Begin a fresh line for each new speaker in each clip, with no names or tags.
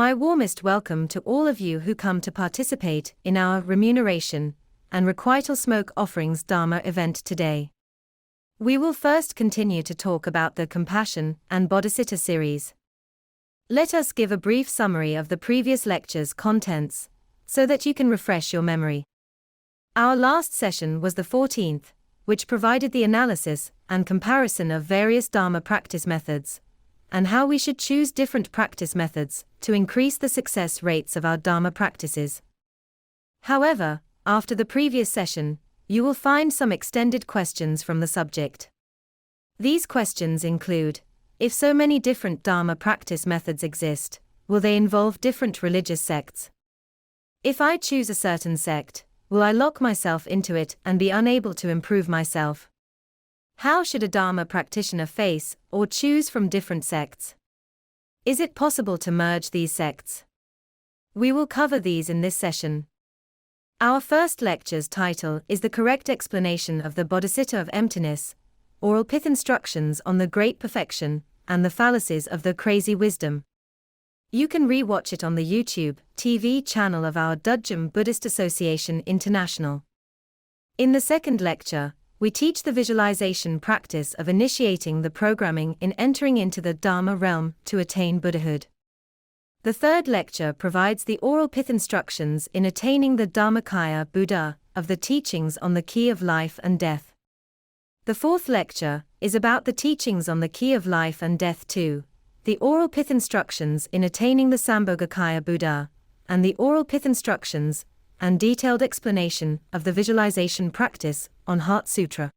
My warmest welcome to all of you who come to participate in our remuneration and requital smoke offerings Dharma event today. We will first continue to talk about the Compassion and Bodhicitta series. Let us give a brief summary of the previous lecture's contents, so that you can refresh your memory. Our last session was the 14th, which provided the analysis and comparison of various Dharma practice methods, and how we should choose different practice methods to increase the success rates of our Dharma practices. However, after the previous session, you will find some extended questions from the subject. These questions include: if so many different Dharma practice methods exist, will they involve different religious sects? If I choose a certain sect, will I lock myself into it and be unable to improve myself? How should a Dharma practitioner face or choose from different sects? Is it possible to merge these sects? We will cover these in this session. Our first lecture's title is The Correct Explanation of the Bodhicitta of Emptiness, Oral Pith Instructions on the Great Perfection, and the Fallacies of the Crazy Wisdom. You can re-watch it on the YouTube TV channel of our Dudjom Buddhist Association International. In the second lecture, we teach the visualization practice of initiating the programming in entering into the Dharma realm to attain Buddhahood. The third lecture provides the oral pith instructions in attaining the Dharmakaya Buddha of the teachings on the key of life and death. The fourth lecture is about the teachings on the key of life and death too, the oral pith instructions in attaining the Sambhogakaya Buddha, and the oral pith instructions and detailed explanation of the visualization practice on Heart Sutra.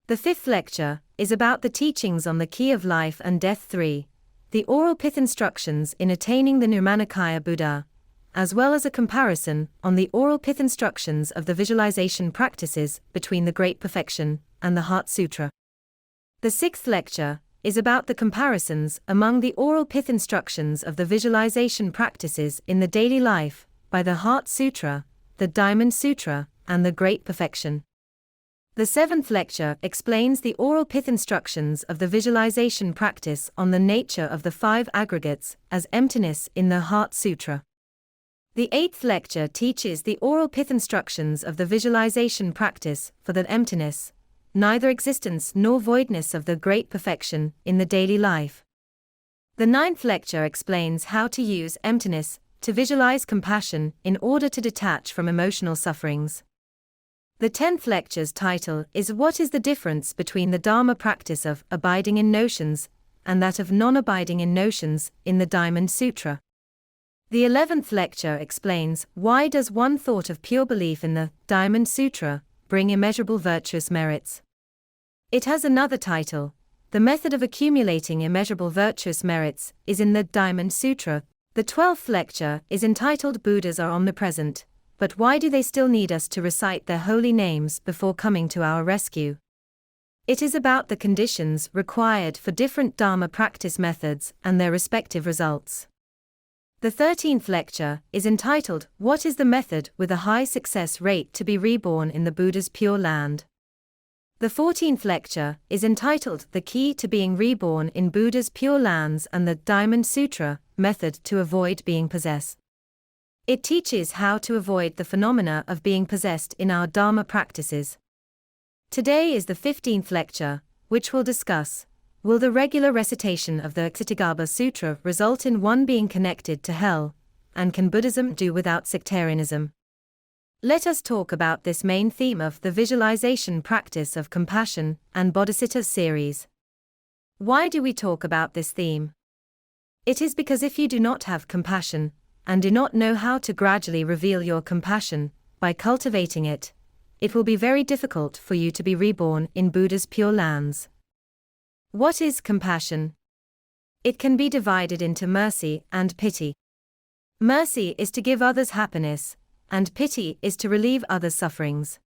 The fifth lecture is about the teachings on the key of life and death 3, the oral pith instructions in attaining the Nirmanakaya Buddha, as well as a comparison on the oral pith instructions of the visualization practices between the Great Perfection and the Heart Sutra. The sixth lecture is about the comparisons among the oral pith instructions of the visualization practices in the daily life by the Heart Sutra, the Diamond Sutra, and the Great Perfection. The seventh lecture explains the oral pith instructions of the visualization practice on the nature of the 5 aggregates as emptiness in the Heart Sutra. The eighth lecture teaches the oral pith instructions of the visualization practice for the emptiness, neither existence nor voidness of the Great Perfection in the daily life. The ninth lecture explains how to use emptiness to visualize compassion in order to detach from emotional sufferings. The 10th lecture's title is What is the difference between the Dharma practice of abiding in notions and that of non-abiding in notions in the Diamond Sutra. The 11th lecture explains why does one thought of pure belief in the Diamond Sutra bring immeasurable virtuous merits. It has another title, The Method of Accumulating Immeasurable Virtuous Merits is in the Diamond Sutra. The 12th lecture is entitled Buddhas are omnipresent, but why do they still need us to recite their holy names before coming to our rescue? It is about the conditions required for different Dharma practice methods and their respective results. The 13th lecture is entitled What is the method with a high success rate to be reborn in the Buddha's Pure Land? The 14th lecture is entitled The Key to Being Reborn in Buddha's Pure Lands and the Diamond Sutra, Method to Avoid Being Possessed. It teaches how to avoid the phenomena of being possessed in our Dharma practices. Today is the 15th lecture, which will discuss, will the regular recitation of the Ksitigarbha Sutra result in one being connected to hell, and can Buddhism do without sectarianism? Let us talk about this main theme of the visualization practice of compassion and Bodhicitta series. Why do we talk about this theme? It is because if you do not have compassion, and do not know how to gradually reveal your compassion, by cultivating it, it will be very difficult for you to be reborn in Buddha's Pure Lands. What is compassion? It can be divided into mercy and pity. Mercy is to give others happiness, and pity is to relieve others' sufferings.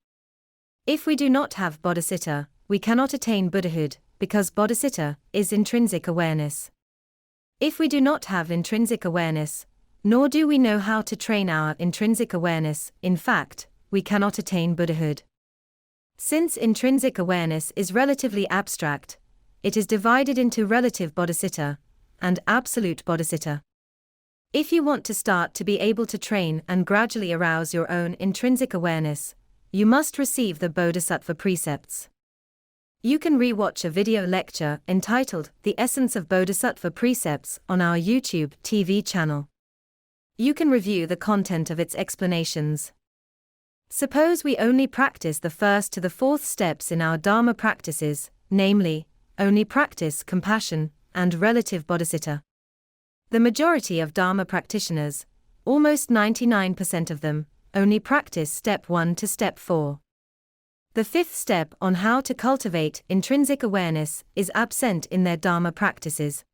If we do not have bodhicitta, we cannot attain Buddhahood, because bodhicitta is intrinsic awareness. If we do not have intrinsic awareness, nor do we know how to train our intrinsic awareness, in fact, we cannot attain Buddhahood. Since intrinsic awareness is relatively abstract, it is divided into relative bodhicitta and absolute bodhicitta. If you want to start to be able to train and gradually arouse your own intrinsic awareness, you must receive the Bodhisattva precepts. You can re-watch a video lecture entitled The Essence of Bodhisattva Precepts on our YouTube TV channel. You can review the content of its explanations. Suppose we only practice the first to the fourth steps in our Dharma practices, namely, only practice compassion and relative bodhicitta. The majority of Dharma practitioners, almost 99% of them, only practice step 1 to step 4. The fifth step on how to cultivate intrinsic awareness is absent in their Dharma practices.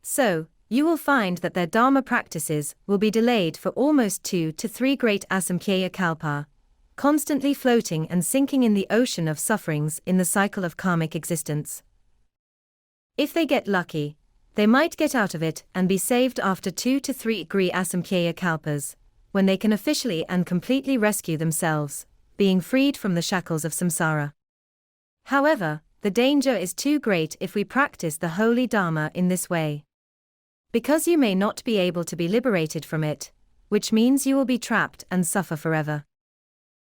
So, you will find that their Dharma practices will be delayed for almost 2 to 3 great Asamkhya Kalpa, constantly floating and sinking in the ocean of sufferings in the cycle of karmic existence. If they get lucky, they might get out of it and be saved after 2 to 3 Asamkhya Kalpas, when they can officially and completely rescue themselves, being freed from the shackles of samsara. However, the danger is too great if we practice the holy Dharma in this way. Because you may not be able to be liberated from it, which means you will be trapped and suffer forever.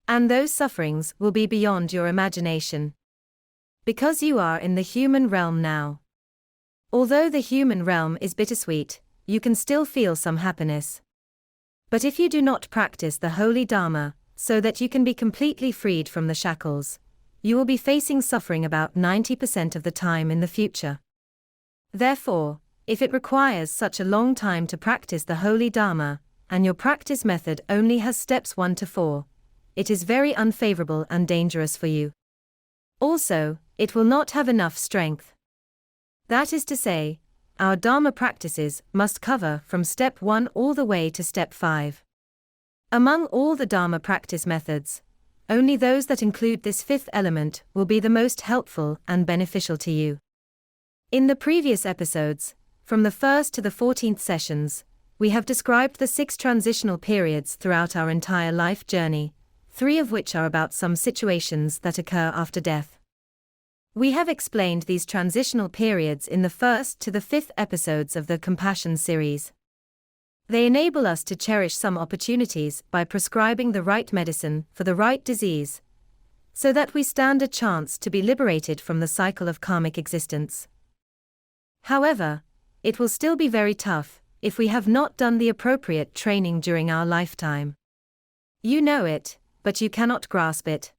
And those sufferings will be beyond your imagination. Because you are in the human realm now. Although the human realm is bittersweet, you can still feel some happiness. But if you do not practice the holy Dharma, so that you can be completely freed from the shackles, you will be facing suffering about 90% of the time in the future. Therefore, if it requires such a long time to practice the holy Dharma, and your practice method only has steps 1 to 4, it is very unfavorable and dangerous for you. Also, it will not have enough strength. That is to say, our Dharma practices must cover from step 1 all the way to step 5. Among all the Dharma practice methods, only those that include this fifth element will be the most helpful and beneficial to you. In the previous episodes, from the 1st to the 14th sessions, we have described the 6 transitional periods throughout our entire life journey, 3 of which are about some situations that occur after death. We have explained these transitional periods in the 1st to the 5th episodes of the Compassion series. They enable us to cherish some opportunities by prescribing the right medicine for the right disease, so that we stand a chance to be liberated from the cycle of karmic existence. However, it will still be very tough if we have not done the appropriate training during our lifetime. You know it, but you cannot grasp it.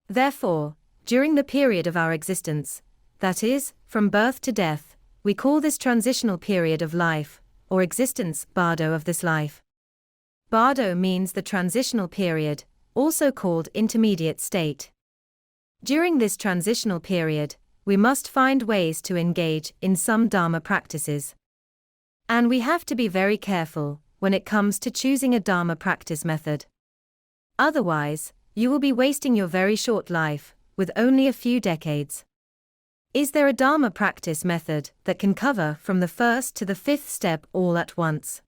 Therefore, during the period of our existence, that is, from birth to death, we call this transitional period of life, or existence, bardo of this life. Bardo means the transitional period, also called intermediate state. During this transitional period, we must find ways to engage in some Dharma practices. And we have to be very careful when it comes to choosing a Dharma practice method. Otherwise, you will be wasting your very short life, with only a few decades. Is there a Dharma practice method that can cover from the 1st to the 5th step all at once?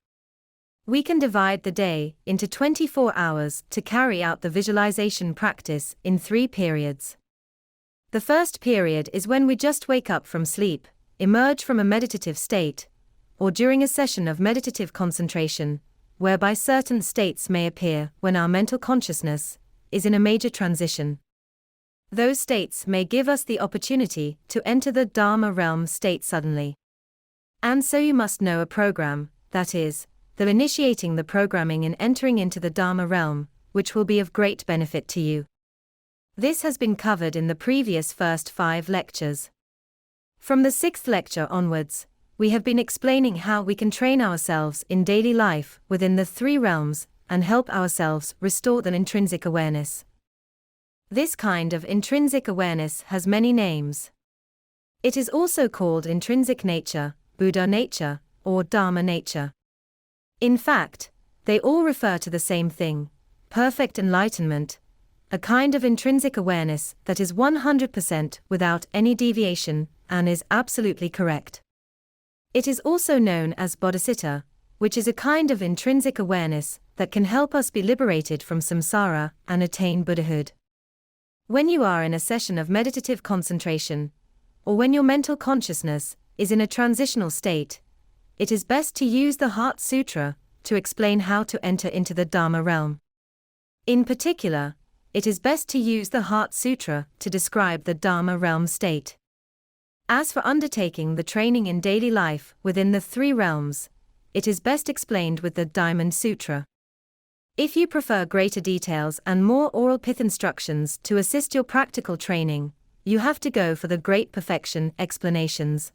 We can divide the day into 24 hours to carry out the visualization practice in 3 periods. The first period is when we just wake up from sleep, emerge from a meditative state, or during a session of meditative concentration, whereby certain states may appear when our mental consciousness is in a major transition. Those states may give us the opportunity to enter the Dharma realm state suddenly. And so you must know a program, that is, the initiating the programming and entering into the Dharma realm, which will be of great benefit to you. This has been covered in the previous first 5 lectures. From the 6th lecture onwards, we have been explaining how we can train ourselves in daily life within the 3 realms and help ourselves restore the intrinsic awareness. This kind of intrinsic awareness has many names. It is also called intrinsic nature, Buddha nature, or Dharma nature. In fact, they all refer to the same thing, perfect enlightenment, a kind of intrinsic awareness that is 100% without any deviation and is absolutely correct. It is also known as bodhicitta, which is a kind of intrinsic awareness that can help us be liberated from samsara and attain Buddhahood. When you are in a session of meditative concentration, or when your mental consciousness is in a transitional state, it is best to use the Heart Sutra to explain how to enter into the Dharma realm. In particular, it is best to use the Heart Sutra to describe the Dharma realm state. As for undertaking the training in daily life within the three realms, it is best explained with the Diamond Sutra. If you prefer greater details and more oral pith instructions to assist your practical training, you have to go for the Great Perfection explanations.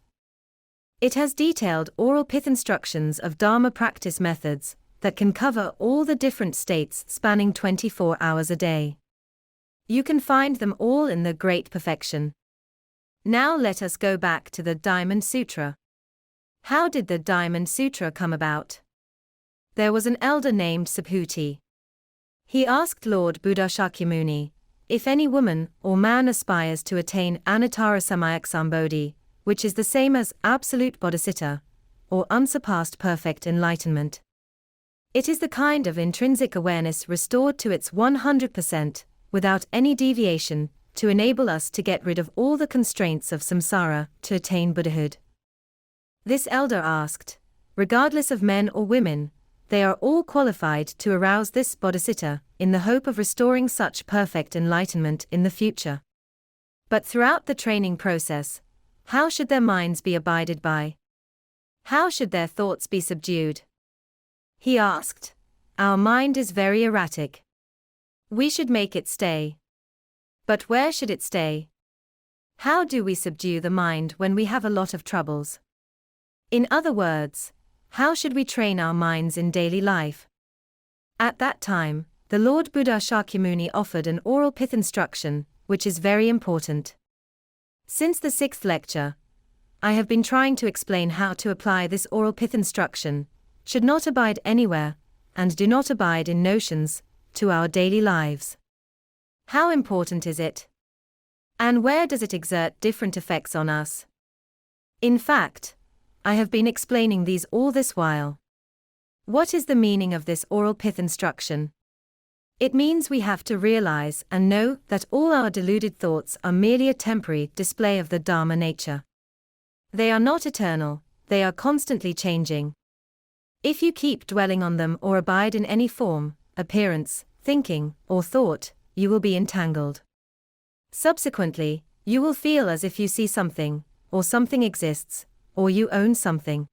It has detailed oral pith instructions of Dharma practice methods that can cover all the different states spanning 24 hours a day. You can find them all in the Great Perfection. Now let us go back to the Diamond Sutra. How did the Diamond Sutra come about? There was an elder named Subhuti. He asked Lord Buddha Shakyamuni, if any woman or man aspires to attain Anuttara Samyak Sambodhi, which is the same as absolute bodhicitta, or unsurpassed perfect enlightenment. It is the kind of intrinsic awareness restored to its 100%, without any deviation, to enable us to get rid of all the constraints of samsara to attain Buddhahood. This elder asked, regardless of men or women, they are all qualified to arouse this bodhicitta, in the hope of restoring such perfect enlightenment in the future. But throughout the training process, how should their minds be abided by? How should their thoughts be subdued? He asked. Our mind is very erratic. We should make it stay. But where should it stay? How do we subdue the mind when we have a lot of troubles? In other words, how should we train our minds in daily life? At that time, the Lord Buddha Shakyamuni offered an oral pith instruction, which is very important. Since the 6th lecture, I have been trying to explain how to apply this oral pith instruction, should not abide anywhere, and do not abide in notions, to our daily lives. How important is it? And where does it exert different effects on us? In fact, I have been explaining these all this while. What is the meaning of this oral pith instruction? It means we have to realize and know that all our deluded thoughts are merely a temporary display of the Dharma nature. They are not eternal, they are constantly changing. If you keep dwelling on them or abide in any form, appearance, thinking, or thought, you will be entangled. Subsequently, you will feel as if you see something, or something exists, or you own something.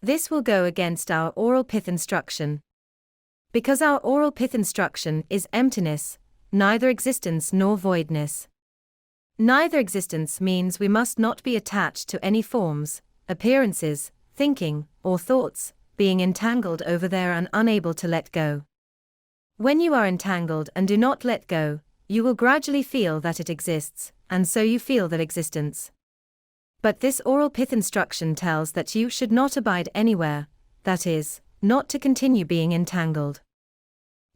This will go against our oral pith instruction. Because our oral pith instruction is emptiness, neither existence nor voidness. Neither existence means we must not be attached to any forms, appearances, thinking, or thoughts, being entangled over there and unable to let go. When you are entangled and do not let go, you will gradually feel that it exists, and so you feel that existence. But this oral pith instruction tells that you should not abide anywhere, that is, not to continue being entangled.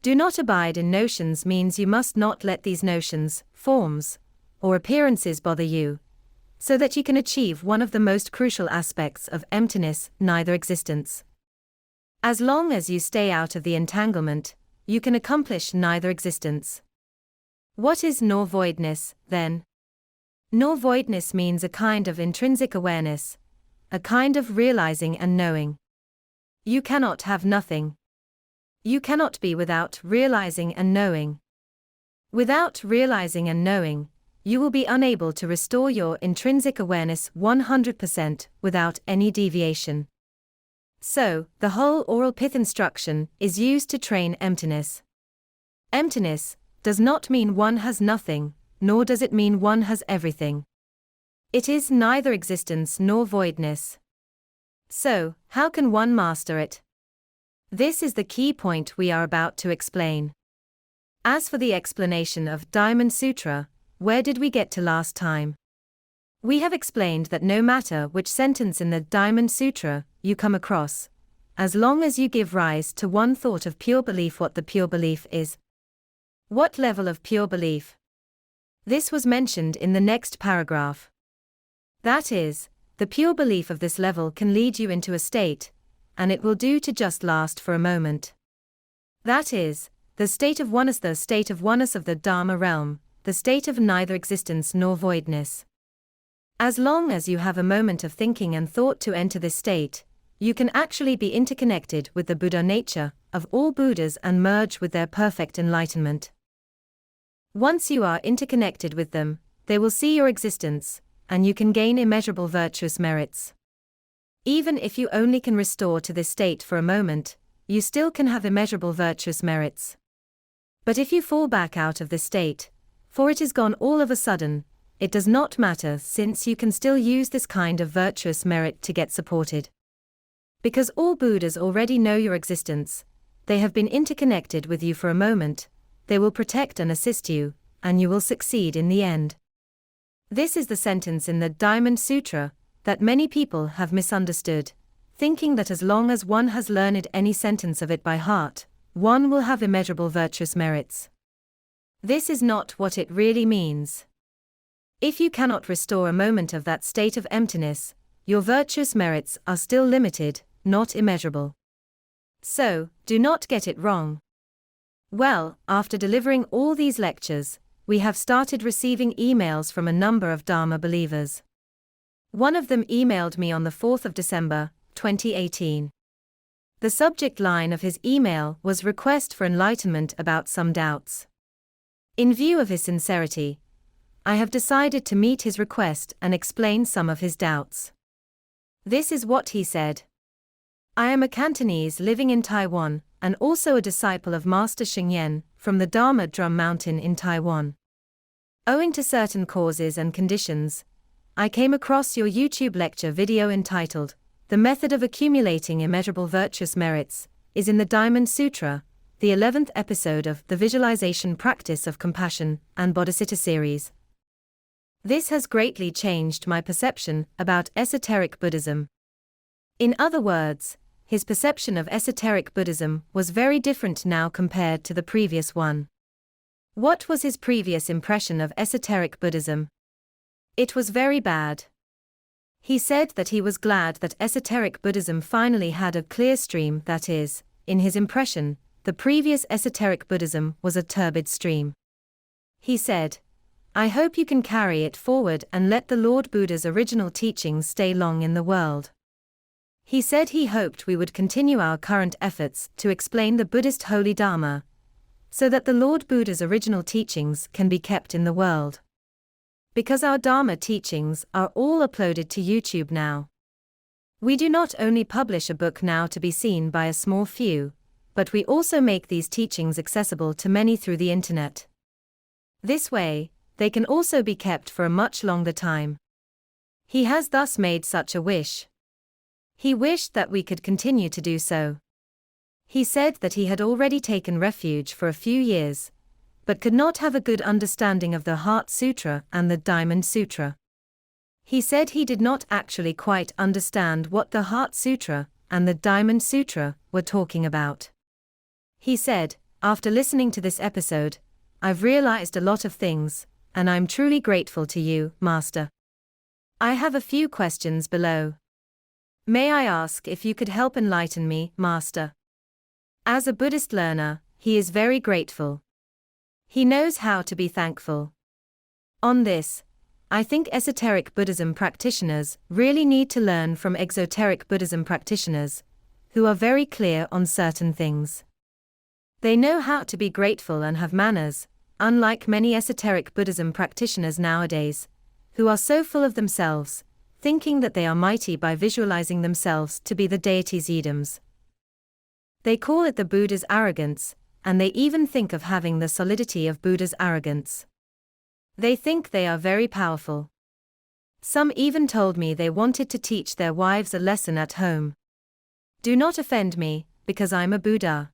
Do not abide in notions means you must not let these notions, forms, or appearances bother you, so that you can achieve one of the most crucial aspects of emptiness, neither existence. As long as you stay out of the entanglement, you can accomplish neither existence. What is nor voidness, then? Nor voidness means a kind of intrinsic awareness, a kind of realizing and knowing. You cannot have nothing. You cannot be without realizing and knowing. Without realizing and knowing, you will be unable to restore your intrinsic awareness 100% without any deviation. So, the whole oral pith instruction is used to train emptiness. Emptiness does not mean one has nothing, nor does it mean one has everything. It is neither existence nor voidness. So, how can one master it? This is the key point we are about to explain. As for the explanation of Diamond Sutra, where did we get to last time? We have explained that no matter which sentence in the Diamond Sutra you come across, as long as you give rise to one thought of pure belief, what the pure belief is. What level of pure belief? This was mentioned in the next paragraph. That is, the pure belief of this level can lead you into a state, and it will do to just last for a moment. That is, the state of oneness of the Dharma realm, the state of neither existence nor voidness. As long as you have a moment of thinking and thought to enter this state, you can actually be interconnected with the Buddha nature of all Buddhas and merge with their perfect enlightenment. Once you are interconnected with them, they will see your existence, and you can gain immeasurable virtuous merits. Even if you only can restore to this state for a moment, you still can have immeasurable virtuous merits. But if you fall back out of this state, for it is gone all of a sudden, it does not matter, since you can still use this kind of virtuous merit to get supported. Because all Buddhas already know your existence, they have been interconnected with you for a moment, they will protect and assist you, and you will succeed in the end. This is the sentence in the Diamond Sutra that many people have misunderstood, thinking that as long as one has learned any sentence of it by heart, one will have immeasurable virtuous merits. This is not what it really means. If you cannot restore a moment of that state of emptiness, your virtuous merits are still limited, not immeasurable. So, do not get it wrong. Well, after delivering all these lectures, we have started receiving emails from a number of Dharma believers. One of them emailed me on the 4th of December, 2018. The subject line of his email was request for enlightenment about some doubts. In view of his sincerity, I have decided to meet his request and explain some of his doubts. This is what he said. I am a Cantonese living in Taiwan, and also a disciple of Master Xing Yen, from the Dharma Drum Mountain in Taiwan. Owing to certain causes and conditions, I came across your YouTube lecture video entitled, The Method of Accumulating Immeasurable Virtuous Merits, is in the Diamond Sutra, the 11th episode of the Visualization Practice of Compassion and Bodhisattva series. This has greatly changed my perception about esoteric Buddhism. In other words, his perception of esoteric Buddhism was very different now compared to the previous one. What was his previous impression of esoteric Buddhism? It was very bad. He said that he was glad that esoteric Buddhism finally had a clear stream, that is, in his impression, the previous esoteric Buddhism was a turbid stream. He said, I hope you can carry it forward and let the Lord Buddha's original teachings stay long in the world. He said he hoped we would continue our current efforts to explain the Buddhist Holy Dharma, so that the Lord Buddha's original teachings can be kept in the world. Because our Dharma teachings are all uploaded to YouTube now. We do not only publish a book now to be seen by a small few, but we also make these teachings accessible to many through the internet. This way, they can also be kept for a much longer time. He has thus made such a wish. He wished that we could continue to do so. He said that he had already taken refuge for a few years, but could not have a good understanding of the Heart Sutra and the Diamond Sutra. He said he did not actually quite understand what the Heart Sutra and the Diamond Sutra were talking about. He said, after listening to this episode, I've realized a lot of things, and I'm truly grateful to you, Master. I have a few questions below. May I ask if you could help enlighten me, Master? As a Buddhist learner, he is very grateful. He knows how to be thankful. On this, I think esoteric Buddhism practitioners really need to learn from exoteric Buddhism practitioners, who are very clear on certain things. They know how to be grateful and have manners, unlike many esoteric Buddhism practitioners nowadays, who are so full of themselves, thinking that they are mighty by visualizing themselves to be the deity's yidams. They call it the Buddha's arrogance, and they even think of having the solidity of Buddha's arrogance. They think they are very powerful. Some even told me they wanted to teach their wives a lesson at home. Do not offend me, because I'm a Buddha.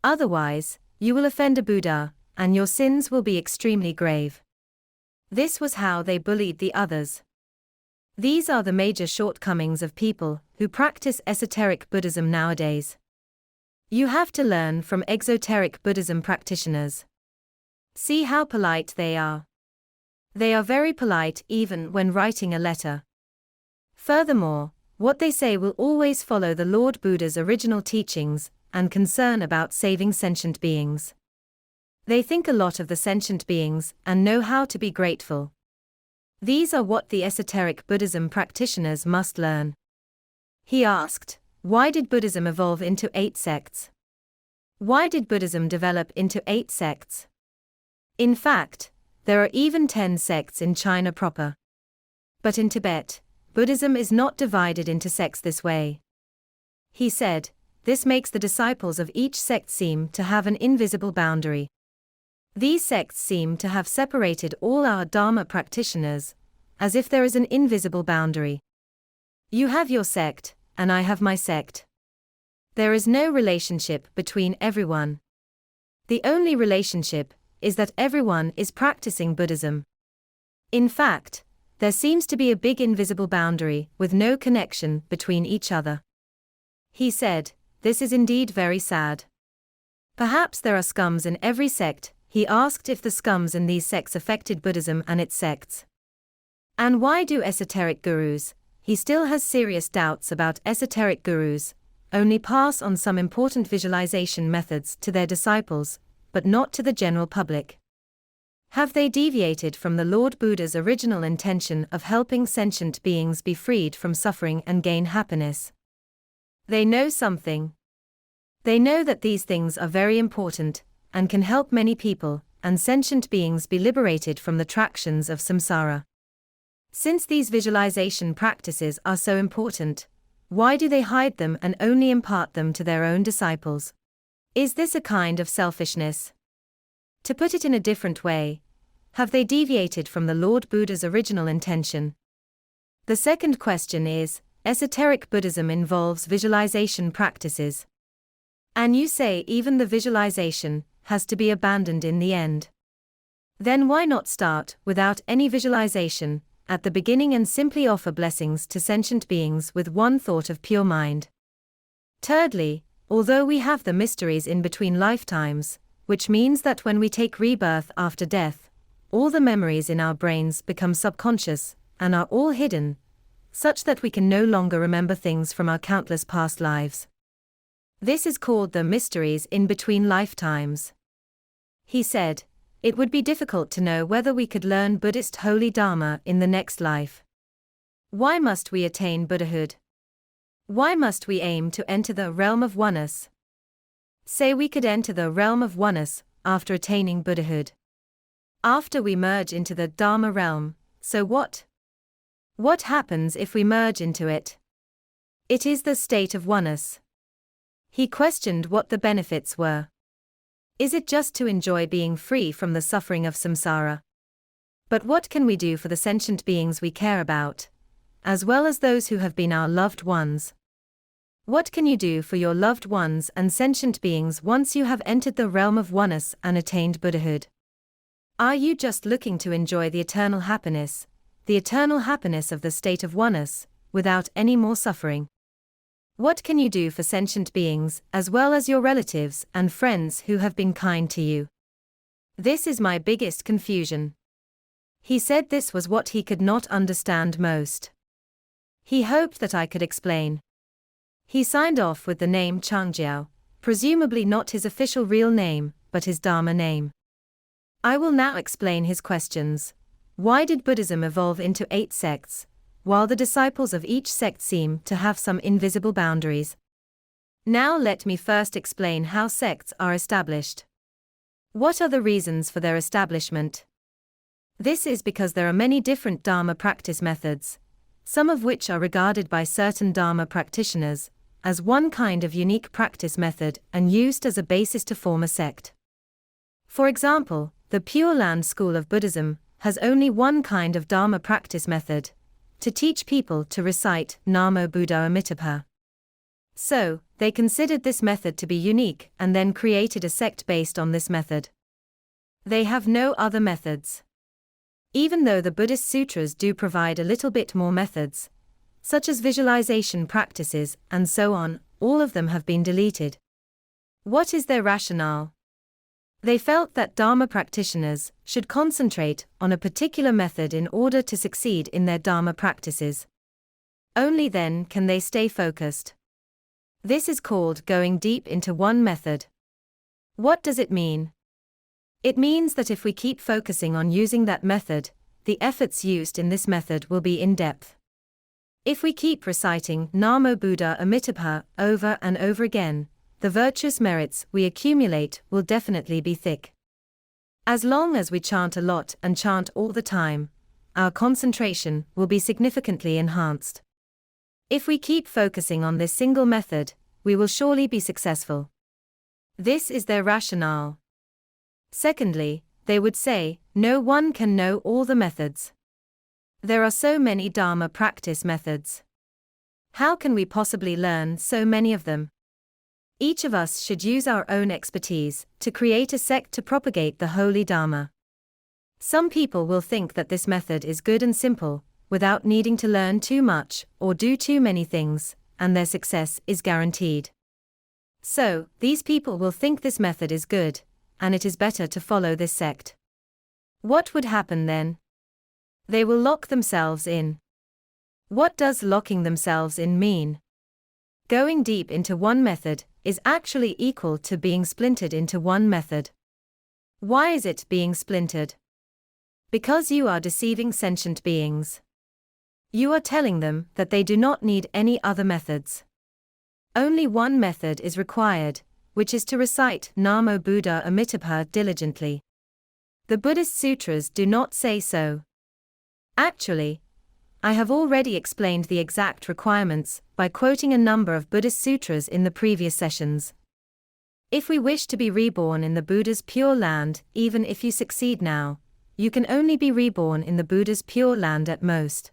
Otherwise, you will offend a Buddha, and your sins will be extremely grave. This was how they bullied the others. These are the major shortcomings of people who practice esoteric Buddhism nowadays. You have to learn from exoteric Buddhism practitioners. See how polite they are. They are very polite even when writing a letter. Furthermore, what they say will always follow the Lord Buddha's original teachings and concern about saving sentient beings. They think a lot of the sentient beings and know how to be grateful. These are what the esoteric Buddhism practitioners must learn. He asked, why did Buddhism evolve into 8 sects? Why did Buddhism develop into 8 sects? In fact, there are even 10 sects in China proper. But in Tibet, Buddhism is not divided into sects this way. He said, this makes the disciples of each sect seem to have an invisible boundary. These sects seem to have separated all our Dharma practitioners, as if there is an invisible boundary. You have your sect, and I have my sect. There is no relationship between everyone. The only relationship is that everyone is practicing Buddhism. In fact, there seems to be a big invisible boundary with no connection between each other. He said, this is indeed very sad. Perhaps there are scums in every sect. He asked if the scums in these sects affected Buddhism and its sects. And why do esoteric gurus, he still has serious doubts about esoteric gurus, only pass on some important visualization methods to their disciples, but not to the general public? Have they deviated from the Lord Buddha's original intention of helping sentient beings be freed from suffering and gain happiness? They know something. They know that these things are very important, and can help many people, and sentient beings be liberated from the attractions of samsara. Since these visualization practices are so important, why do they hide them and only impart them to their own disciples? Is this a kind of selfishness? To put it in a different way, have they deviated from the Lord Buddha's original intention? The second question is, esoteric Buddhism involves visualization practices. And you say even the visualization has to be abandoned in the end. Then why not start without any visualization at the beginning and simply offer blessings to sentient beings with one thought of pure mind? Thirdly, although we have the mysteries in between lifetimes, which means that when we take rebirth after death, all the memories in our brains become subconscious and are all hidden, such that we can no longer remember things from our countless past lives. This is called the mysteries in between lifetimes. He said, it would be difficult to know whether we could learn Buddhist holy Dharma in the next life. Why must we attain Buddhahood? Why must we aim to enter the realm of oneness? Say we could enter the realm of oneness after attaining Buddhahood. After we merge into the Dharma realm, so what? What happens if we merge into it? It is the state of oneness. He questioned what the benefits were. Is it just to enjoy being free from the suffering of samsara? But what can we do for the sentient beings we care about, as well as those who have been our loved ones? What can you do for your loved ones and sentient beings once you have entered the realm of oneness and attained Buddhahood? Are you just looking to enjoy the eternal happiness of the state of oneness, without any more suffering? What can you do for sentient beings as well as your relatives and friends who have been kind to you? This is my biggest confusion. He said this was what he could not understand most. He hoped that I could explain. He signed off with the name Changjiao, presumably not his official real name, but his Dharma name. I will now explain his questions. Why did Buddhism evolve into 8 sects, while the disciples of each sect seem to have some invisible boundaries? Now let me first explain how sects are established. What are the reasons for their establishment? This is because there are many different Dharma practice methods, some of which are regarded by certain Dharma practitioners as one kind of unique practice method and used as a basis to form a sect. For example, the Pure Land school of Buddhism has only one kind of Dharma practice method, to teach people to recite Namo Buddhaya Amitabha. So, they considered this method to be unique and then created a sect based on this method. They have no other methods. Even though the Buddhist sutras do provide a little bit more methods, such as visualization practices and so on, all of them have been deleted. What is their rationale? They felt that Dharma practitioners should concentrate on a particular method in order to succeed in their Dharma practices. Only then can they stay focused. This is called going deep into one method. What does it mean? It means that if we keep focusing on using that method, the efforts used in this method will be in depth. If we keep reciting Namo Buddha Amitabha over and over again, the virtuous merits we accumulate will definitely be thick. As long as we chant a lot and chant all the time, our concentration will be significantly enhanced. If we keep focusing on this single method, we will surely be successful. This is their rationale. Secondly, they would say, no one can know all the methods. There are so many Dharma practice methods. How can we possibly learn so many of them? Each of us should use our own expertise to create a sect to propagate the holy Dharma. Some people will think that this method is good and simple, without needing to learn too much or do too many things, and their success is guaranteed. So, these people will think this method is good, and it is better to follow this sect. What would happen then? They will lock themselves in. What does locking themselves in mean? Going deep into one method is actually equal to being splintered into one method. Why is it being splintered? Because you are deceiving sentient beings. You are telling them that they do not need any other methods. Only one method is required, which is to recite Namo Buddha Amitabha diligently. The Buddhist sutras do not say so. Actually, I have already explained the exact requirements by quoting a number of Buddhist sutras in the previous sessions. If we wish to be reborn in the Buddha's pure land, even if you succeed now, you can only be reborn in the Buddha's pure land at most.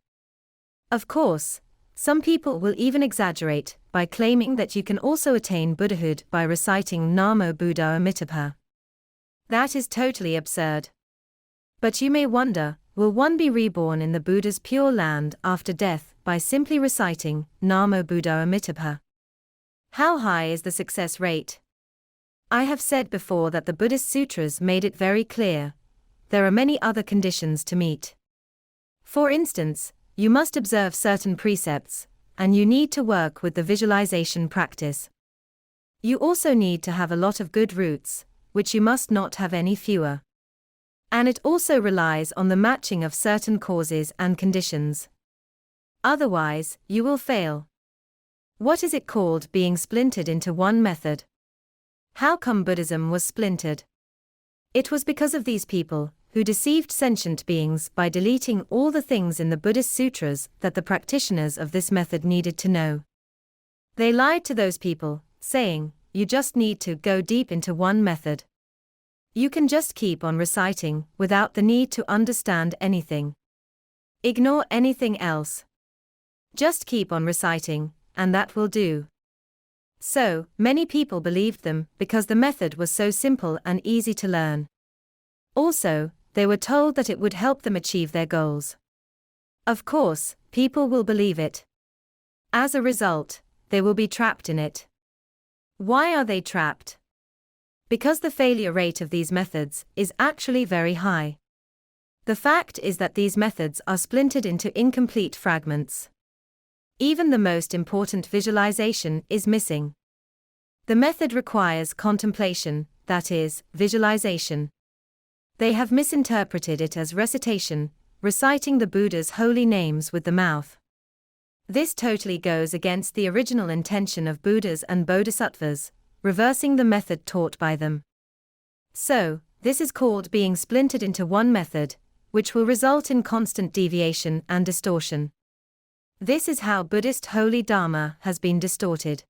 Of course, some people will even exaggerate by claiming that you can also attain Buddhahood by reciting Namo Buddha Amitabha. That is totally absurd. But you may wonder, will one be reborn in the Buddha's pure land after death by simply reciting Namo Buddha Amitabha? How high is the success rate? I have said before that the Buddhist sutras made it very clear. There are many other conditions to meet. For instance, you must observe certain precepts, and you need to work with the visualization practice. You also need to have a lot of good roots, which you must not have any fewer. And it also relies on the matching of certain causes and conditions. Otherwise, you will fail. What is it called being splintered into one method? How come Buddhism was splintered? It was because of these people, who deceived sentient beings by deleting all the things in the Buddhist sutras that the practitioners of this method needed to know. They lied to those people, saying, you just need to go deep into one method. You can just keep on reciting without the need to understand anything. Ignore anything else. Just keep on reciting, and that will do. So, many people believed them because the method was so simple and easy to learn. Also, they were told that it would help them achieve their goals. Of course, people will believe it. As a result, they will be trapped in it. Why are they trapped? Because the failure rate of these methods is actually very high. The fact is that these methods are splintered into incomplete fragments. Even the most important visualization is missing. The method requires contemplation, that is, visualization. They have misinterpreted it as recitation, reciting the Buddha's holy names with the mouth. This totally goes against the original intention of Buddhas and Bodhisattvas, reversing the method taught by them. So, this is called being splintered into one method, which will result in constant deviation and distortion. This is how Buddhist holy Dharma has been distorted.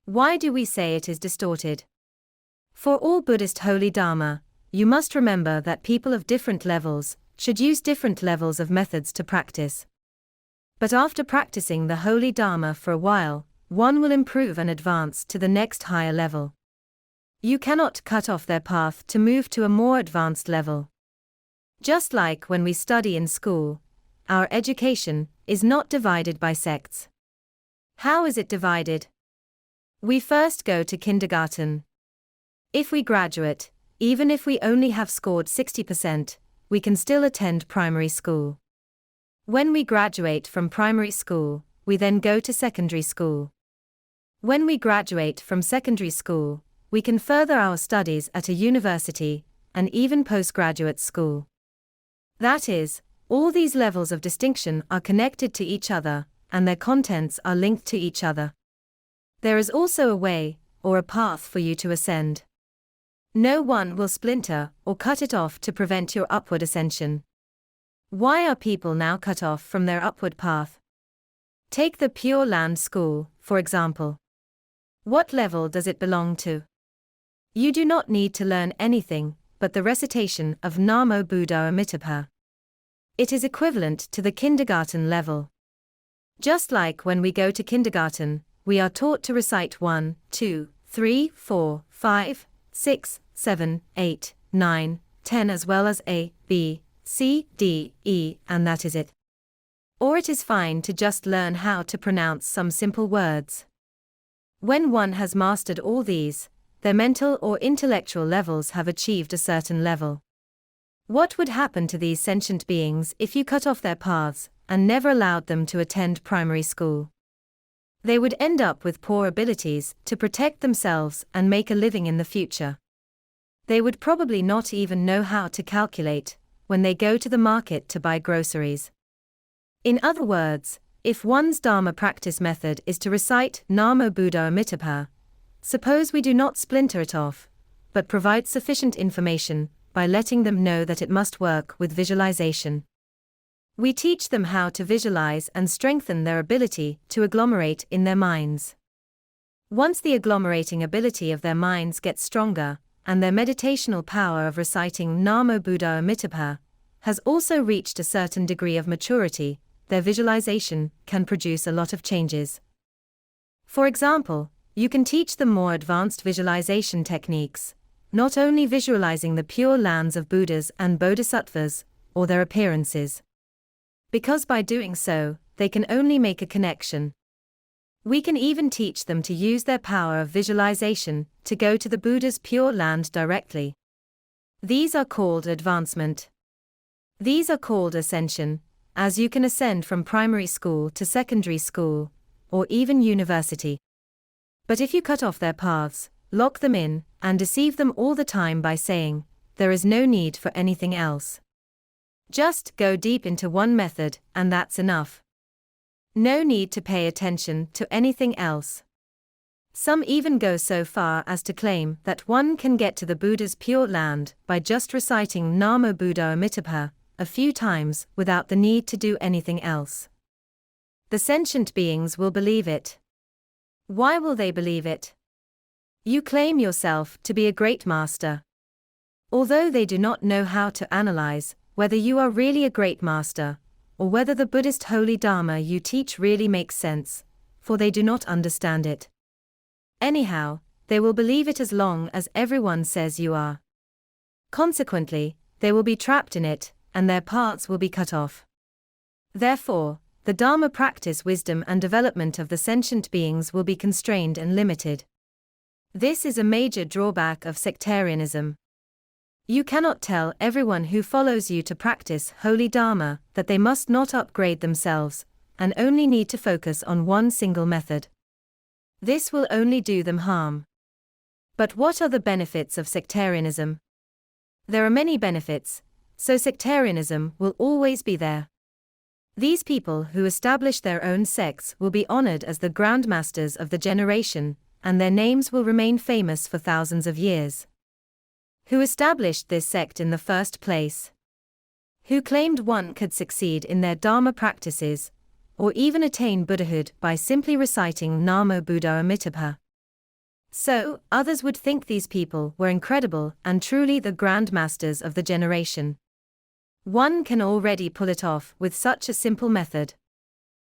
Why do we say it is distorted? For all Buddhist holy Dharma, you must remember that people of different levels should use different levels of methods to practice. But after practicing the holy Dharma for a while, one will improve and advance to the next higher level. You cannot cut off their path to move to a more advanced level. Just like when we study in school, our education is not divided by sects. How is it divided? We first go to kindergarten. If we graduate, even if we only have scored 60%, we can still attend primary school. When we graduate from primary school, we then go to secondary school. When we graduate from secondary school, we can further our studies at a university, and even postgraduate school. That is, all these levels of distinction are connected to each other, and their contents are linked to each other. There is also a way, or a path for you to ascend. No one will splinter or cut it off to prevent your upward ascension. Why are people now cut off from their upward path? Take the Pure Land School, for example. What level does it belong to? You do not need to learn anything but the recitation of Namo Buddhaya Amitabha. It is equivalent to the kindergarten level. Just like when we go to kindergarten, we are taught to recite 1, 2, 3, 4, 5, 6, 7, 8, 9, 10 as well as A, B, C, D, E, and that is it. Or it is fine to just learn how to pronounce some simple words. When one has mastered all these, their mental or intellectual levels have achieved a certain level. What would happen to these sentient beings if you cut off their paths and never allowed them to attend primary school? They would end up with poor abilities to protect themselves and make a living in the future. They would probably not even know how to calculate when they go to the market to buy groceries. In other words, if one's Dharma practice method is to recite Namo Buddhaya Amitabha, suppose we do not splinter it off, but provide sufficient information by letting them know that it must work with visualization. We teach them how to visualize and strengthen their ability to agglomerate in their minds. Once the agglomerating ability of their minds gets stronger, and their meditational power of reciting Namo Buddhaya Amitabha has also reached a certain degree of maturity, their visualization can produce a lot of changes. For example, you can teach them more advanced visualization techniques, not only visualizing the pure lands of Buddhas and Bodhisattvas, or their appearances. Because by doing so, they can only make a connection. We can even teach them to use their power of visualization to go to the Buddha's pure land directly. These are called advancement. These are called ascension, as you can ascend from primary school to secondary school, or even university. But if you cut off their paths, lock them in, and deceive them all the time by saying, there is no need for anything else. Just go deep into one method, and that's enough. No need to pay attention to anything else. Some even go so far as to claim that one can get to the Buddha's pure land by just reciting Namo Buddhaya Amitabha a few times without the need to do anything else. The sentient beings will believe it. Why will they believe it? You claim yourself to be a great master. Although they do not know how to analyze whether you are really a great master, or whether the Buddhist holy Dharma you teach really makes sense, for they do not understand it. Anyhow, they will believe it as long as everyone says you are. Consequently, they will be trapped in it, and their paths will be cut off. Therefore, the Dharma practice wisdom and development of the sentient beings will be constrained and limited. This is a major drawback of sectarianism. You cannot tell everyone who follows you to practice holy Dharma that they must not upgrade themselves, and only need to focus on one single method. This will only do them harm. But what are the benefits of sectarianism? There are many benefits, so sectarianism will always be there. These people who establish their own sects will be honored as the Grand Masters of the generation, and their names will remain famous for thousands of years. Who established this sect in the first place? Who claimed one could succeed in their Dharma practices, or even attain Buddhahood by simply reciting Namo Buddhaya Amitabha? So, others would think these people were incredible and truly the Grand Masters of the generation. One can already pull it off with such a simple method.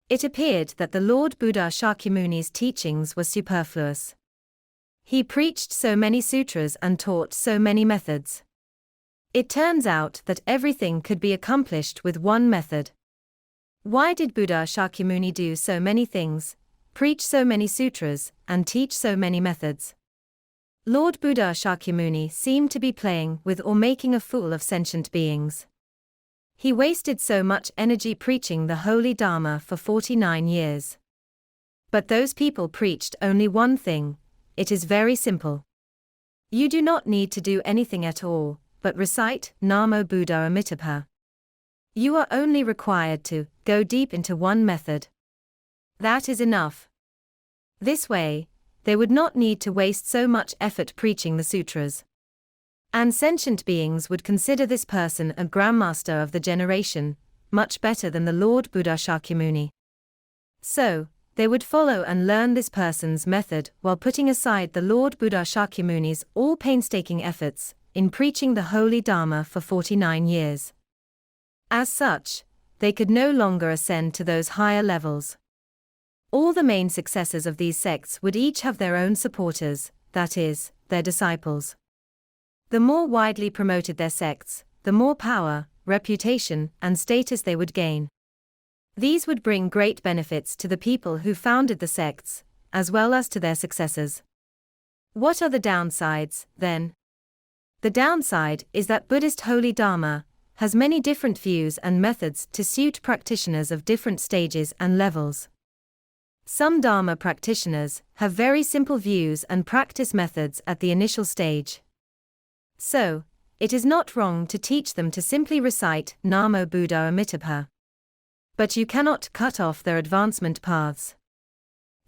It appeared that the Lord Buddha Shakyamuni's teachings were superfluous. He preached so many sutras and taught so many methods. It turns out that everything could be accomplished with one method. Why did Buddha Shakyamuni do so many things, preach so many sutras, and teach so many methods? Lord Buddha Shakyamuni seemed to be playing with or making a fool of sentient beings. He wasted so much energy preaching the holy Dharma for 49 years. But those people preached only one thing. It is very simple. You do not need to do anything at all, but recite Namo Buddhaya Amitabha. You are only required to go deep into one method. That is enough. This way, they would not need to waste so much effort preaching the sutras. And sentient beings would consider this person a grandmaster of the generation, much better than the Lord Buddha Shakyamuni. So, they would follow and learn this person's method while putting aside the Lord Buddha Shakyamuni's all painstaking efforts in preaching the holy Dharma for 49 years. As such, they could no longer ascend to those higher levels. All the main successors of these sects would each have their own supporters, that is, their disciples. The more widely promoted their sects, the more power, reputation, and status they would gain. These would bring great benefits to the people who founded the sects, as well as to their successors. What are the downsides, then? The downside is that Buddhist holy Dharma has many different views and methods to suit practitioners of different stages and levels. Some Dharma practitioners have very simple views and practice methods at the initial stage. So, it is not wrong to teach them to simply recite Namo Buddha Amitabha. But you cannot cut off their advancement paths.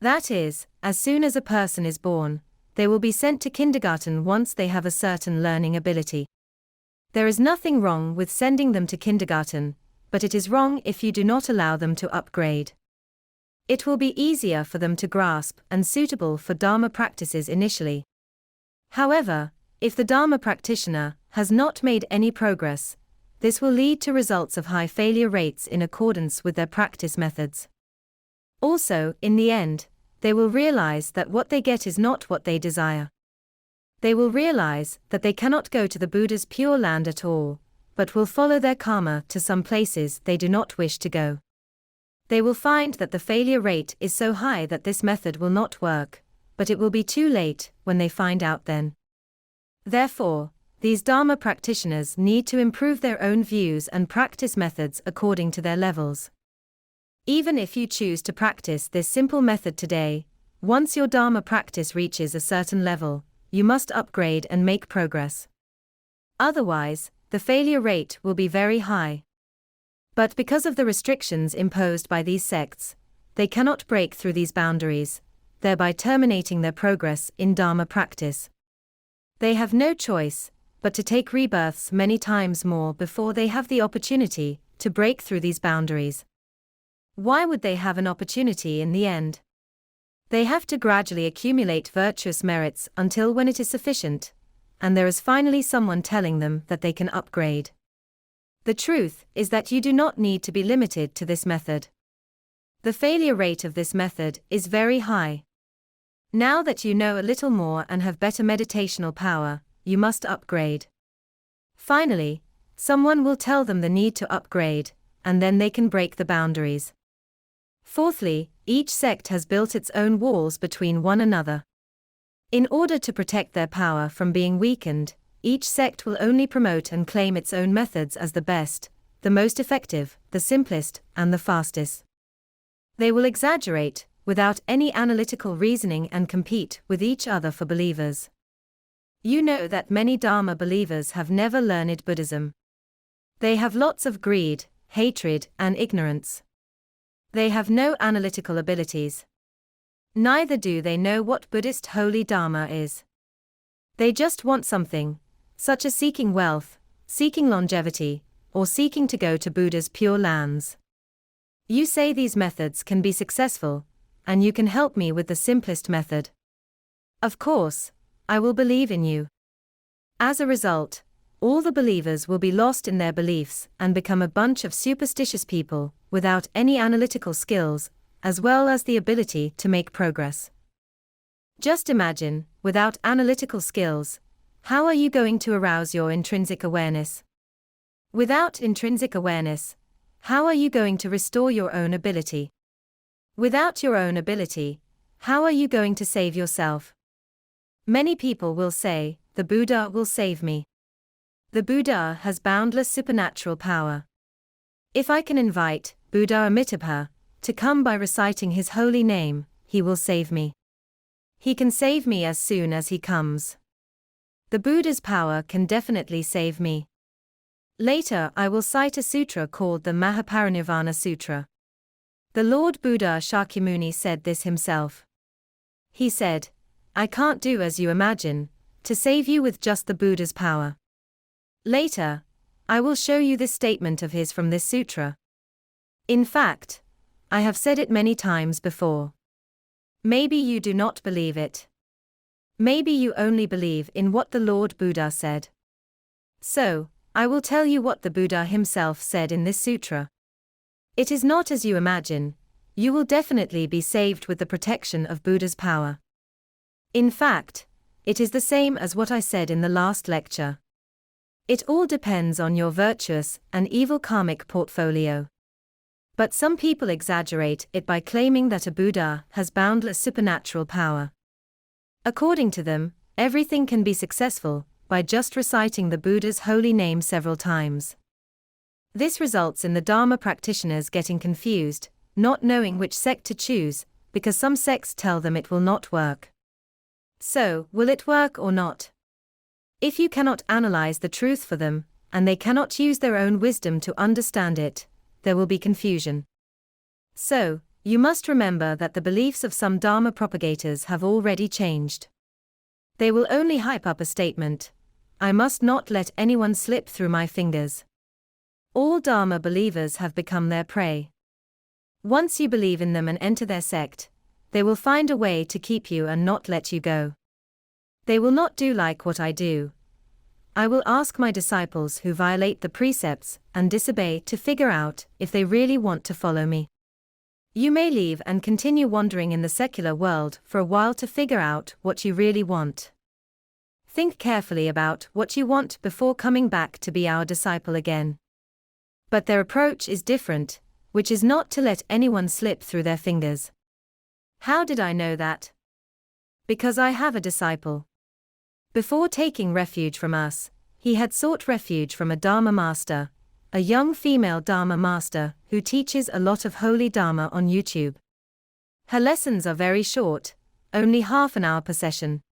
That is, as soon as a person is born, they will be sent to kindergarten once they have a certain learning ability. There is nothing wrong with sending them to kindergarten, but it is wrong if you do not allow them to upgrade. It will be easier for them to grasp and suitable for Dharma practices initially. However, if the Dharma practitioner has not made any progress, this will lead to results of high failure rates in accordance with their practice methods. Also, in the end, they will realize that what they get is not what they desire. They will realize that they cannot go to the Buddha's pure land at all, but will follow their karma to some places they do not wish to go. They will find that the failure rate is so high that this method will not work, but it will be too late when they find out then. Therefore, these Dharma practitioners need to improve their own views and practice methods according to their levels. Even if you choose to practice this simple method today, once your Dharma practice reaches a certain level, you must upgrade and make progress. Otherwise, the failure rate will be very high. But because of the restrictions imposed by these sects, they cannot break through these boundaries, thereby terminating their progress in Dharma practice. They have no choice but to take rebirths many times more before they have the opportunity to break through these boundaries. Why would they have an opportunity in the end? They have to gradually accumulate virtuous merits until when it is sufficient, and there is finally someone telling them that they can upgrade. The truth is that you do not need to be limited to this method. The failure rate of this method is very high. Now that you know a little more and have better meditational power, you must upgrade. Finally, someone will tell them the need to upgrade, and then they can break the boundaries. Fourthly, each sect has built its own walls between one another. In order to protect their power from being weakened, each sect will only promote and claim its own methods as the best, the most effective, the simplest, and the fastest. They will exaggerate, without any analytical reasoning, and compete with each other for believers. You know that many Dharma believers have never learned Buddhism. They have lots of greed, hatred, and ignorance. They have no analytical abilities. Neither do they know what Buddhist holy Dharma is. They just want something, such as seeking wealth, seeking longevity, or seeking to go to Buddha's pure lands. You say these methods can be successful, and you can help me with the simplest method. Of course, I will believe in you. As a result, all the believers will be lost in their beliefs and become a bunch of superstitious people, without any analytical skills, as well as the ability to make progress. Just imagine, without analytical skills, how are you going to arouse your intrinsic awareness? Without intrinsic awareness, how are you going to restore your own ability? Without your own ability, how are you going to save yourself? Many people will say, the Buddha will save me. The Buddha has boundless supernatural power. If I can invite Buddha Amitabha to come by reciting his holy name, he will save me. He can save me as soon as he comes. The Buddha's power can definitely save me. Later I will cite a sutra called the Mahaparinirvana Sutra. The Lord Buddha Shakyamuni said this himself. He said, "I can't do as you imagine, to save you with just the Buddha's power." Later, I will show you this statement of his from this sutra. In fact, I have said it many times before. Maybe you do not believe it. Maybe you only believe in what the Lord Buddha said. So, I will tell you what the Buddha himself said in this sutra. It is not as you imagine. You will definitely be saved with the protection of Buddha's power. In fact, it is the same as what I said in the last lecture. It all depends on your virtuous and evil karmic portfolio. But some people exaggerate it by claiming that a Buddha has boundless supernatural power. According to them, everything can be successful by just reciting the Buddha's holy name several times. This results in the Dharma practitioners getting confused, not knowing which sect to choose, because some sects tell them it will not work. So, will it work or not? If you cannot analyze the truth for them, and they cannot use their own wisdom to understand it, there will be confusion. So, you must remember that the beliefs of some Dharma propagators have already changed. They will only hype up a statement: "I must not let anyone slip through my fingers." All Dharma believers have become their prey. Once you believe in them and enter their sect, they will find a way to keep you and not let you go. They will not do like what I do. I will ask my disciples who violate the precepts and disobey to figure out if they really want to follow me. You may leave and continue wandering in the secular world for a while to figure out what you really want. Think carefully about what you want before coming back to be our disciple again. But their approach is different, which is not to let anyone slip through their fingers. How did I know that? Because I have a disciple. Before taking refuge from us, he had sought refuge from a Dharma master, a young female Dharma master who teaches a lot of holy Dharma on YouTube. Her lessons are very short, only half an hour per session.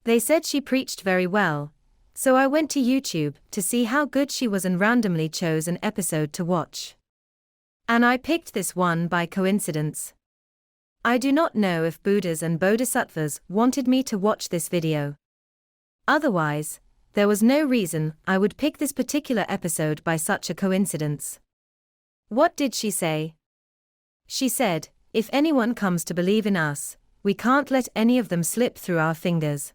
They said she preached very well, so I went to YouTube to see how good she was and randomly chose an episode to watch. And I picked this one by coincidence. I do not know if Buddhas and Bodhisattvas wanted me to watch this video. Otherwise, there was no reason I would pick this particular episode by such a coincidence. What did she say? She said, "If anyone comes to believe in us, we can't let any of them slip through our fingers.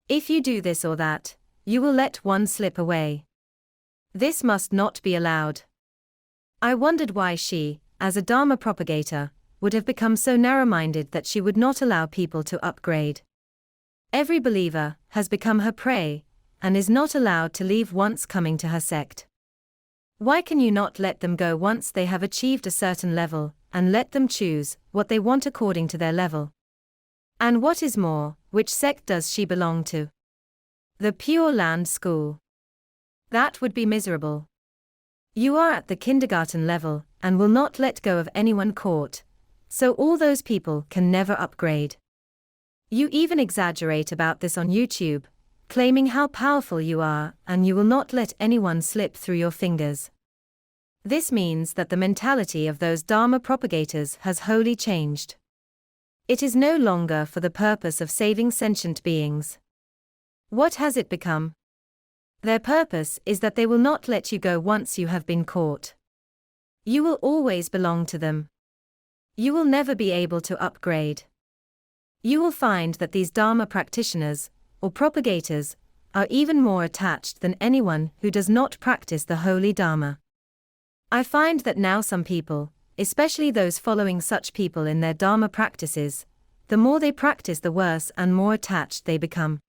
If you do this or that, you will let one slip away. This must not be allowed." I wondered why she, as a Dharma propagator, would have become so narrow-minded that she would not allow people to upgrade. Every believer has become her prey, and is not allowed to leave once coming to her sect. Why can you not let them go once they have achieved a certain level, and let them choose what they want according to their level? And what is more, which sect does she belong to? The Pure Land School. That would be miserable. You are at the kindergarten level, and will not let go of anyone caught, so all those people can never upgrade. You even exaggerate about this on YouTube, claiming how powerful you are and you will not let anyone slip through your fingers. This means that the mentality of those Dharma propagators has wholly changed. It is no longer for the purpose of saving sentient beings. What has it become? Their purpose is that they will not let you go once you have been caught. You will always belong to them. You will never be able to upgrade. You will find that these Dharma practitioners, or propagators, are even more attached than anyone who does not practice the holy Dharma. I find that now some people, especially those following such people in their Dharma practices, the more they practice the worse and more attached they become.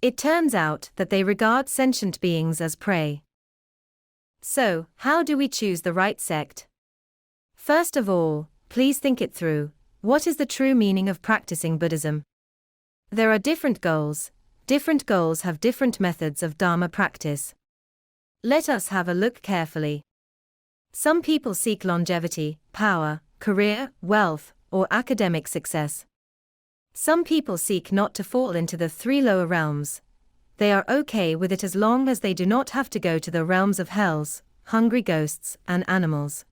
It turns out that they regard sentient beings as prey. So, how do we choose the right sect? First of all, please think it through. What is the true meaning of practicing Buddhism? There are different goals. Different goals have different methods of Dharma practice. Let us have a look carefully. Some people seek longevity, power, career, wealth, or academic success. Some people seek not to fall into the 3 lower realms. They are okay with it as long as they do not have to go to the realms of hells, hungry ghosts, and animals.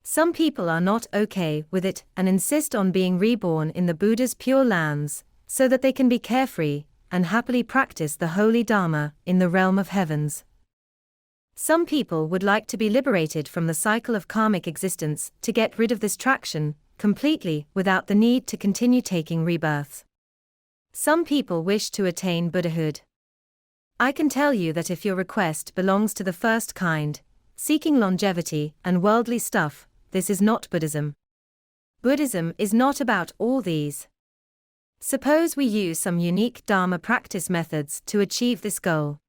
Some people are not okay with it and insist on being reborn in the Buddha's pure lands, so that they can be carefree and happily practice the holy Dharma in the realm of heavens. Some people would like to be liberated from the cycle of karmic existence to get rid of this traction completely without the need to continue taking rebirths. Some people wish to attain Buddhahood. I can tell you that if your request belongs to the first kind, seeking longevity and worldly stuff, this is not Buddhism. Buddhism is not about all these. Suppose we use some unique Dharma practice methods to achieve this goal.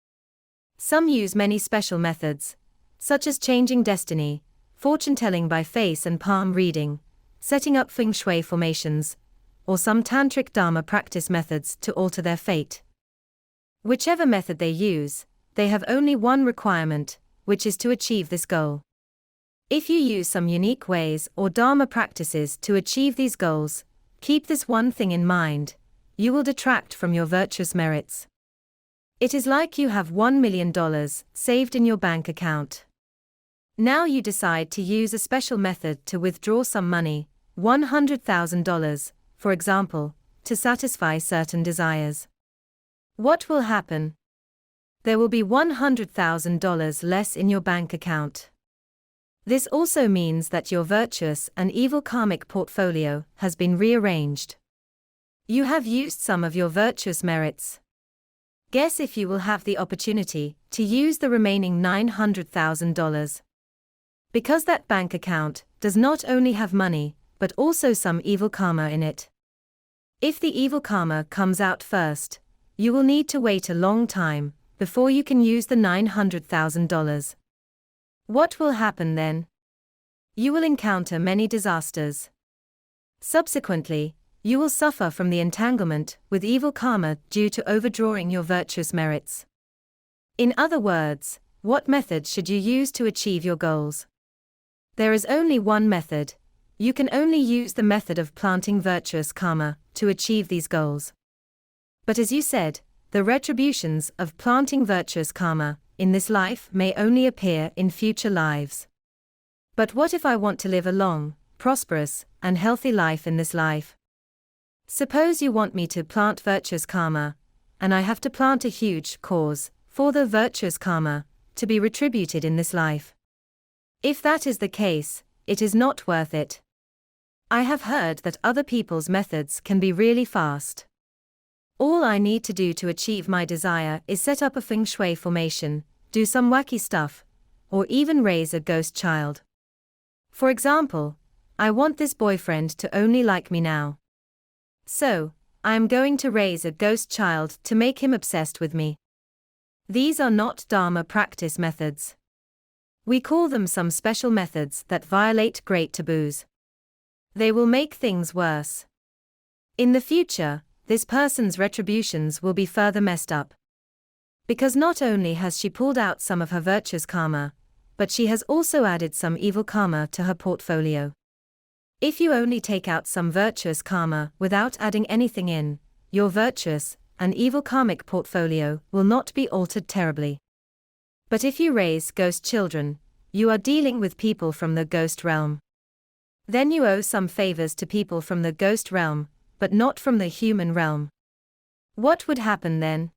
Some use many special methods, such as changing destiny, fortune-telling by face and palm reading, setting up feng shui formations, or some tantric Dharma practice methods to alter their fate. Whichever method they use, they have only one requirement, which is to achieve this goal. If you use some unique ways or Dharma practices to achieve these goals, keep this one thing in mind: you will detract from your virtuous merits. It is like you have $1 million saved in your bank account. Now you decide to use a special method to withdraw some money, $100,000, for example, to satisfy certain desires. What will happen? There will be $100,000 less in your bank account. This also means that your virtuous and evil karmic portfolio has been rearranged. You have used some of your virtuous merits. Guess if you will have the opportunity to use the remaining $900,000. Because that bank account does not only have money, but also some evil karma in it. If the evil karma comes out first, you will need to wait a long time before you can use the $900,000. What will happen then? You will encounter many disasters. Subsequently, you will suffer from the entanglement with evil karma due to overdrawing your virtuous merits. In other words, what method should you use to achieve your goals? There is only one method. You can only use the method of planting virtuous karma to achieve these goals. But as you said, the retributions of planting virtuous karma in this life may only appear in future lives. But what if I want to live a long, prosperous, and healthy life in this life? Suppose you want me to plant virtuous karma, and I have to plant a huge cause for the virtuous karma to be retributed in this life. If that is the case, it is not worth it. I have heard that other people's methods can be really fast. All I need to do to achieve my desire is set up a feng shui formation, do some wacky stuff, or even raise a ghost child. For example, I want this boyfriend to only like me now. So, I am going to raise a ghost child to make him obsessed with me. These are not Dharma practice methods. We call them some special methods that violate great taboos. They will make things worse. In the future, this person's retributions will be further messed up. Because not only has she pulled out some of her virtuous karma, but she has also added some evil karma to her portfolio. If you only take out some virtuous karma without adding anything in, your virtuous and evil karmic portfolio will not be altered terribly. But if you raise ghost children, you are dealing with people from the ghost realm. Then you owe some favors to people from the ghost realm, but not from the human realm. What would happen then?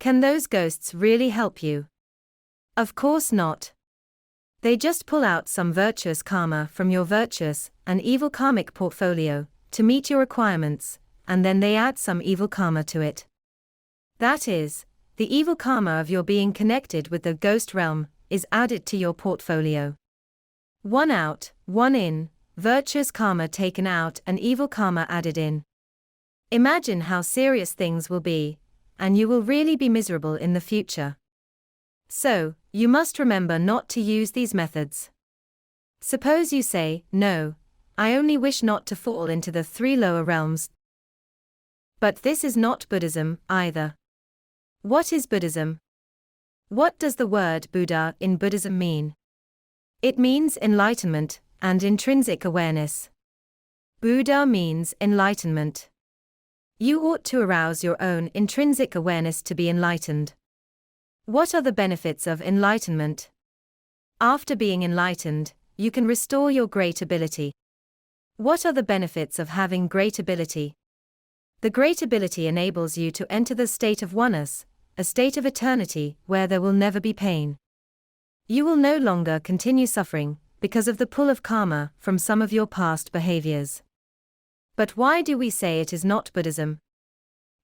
Can those ghosts really help you? Of course not. They just pull out some virtuous karma from your virtuous and evil karmic portfolio to meet your requirements, and then they add some evil karma to it. That is, the evil karma of your being connected with the ghost realm is added to your portfolio. One out, one in, virtuous karma taken out and evil karma added in. Imagine how serious things will be, and you will really be miserable in the future. So, you must remember not to use these methods. Suppose you say, "No, I only wish not to fall into the 3 lower realms." But this is not Buddhism, either. What is Buddhism? What does the word Buddha in Buddhism mean? It means enlightenment and intrinsic awareness. Buddha means enlightenment. You ought to arouse your own intrinsic awareness to be enlightened. What are the benefits of enlightenment? After being enlightened, you can restore your great ability. What are the benefits of having great ability? The great ability enables you to enter the state of oneness, a state of eternity where there will never be pain. You will no longer continue suffering because of the pull of karma from some of your past behaviors. But why do we say it is not Buddhism?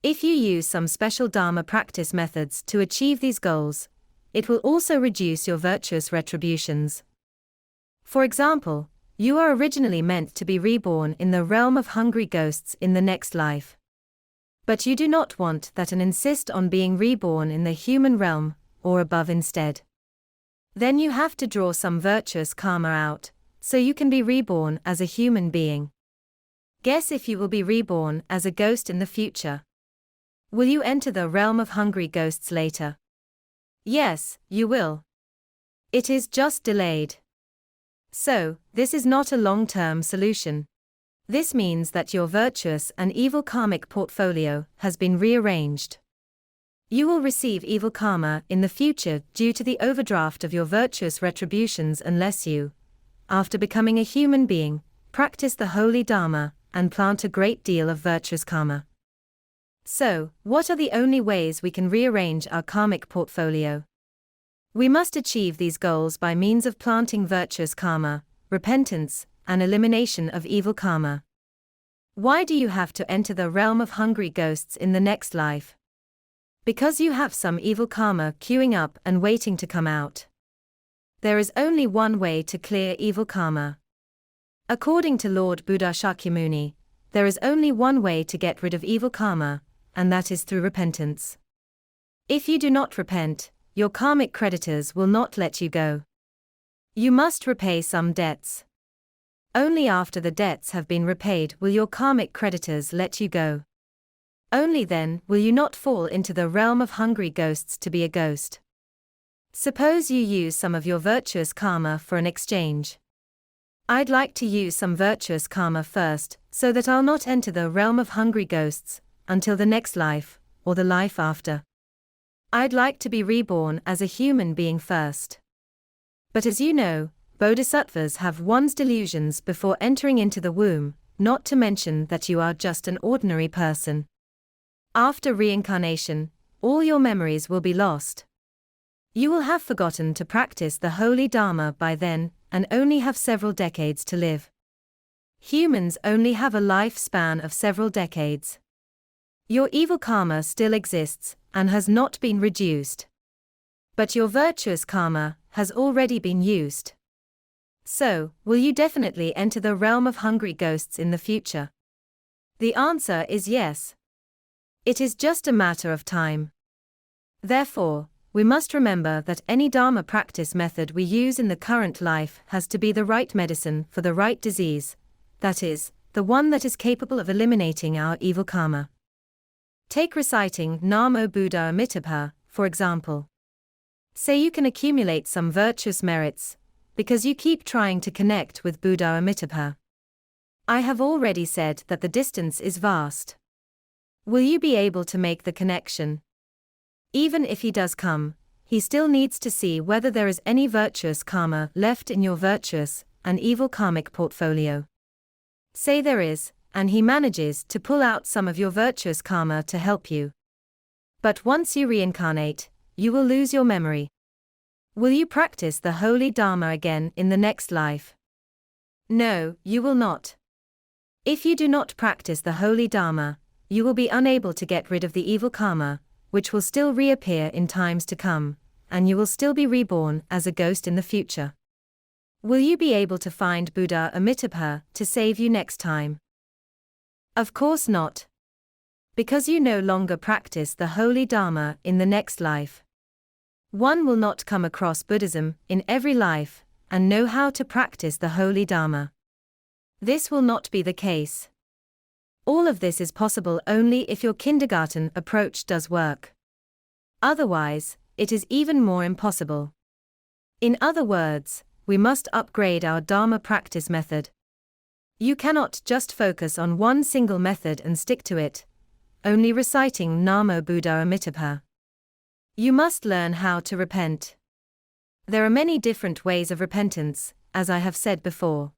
If you use some special Dharma practice methods to achieve these goals, it will also reduce your virtuous retributions. For example, you are originally meant to be reborn in the realm of hungry ghosts in the next life. But you do not want that and insist on being reborn in the human realm, or above instead. Then you have to draw some virtuous karma out, so you can be reborn as a human being. Guess if you will be reborn as a ghost in the future. Will you enter the realm of hungry ghosts later? Yes, you will. It is just delayed. So, this is not a long-term solution. This means that your virtuous and evil karmic portfolio has been rearranged. You will receive evil karma in the future due to the overdraft of your virtuous retributions unless you, after becoming a human being, practice the holy Dharma and plant a great deal of virtuous karma. So, what are the only ways we can rearrange our karmic portfolio? We must achieve these goals by means of planting virtuous karma, repentance, and elimination of evil karma. Why do you have to enter the realm of hungry ghosts in the next life? Because you have some evil karma queuing up and waiting to come out. There is only one way to clear evil karma. According to Lord Buddha Shakyamuni, there is only one way to get rid of evil karma, and that is through repentance. If you do not repent, your karmic creditors will not let you go. You must repay some debts. Only after the debts have been repaid will your karmic creditors let you go. Only then will you not fall into the realm of hungry ghosts to be a ghost. Suppose you use some of your virtuous karma for an exchange. I'd like to use some virtuous karma first, so that I'll not enter the realm of hungry ghosts until the next life, or the life after. I'd like to be reborn as a human being first. But as you know, bodhisattvas have one's delusions before entering into the womb, not to mention that you are just an ordinary person. After reincarnation, all your memories will be lost. You will have forgotten to practice the holy Dharma by then, and only have several decades to live. Humans only have a lifespan of several decades. Your evil karma still exists, and has not been reduced. But your virtuous karma has already been used. So, will you definitely enter the realm of hungry ghosts in the future? The answer is yes. It is just a matter of time. Therefore, we must remember that any Dharma practice method we use in the current life has to be the right medicine for the right disease, that is, the one that is capable of eliminating our evil karma. Take reciting Namo Buddha Amitabha, for example. Say you can accumulate some virtuous merits, because you keep trying to connect with Buddha Amitabha. I have already said that the distance is vast. Will you be able to make the connection? Even if he does come, he still needs to see whether there is any virtuous karma left in your virtuous and evil karmic portfolio. Say there is, and he manages to pull out some of your virtuous karma to help you. But once you reincarnate, you will lose your memory. Will you practice the holy Dharma again in the next life? No, you will not. If you do not practice the holy Dharma, you will be unable to get rid of the evil karma, which will still reappear in times to come, and you will still be reborn as a ghost in the future. Will you be able to find Buddha Amitabha to save you next time? Of course not. Because you no longer practice the holy Dharma in the next life. One will not come across Buddhism in every life, and know how to practice the holy Dharma. This will not be the case. All of this is possible only if your kindergarten approach does work. Otherwise, it is even more impossible. In other words, we must upgrade our Dharma practice method. You cannot just focus on one single method and stick to it, only reciting Namo Buddha Amitabha. You must learn how to repent. There are many different ways of repentance, as I have said before.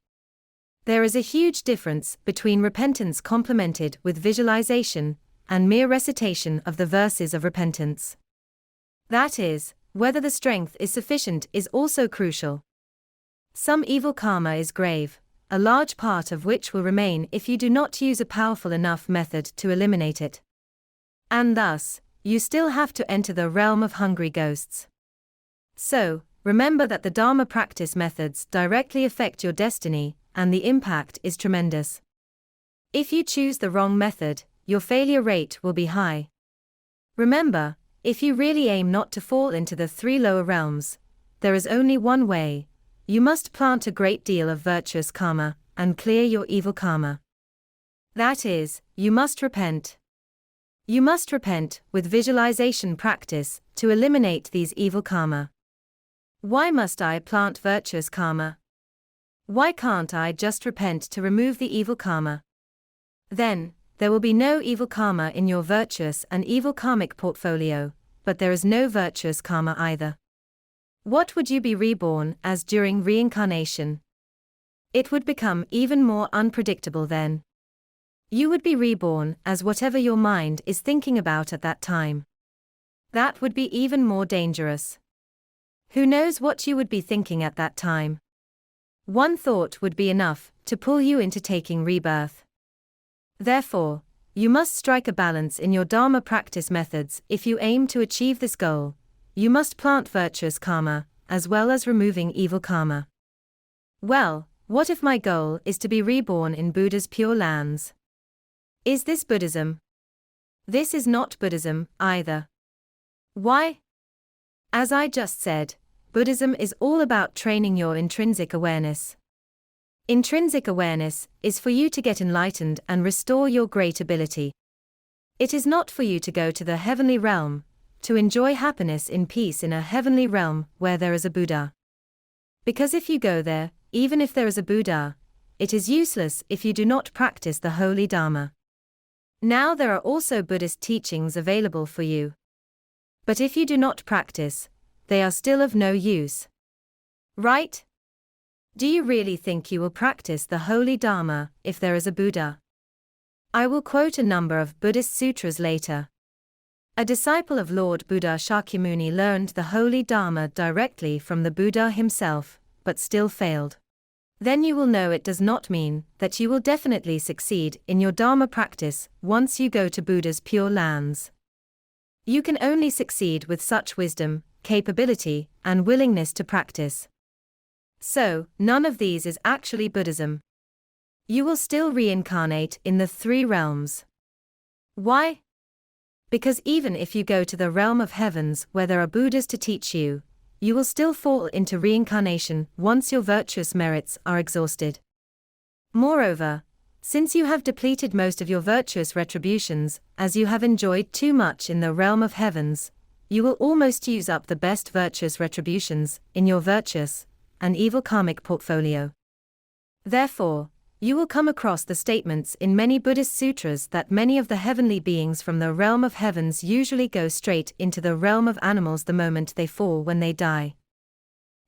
There is a huge difference between repentance complemented with visualization and mere recitation of the verses of repentance. That is, whether the strength is sufficient is also crucial. Some evil karma is grave, a large part of which will remain if you do not use a powerful enough method to eliminate it. And thus, you still have to enter the realm of hungry ghosts. So, remember that the Dharma practice methods directly affect your destiny, and the impact is tremendous. If you choose the wrong method, your failure rate will be high. Remember, if you really aim not to fall into the 3 lower realms, there is only one way. You must plant a great deal of virtuous karma, and clear your evil karma. That is, you must repent. You must repent with visualization practice to eliminate these evil karma. Why must I plant virtuous karma? Why can't I just repent to remove the evil karma? Then, there will be no evil karma in your virtuous and evil karmic portfolio, but there is no virtuous karma either. What would you be reborn as during reincarnation? It would become even more unpredictable then. You would be reborn as whatever your mind is thinking about at that time. That would be even more dangerous. Who knows what you would be thinking at that time? One thought would be enough to pull you into taking rebirth. Therefore, you must strike a balance in your Dharma practice methods if you aim to achieve this goal. You must plant virtuous karma, as well as removing evil karma. Well, what if my goal is to be reborn in Buddha's pure lands? Is this Buddhism? This is not Buddhism, either. Why? As I just said, Buddhism is all about training your intrinsic awareness. Intrinsic awareness is for you to get enlightened and restore your great ability. It is not for you to go to the heavenly realm, to enjoy happiness in peace in a heavenly realm where there is a Buddha. Because if you go there, even if there is a Buddha, it is useless if you do not practice the holy Dharma. Now there are also Buddhist teachings available for you. But if you do not practice, they are still of no use. Right? Do you really think you will practice the holy Dharma if there is a Buddha? I will quote a number of Buddhist sutras later. A disciple of Lord Buddha Shakyamuni learned the holy Dharma directly from the Buddha himself, but still failed. Then you will know it does not mean that you will definitely succeed in your Dharma practice once you go to Buddha's pure lands. You can only succeed with such wisdom, capability, and willingness to practice. So, none of these is actually Buddhism. You will still reincarnate in the 3 realms. Why? Because even if you go to the realm of heavens where there are Buddhas to teach you, you will still fall into reincarnation once your virtuous merits are exhausted. Moreover, since you have depleted most of your virtuous retributions, as you have enjoyed too much in the realm of heavens, you will almost use up the best virtuous retributions in your virtuous and evil karmic portfolio. Therefore, you will come across the statements in many Buddhist sutras that many of the heavenly beings from the realm of heavens usually go straight into the realm of animals the moment they fall when they die.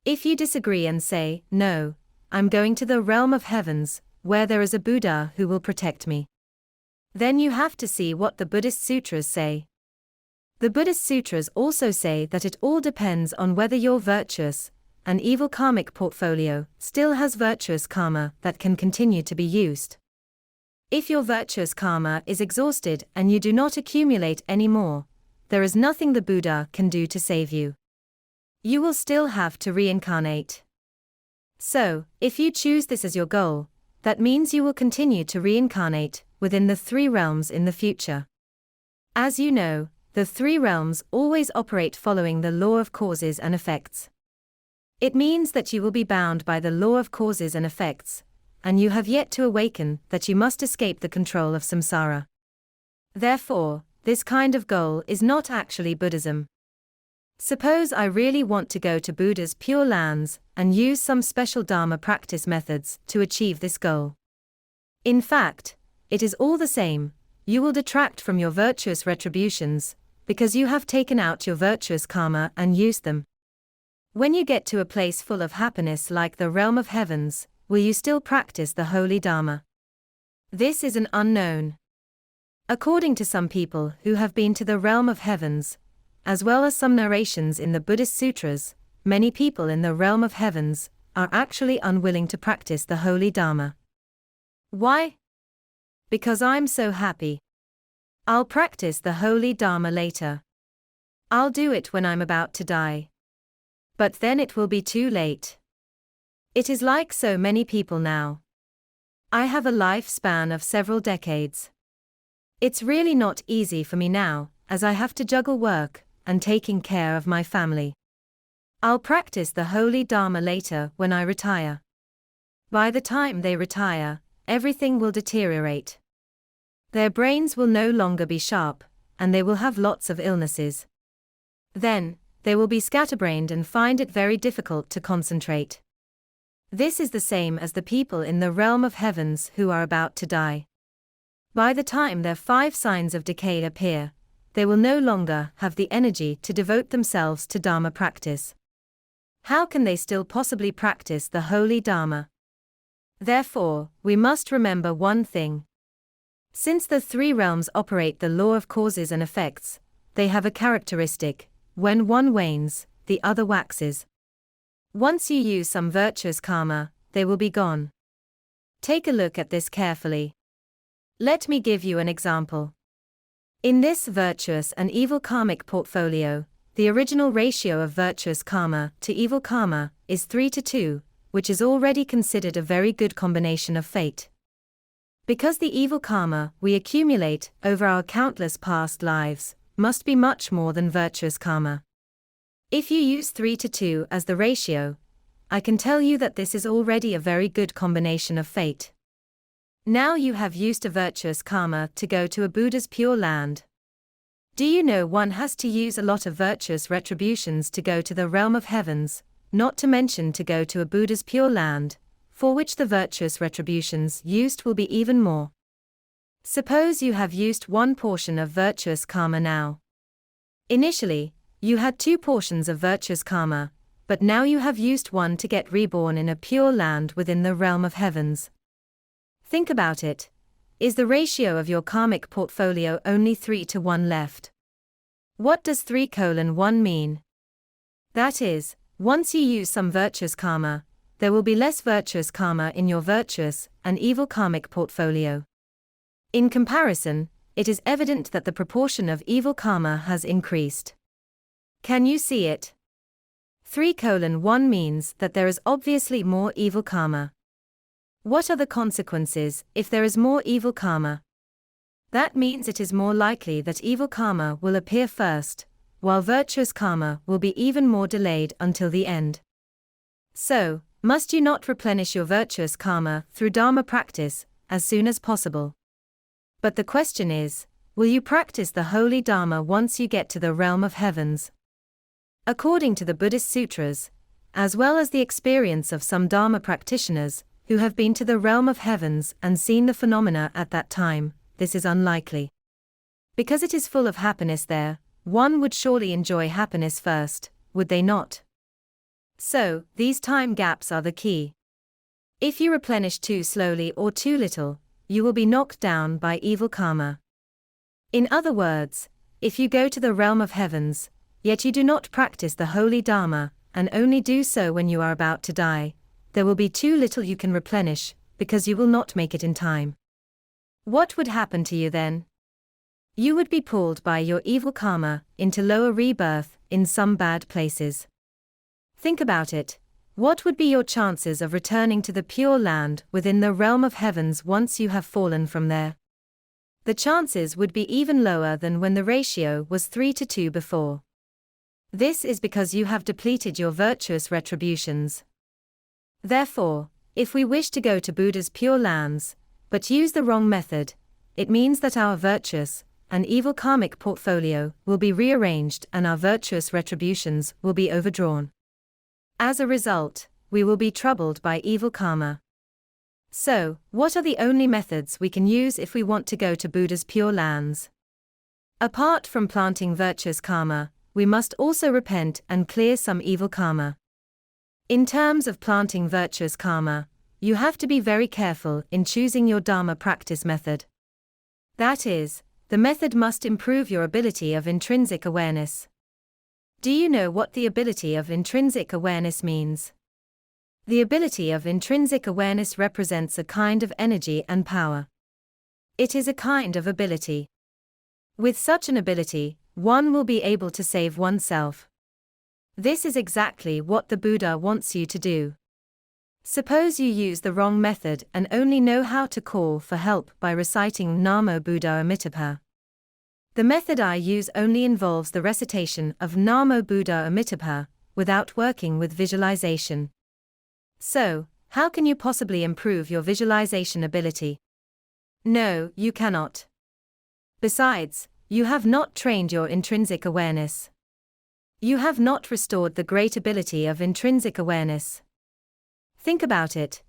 If you disagree and say, "No, I'm going to the realm of heavens, where there is a Buddha who will protect me," then you have to see what the Buddhist sutras say. The Buddhist sutras also say that it all depends on whether your virtuous and evil karmic portfolio still has virtuous karma that can continue to be used. If your virtuous karma is exhausted and you do not accumulate any more, there is nothing the Buddha can do to save you. You will still have to reincarnate. So, if you choose this as your goal, that means you will continue to reincarnate within the 3 realms in the future. As you know, the 3 realms always operate following the law of causes and effects. It means that you will be bound by the law of causes and effects, and you have yet to awaken that you must escape the control of samsara. Therefore, this kind of goal is not actually Buddhism. Suppose I really want to go to Buddha's pure lands and use some special Dharma practice methods to achieve this goal. In fact, it is all the same. You will detract from your virtuous retributions, because you have taken out your virtuous karma and used them. When you get to a place full of happiness like the realm of heavens, will you still practice the holy Dharma? This is an unknown. According to some people who have been to the realm of heavens, as well as some narrations in the Buddhist sutras, many people in the realm of heavens are actually unwilling to practice the holy Dharma. Why? Because I'm so happy. I'll practice the holy Dharma later. I'll do it when I'm about to die. But then it will be too late. It is like so many people now. I have a lifespan of several decades. It's really not easy for me now, as I have to juggle work and taking care of my family. I'll practice the holy Dharma later when I retire. By the time they retire, everything will deteriorate. Their brains will no longer be sharp, and they will have lots of illnesses. Then, they will be scatterbrained and find it very difficult to concentrate. This is the same as the people in the realm of heavens who are about to die. By the time their 5 signs of decay appear, they will no longer have the energy to devote themselves to Dharma practice. How can they still possibly practice the holy Dharma? Therefore, we must remember one thing. Since the 3 realms operate the law of causes and effects, they have a characteristic: when one wanes, the other waxes. Once you use some virtuous karma, they will be gone. Take a look at this carefully. Let me give you an example. In this virtuous and evil karmic portfolio, the original ratio of virtuous karma to evil karma is 3:2, which is already considered a very good combination of fate. Because the evil karma we accumulate over our countless past lives must be much more than virtuous karma. If you use 3:2 as the ratio, I can tell you that this is already a very good combination of fate. Now you have used a virtuous karma to go to a Buddha's Pure Land. Do you know one has to use a lot of virtuous retributions to go to the realm of heavens, not to mention to go to a Buddha's Pure Land, for which the virtuous retributions used will be even more. Suppose you have used one portion of virtuous karma now. Initially, you had 2 portions of virtuous karma, but now you have used one to get reborn in a pure land within the realm of heavens. Think about it. Is the ratio of your karmic portfolio only 3:1 left? What does 3:1 mean? That is, once you use some virtuous karma, there will be less virtuous karma in your virtuous and evil karmic portfolio. In comparison, it is evident that the proportion of evil karma has increased. Can you see it? 3:1 means that there is obviously more evil karma. What are the consequences if there is more evil karma? That means it is more likely that evil karma will appear first, while virtuous karma will be even more delayed until the end. So, must you not replenish your virtuous karma through Dharma practice as soon as possible? But the question is, will you practice the holy Dharma once you get to the realm of heavens? According to the Buddhist sutras, as well as the experience of some Dharma practitioners who have been to the realm of heavens and seen the phenomena at that time, this is unlikely. Because it is full of happiness there, one would surely enjoy happiness first, would they not? So, these time gaps are the key. If you replenish too slowly or too little, you will be knocked down by evil karma. In other words, if you go to the realm of heavens, yet you do not practice the holy Dharma, and only do so when you are about to die, there will be too little you can replenish, because you will not make it in time. What would happen to you then? You would be pulled by your evil karma into lower rebirth in some bad places. Think about it. What would be your chances of returning to the Pure Land within the realm of heavens once you have fallen from there? The chances would be even lower than when the ratio was 3:2 before. This is because you have depleted your virtuous retributions. Therefore, if we wish to go to Buddha's Pure Lands, but use the wrong method, it means that our virtuous and evil karmic portfolio will be rearranged and our virtuous retributions will be overdrawn. As a result, we will be troubled by evil karma. So, what are the only methods we can use if we want to go to Buddha's Pure Lands? Apart from planting virtuous karma, we must also repent and clear some evil karma. In terms of planting virtuous karma, you have to be very careful in choosing your Dharma practice method. That is, the method must improve your ability of intrinsic awareness. Do you know what the ability of intrinsic awareness means? The ability of intrinsic awareness represents a kind of energy and power. It is a kind of ability. With such an ability, one will be able to save oneself. This is exactly what the Buddha wants you to do. Suppose you use the wrong method and only know how to call for help by reciting Namo Buddha Amitabha. The method I use only involves the recitation of Namo Buddha Amitabha, without working with visualization. So, how can you possibly improve your visualization ability? No, you cannot. Besides, you have not trained your intrinsic awareness. You have not restored the great ability of intrinsic awareness. Think about it.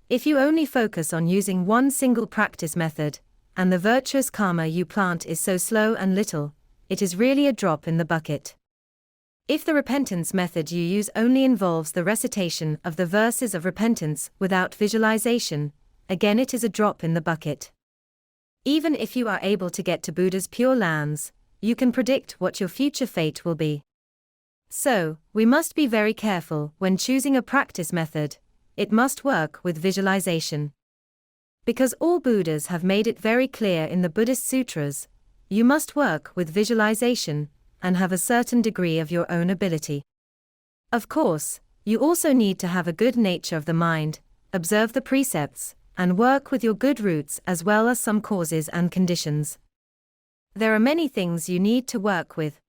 If you only focus on using one single practice method, and the virtuous karma you plant is so slow and little, it is really a drop in the bucket. If the repentance method you use only involves the recitation of the verses of repentance without visualization, again it is a drop in the bucket. Even if you are able to get to Buddha's pure lands, you can predict what your future fate will be. So, we must be very careful when choosing a practice method. It must work with visualization. Because all Buddhas have made it very clear in the Buddhist sutras, you must work with visualization and have a certain degree of your own ability. Of course, you also need to have a good nature of the mind, observe the precepts, and work with your good roots as well as some causes and conditions. There are many things you need to work with.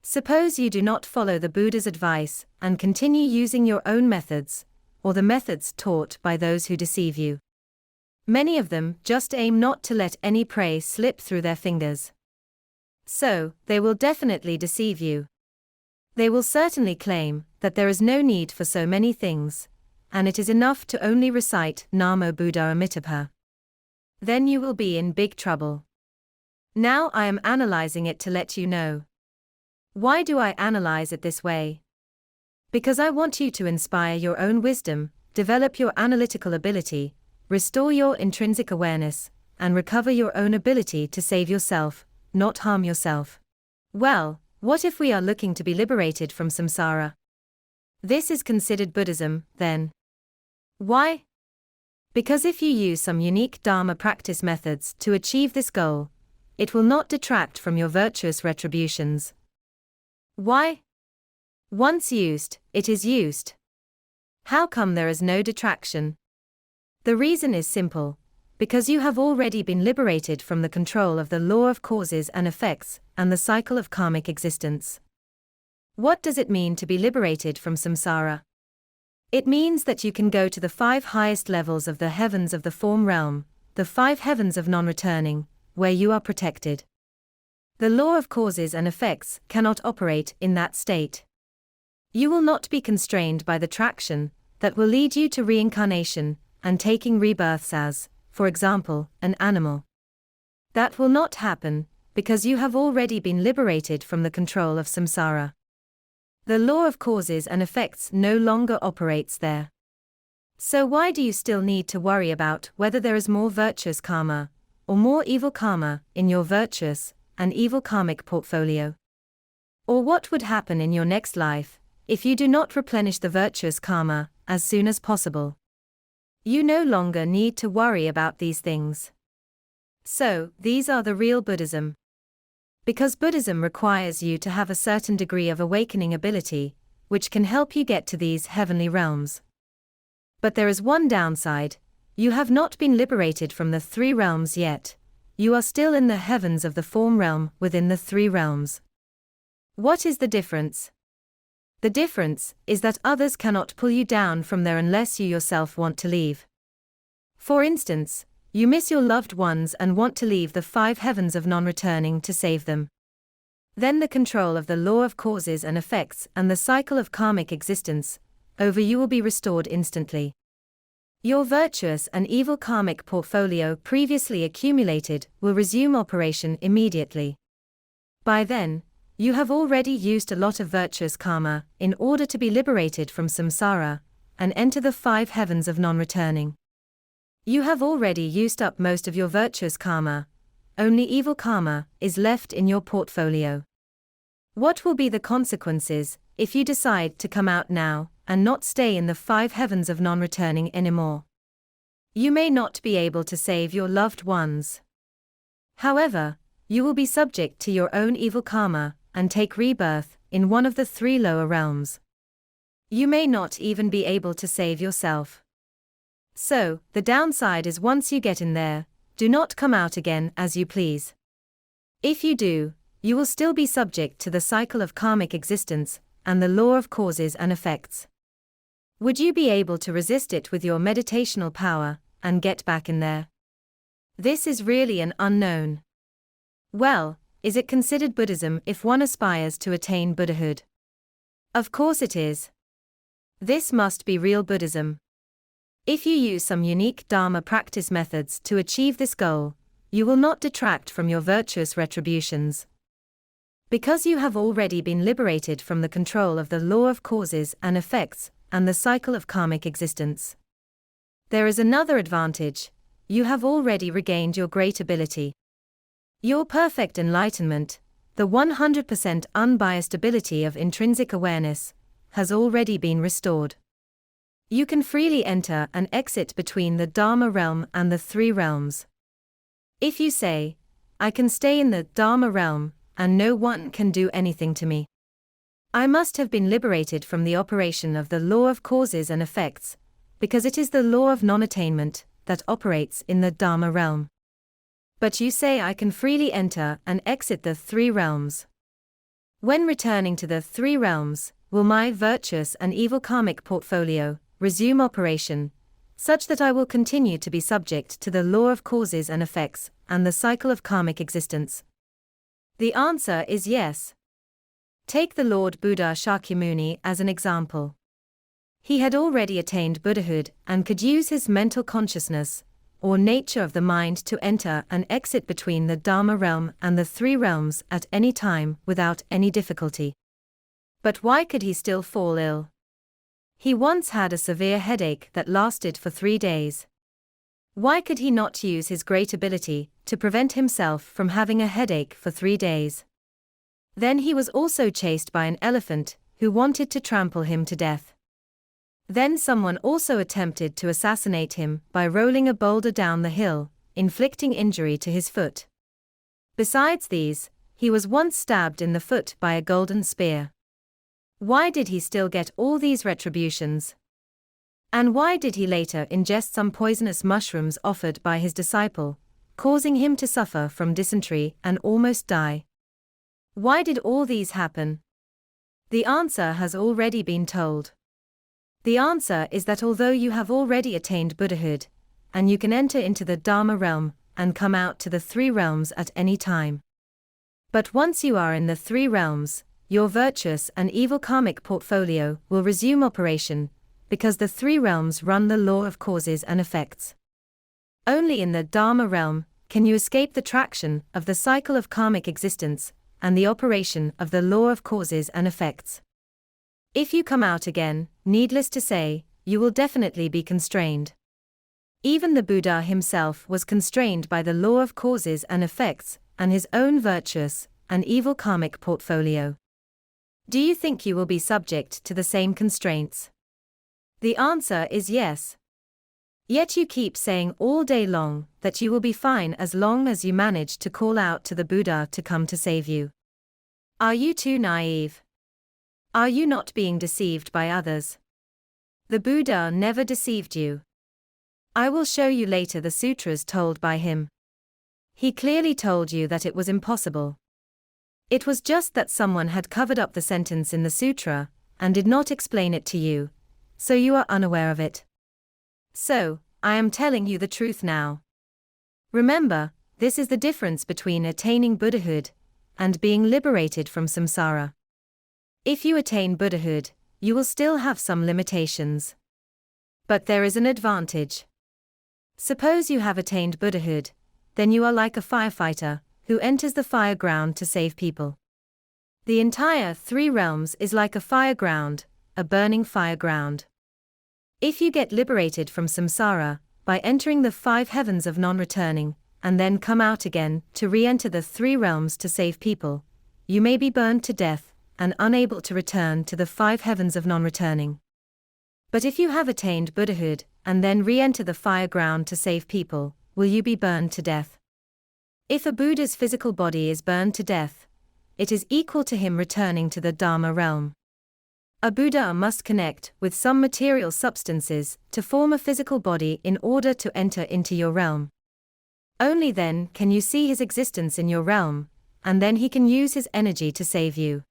Suppose you do not follow the Buddha's advice and continue using your own methods, or the methods taught by those who deceive you. Many of them just aim not to let any prey slip through their fingers. So, they will definitely deceive you. They will certainly claim that there is no need for so many things, and it is enough to only recite Namo Buddha Amitabha. Then you will be in big trouble. Now I am analyzing it to let you know. Why do I analyze it this way? Because I want you to inspire your own wisdom, develop your analytical ability, restore your intrinsic awareness, and recover your own ability to save yourself, not harm yourself. Well, what if we are looking to be liberated from samsara? This is considered Buddhism, then. Why? Because if you use some unique Dharma practice methods to achieve this goal, it will not detract from your virtuous retributions. Why? Once used, it is used. How come there is no detraction? The reason is simple. Because you have already been liberated from the control of the law of causes and effects, and the cycle of karmic existence. What does it mean to be liberated from samsara? It means that you can go to the 5 highest levels of the heavens of the form realm, the 5 heavens of non-returning, where you are protected. The law of causes and effects cannot operate in that state. You will not be constrained by the traction that will lead you to reincarnation and taking rebirths as, for example, an animal. That will not happen, because you have already been liberated from the control of samsara. The law of causes and effects no longer operates there. So why do you still need to worry about whether there is more virtuous karma, or more evil karma, in your virtuous and evil karmic portfolio? Or what would happen in your next life, if you do not replenish the virtuous karma as soon as possible? You no longer need to worry about these things. So, these are the real Buddhism. Because Buddhism requires you to have a certain degree of awakening ability, which can help you get to these heavenly realms. But there is one downside: you have not been liberated from the 3 realms yet. You are still in the heavens of the form realm within the 3 realms. What is the difference? The difference is that others cannot pull you down from there unless you yourself want to leave. For instance, you miss your loved ones and want to leave the 5 heavens of non-returning to save them. Then the control of the law of causes and effects and the cycle of karmic existence over you will be restored instantly. Your virtuous and evil karmic portfolio previously accumulated will resume operation immediately. By then, You have already used a lot of virtuous karma in order to be liberated from samsara and enter the 5 heavens of non-returning. You have already used up most of your virtuous karma. Only evil karma is left in your portfolio. What will be the consequences if you decide to come out now and not stay in the 5 heavens of non-returning anymore? You may not be able to save your loved ones. However, you will be subject to your own evil karma and take rebirth in one of the 3 lower realms. You may not even be able to save yourself. So, the downside is once you get in there, do not come out again as you please. If you do, you will still be subject to the cycle of karmic existence and the law of causes and effects. Would you be able to resist it with your meditational power and get back in there? This is really an unknown. Well, is it considered Buddhism if one aspires to attain Buddhahood? Of course it is. This must be real Buddhism. If you use some unique Dharma practice methods to achieve this goal, you will not detract from your virtuous retributions. Because you have already been liberated from the control of the law of causes and effects and the cycle of karmic existence. There is another advantage: you have already regained your great ability. Your perfect enlightenment, the 100% unbiased ability of intrinsic awareness, has already been restored. You can freely enter and exit between the Dharma realm and the 3 realms. If you say, I can stay in the Dharma realm, and no one can do anything to me, I must have been liberated from the operation of the law of causes and effects, because it is the law of non-attainment that operates in the Dharma realm. But you say I can freely enter and exit the 3 realms. When returning to the 3 realms, will my virtuous and evil karmic portfolio resume operation, such that I will continue to be subject to the law of causes and effects and the cycle of karmic existence? The answer is yes. Take the Lord Buddha Shakyamuni as an example. He had already attained Buddhahood and could use his mental consciousness, or nature of the mind, to enter and exit between the Dharma realm and the 3 realms at any time without any difficulty. But why could he still fall ill? He once had a severe headache that lasted for 3 days. Why could he not use his great ability to prevent himself from having a headache for 3 days? Then he was also chased by an elephant who wanted to trample him to death. Then someone also attempted to assassinate him by rolling a boulder down the hill, inflicting injury to his foot. Besides these, he was once stabbed in the foot by a golden spear. Why did he still get all these retributions? And why did he later ingest some poisonous mushrooms offered by his disciple, causing him to suffer from dysentery and almost die? Why did all these happen? The answer has already been told. The answer is that although you have already attained Buddhahood, and you can enter into the Dharma realm and come out to the 3 realms at any time. But once you are in the 3 realms, your virtuous and evil karmic portfolio will resume operation, because the 3 realms run the law of causes and effects. Only in the Dharma realm can you escape the traction of the cycle of karmic existence and the operation of the law of causes and effects. If you come out again, needless to say, you will definitely be constrained. Even the Buddha himself was constrained by the law of causes and effects and his own virtuous and evil karmic portfolio. Do you think you will be subject to the same constraints? The answer is yes. Yet you keep saying all day long that you will be fine as long as you manage to call out to the Buddha to come to save you. Are you too naive? Are you not being deceived by others? The Buddha never deceived you. I will show you later the sutras told by him. He clearly told you that it was impossible. It was just that someone had covered up the sentence in the sutra and did not explain it to you, so you are unaware of it. So, I am telling you the truth now. Remember, this is the difference between attaining Buddhahood and being liberated from samsara. If you attain Buddhahood, you will still have some limitations. But there is an advantage. Suppose you have attained Buddhahood, then you are like a firefighter who enters the fire ground to save people. The entire three realms is like a fire ground, a burning fire ground. If you get liberated from samsara, by entering the 5 heavens of non-returning, and then come out again to re-enter the 3 realms to save people, you may be burned to death, and unable to return to the 5 heavens of non-returning. But if you have attained Buddhahood, and then re-enter the fire ground to save people, will you be burned to death? If a Buddha's physical body is burned to death, it is equal to him returning to the Dharma realm. A Buddha must connect with some material substances to form a physical body in order to enter into your realm. Only then can you see his existence in your realm, and then he can use his energy to save you.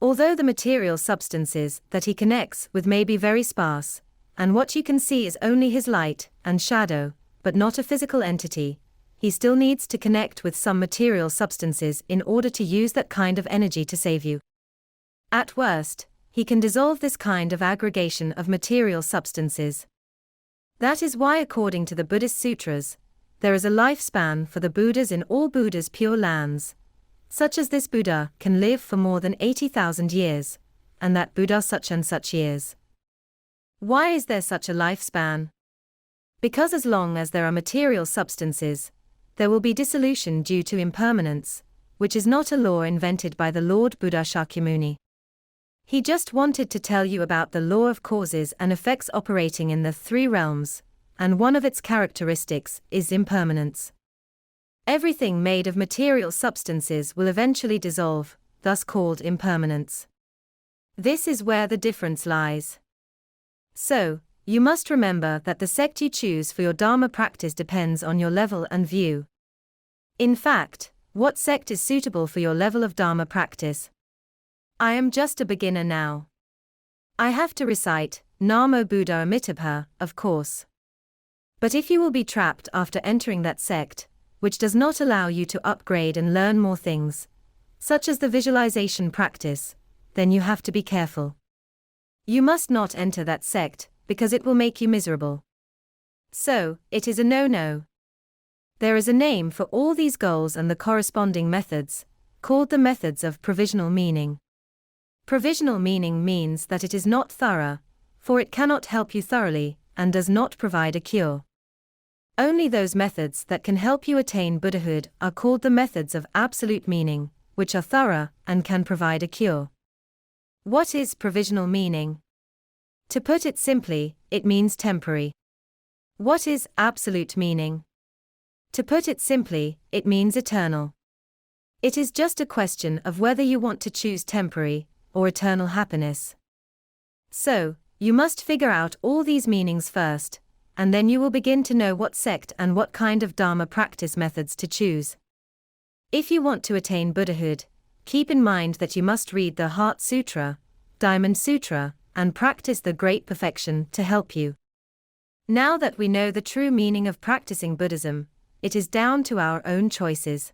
Although the material substances that he connects with may be very sparse, and what you can see is only his light and shadow, but not a physical entity, he still needs to connect with some material substances in order to use that kind of energy to save you. At worst, he can dissolve this kind of aggregation of material substances. That is why, according to the Buddhist sutras, there is a lifespan for the Buddhas in all Buddha's pure lands, such as this Buddha can live for more than 80,000 years, and that Buddha such and such years. Why is there such a lifespan? Because as long as there are material substances, there will be dissolution due to impermanence, which is not a law invented by the Lord Buddha Shakyamuni. He just wanted to tell you about the law of causes and effects operating in the 3 realms, and one of its characteristics is impermanence. Everything made of material substances will eventually dissolve, thus called impermanence. This is where the difference lies. So, you must remember that the sect you choose for your Dharma practice depends on your level and view. In fact, what sect is suitable for your level of Dharma practice? I am just a beginner now. I have to recite Namo Buddha Amitabha, of course. But if you will be trapped after entering that sect, which does not allow you to upgrade and learn more things, such as the visualization practice, then you have to be careful. You must not enter that sect, because it will make you miserable. So, it is a no-no. There is a name for all these goals and the corresponding methods, called the methods of provisional meaning. Provisional meaning means that it is not thorough, for it cannot help you thoroughly, and does not provide a cure. Only those methods that can help you attain Buddhahood are called the methods of absolute meaning, which are thorough and can provide a cure. What is provisional meaning? To put it simply, it means temporary. What is absolute meaning? To put it simply, it means eternal. It is just a question of whether you want to choose temporary or eternal happiness. So, you must figure out all these meanings first, and then you will begin to know what sect and what kind of Dharma practice methods to choose. If you want to attain Buddhahood, keep in mind that you must read the Heart Sutra, Diamond Sutra, and practice the Great Perfection to help you. Now that we know the true meaning of practicing Buddhism, it is down to our own choices.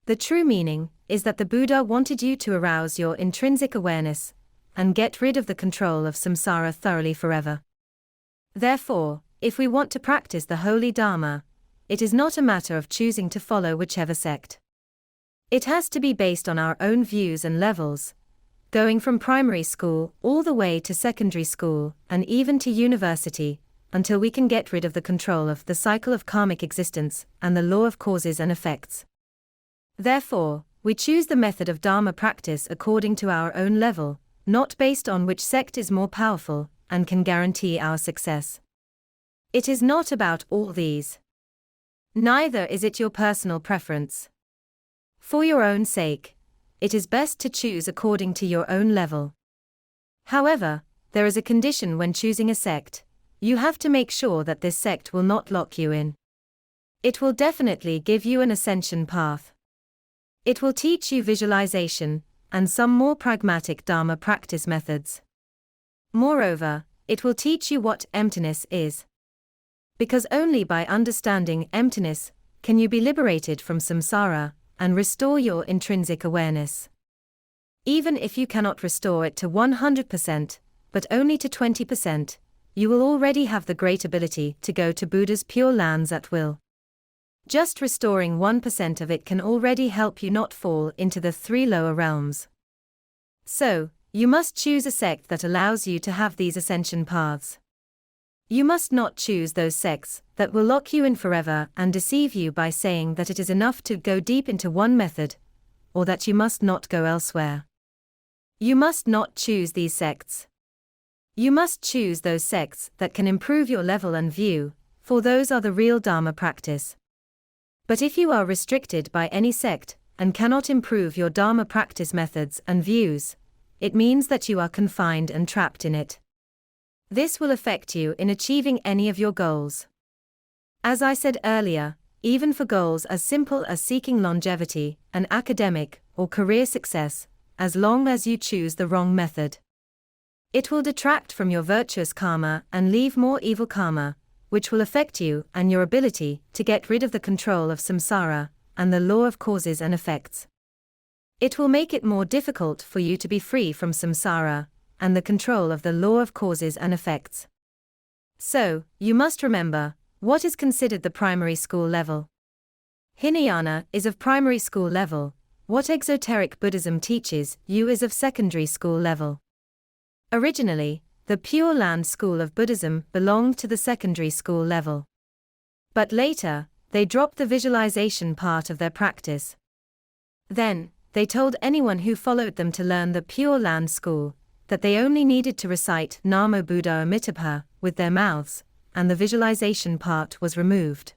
The true meaning is that the Buddha wanted you to arouse your intrinsic awareness and get rid of the control of samsara thoroughly forever. Therefore, if we want to practice the holy Dharma, it is not a matter of choosing to follow whichever sect. It has to be based on our own views and levels, going from primary school all the way to secondary school and even to university, until we can get rid of the control of the cycle of karmic existence and the law of causes and effects. Therefore, we choose the method of Dharma practice according to our own level, not based on which sect is more powerful and can guarantee our success. It is not about all these. Neither is it your personal preference. For your own sake, it is best to choose according to your own level. However, there is a condition when choosing a sect. You have to make sure that this sect will not lock you in. It will definitely give you an ascension path. It will teach you visualization and some more pragmatic Dharma practice methods. Moreover, it will teach you what emptiness is. Because only by understanding emptiness can you be liberated from samsara and restore your intrinsic awareness. Even if you cannot restore it to 100%, but only to 20%, you will already have the great ability to go to Buddha's pure lands at will. Just restoring 1% of it can already help you not fall into the 3 lower realms. So, you must choose a sect that allows you to have these ascension paths. You must not choose those sects that will lock you in forever and deceive you by saying that it is enough to go deep into one method, or that you must not go elsewhere. You must not choose these sects. You must choose those sects that can improve your level and view, for those are the real Dharma practice. But if you are restricted by any sect and cannot improve your Dharma practice methods and views, it means that you are confined and trapped in it. This will affect you in achieving any of your goals. As I said earlier, even for goals as simple as seeking longevity, an academic or career success, as long as you choose the wrong method, it will detract from your virtuous karma and leave more evil karma, which will affect you and your ability to get rid of the control of samsara and the law of causes and effects. It will make it more difficult for you to be free from samsara and the control of the law of causes and effects. So, you must remember, what is considered the primary school level? Hinayana is of primary school level. What exoteric Buddhism teaches you is of secondary school level. Originally, the Pure Land school of Buddhism belonged to the secondary school level. But later, they dropped the visualization part of their practice. Then, they told anyone who followed them to learn the Pure Land school that they only needed to recite Namo Buddhaya Amitabha with their mouths, and the visualization part was removed.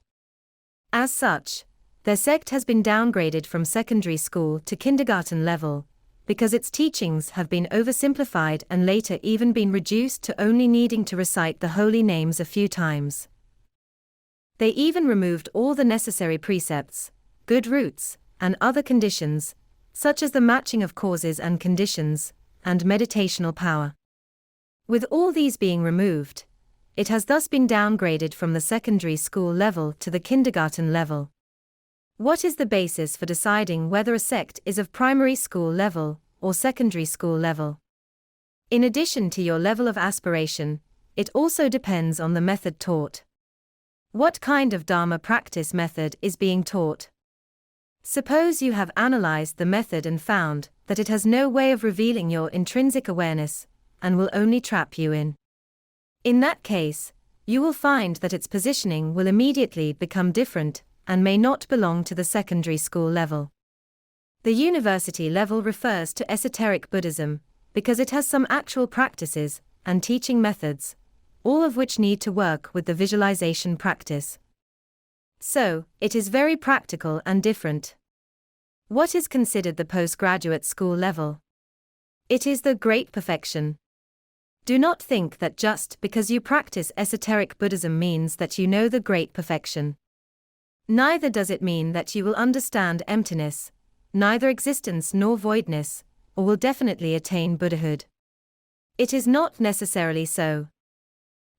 As such, their sect has been downgraded from secondary school to kindergarten level, because its teachings have been oversimplified and later even been reduced to only needing to recite the holy names a few times. They even removed all the necessary precepts, good roots, and other conditions, such as the matching of causes and conditions, and meditational power. With all these being removed, it has thus been downgraded from the secondary school level to the kindergarten level. What is the basis for deciding whether a sect is of primary school level or secondary school level? In addition to your level of aspiration, it also depends on the method taught. What kind of Dharma practice method is being taught? Suppose you have analyzed the method and found that it has no way of revealing your intrinsic awareness, and will only trap you in. In that case, you will find that its positioning will immediately become different, and may not belong to the secondary school level. The university level refers to esoteric Buddhism, because it has some actual practices and teaching methods, all of which need to work with the visualization practice. So, it is very practical and different. What is considered the postgraduate school level? It is the great perfection. Do not think that just because you practice esoteric Buddhism means that you know the great perfection. Neither does it mean that you will understand emptiness, neither existence nor voidness, or will definitely attain Buddhahood. It is not necessarily so.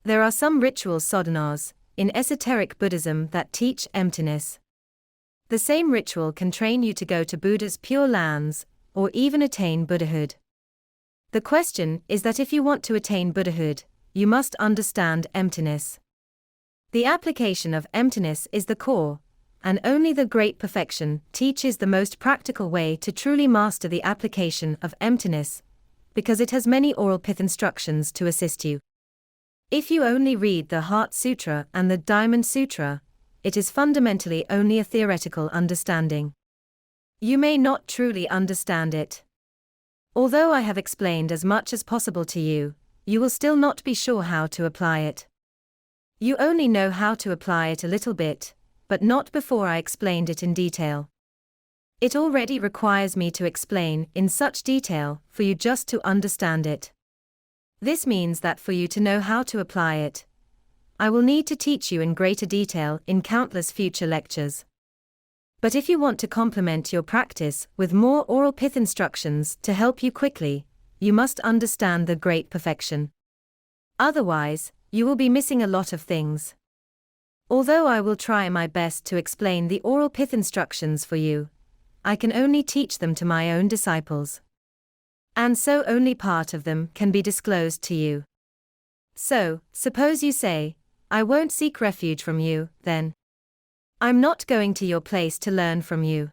There are some ritual sadhanas in esoteric Buddhism that teach emptiness. The same ritual can train you to go to Buddha's pure lands, or even attain Buddhahood. The question is that if you want to attain Buddhahood, you must understand emptiness. The application of emptiness is the core, and only the great perfection teaches the most practical way to truly master the application of emptiness, because it has many oral pith instructions to assist you. If you only read the Heart Sutra and the Diamond Sutra, it is fundamentally only a theoretical understanding. You may not truly understand it. Although I have explained as much as possible to you, you will still not be sure how to apply it. You only know how to apply it a little bit, but not before I explained it in detail. It already requires me to explain in such detail for you just to understand it. This means that for you to know how to apply it, I will need to teach you in greater detail in countless future lectures. But if you want to complement your practice with more oral pith instructions to help you quickly, you must understand the great perfection. Otherwise, you will be missing a lot of things. Although I will try my best to explain the oral pith instructions for you, I can only teach them to my own disciples. And so only part of them can be disclosed to you. So, suppose you say, I won't seek refuge from you, then. I'm not going to your place to learn from you.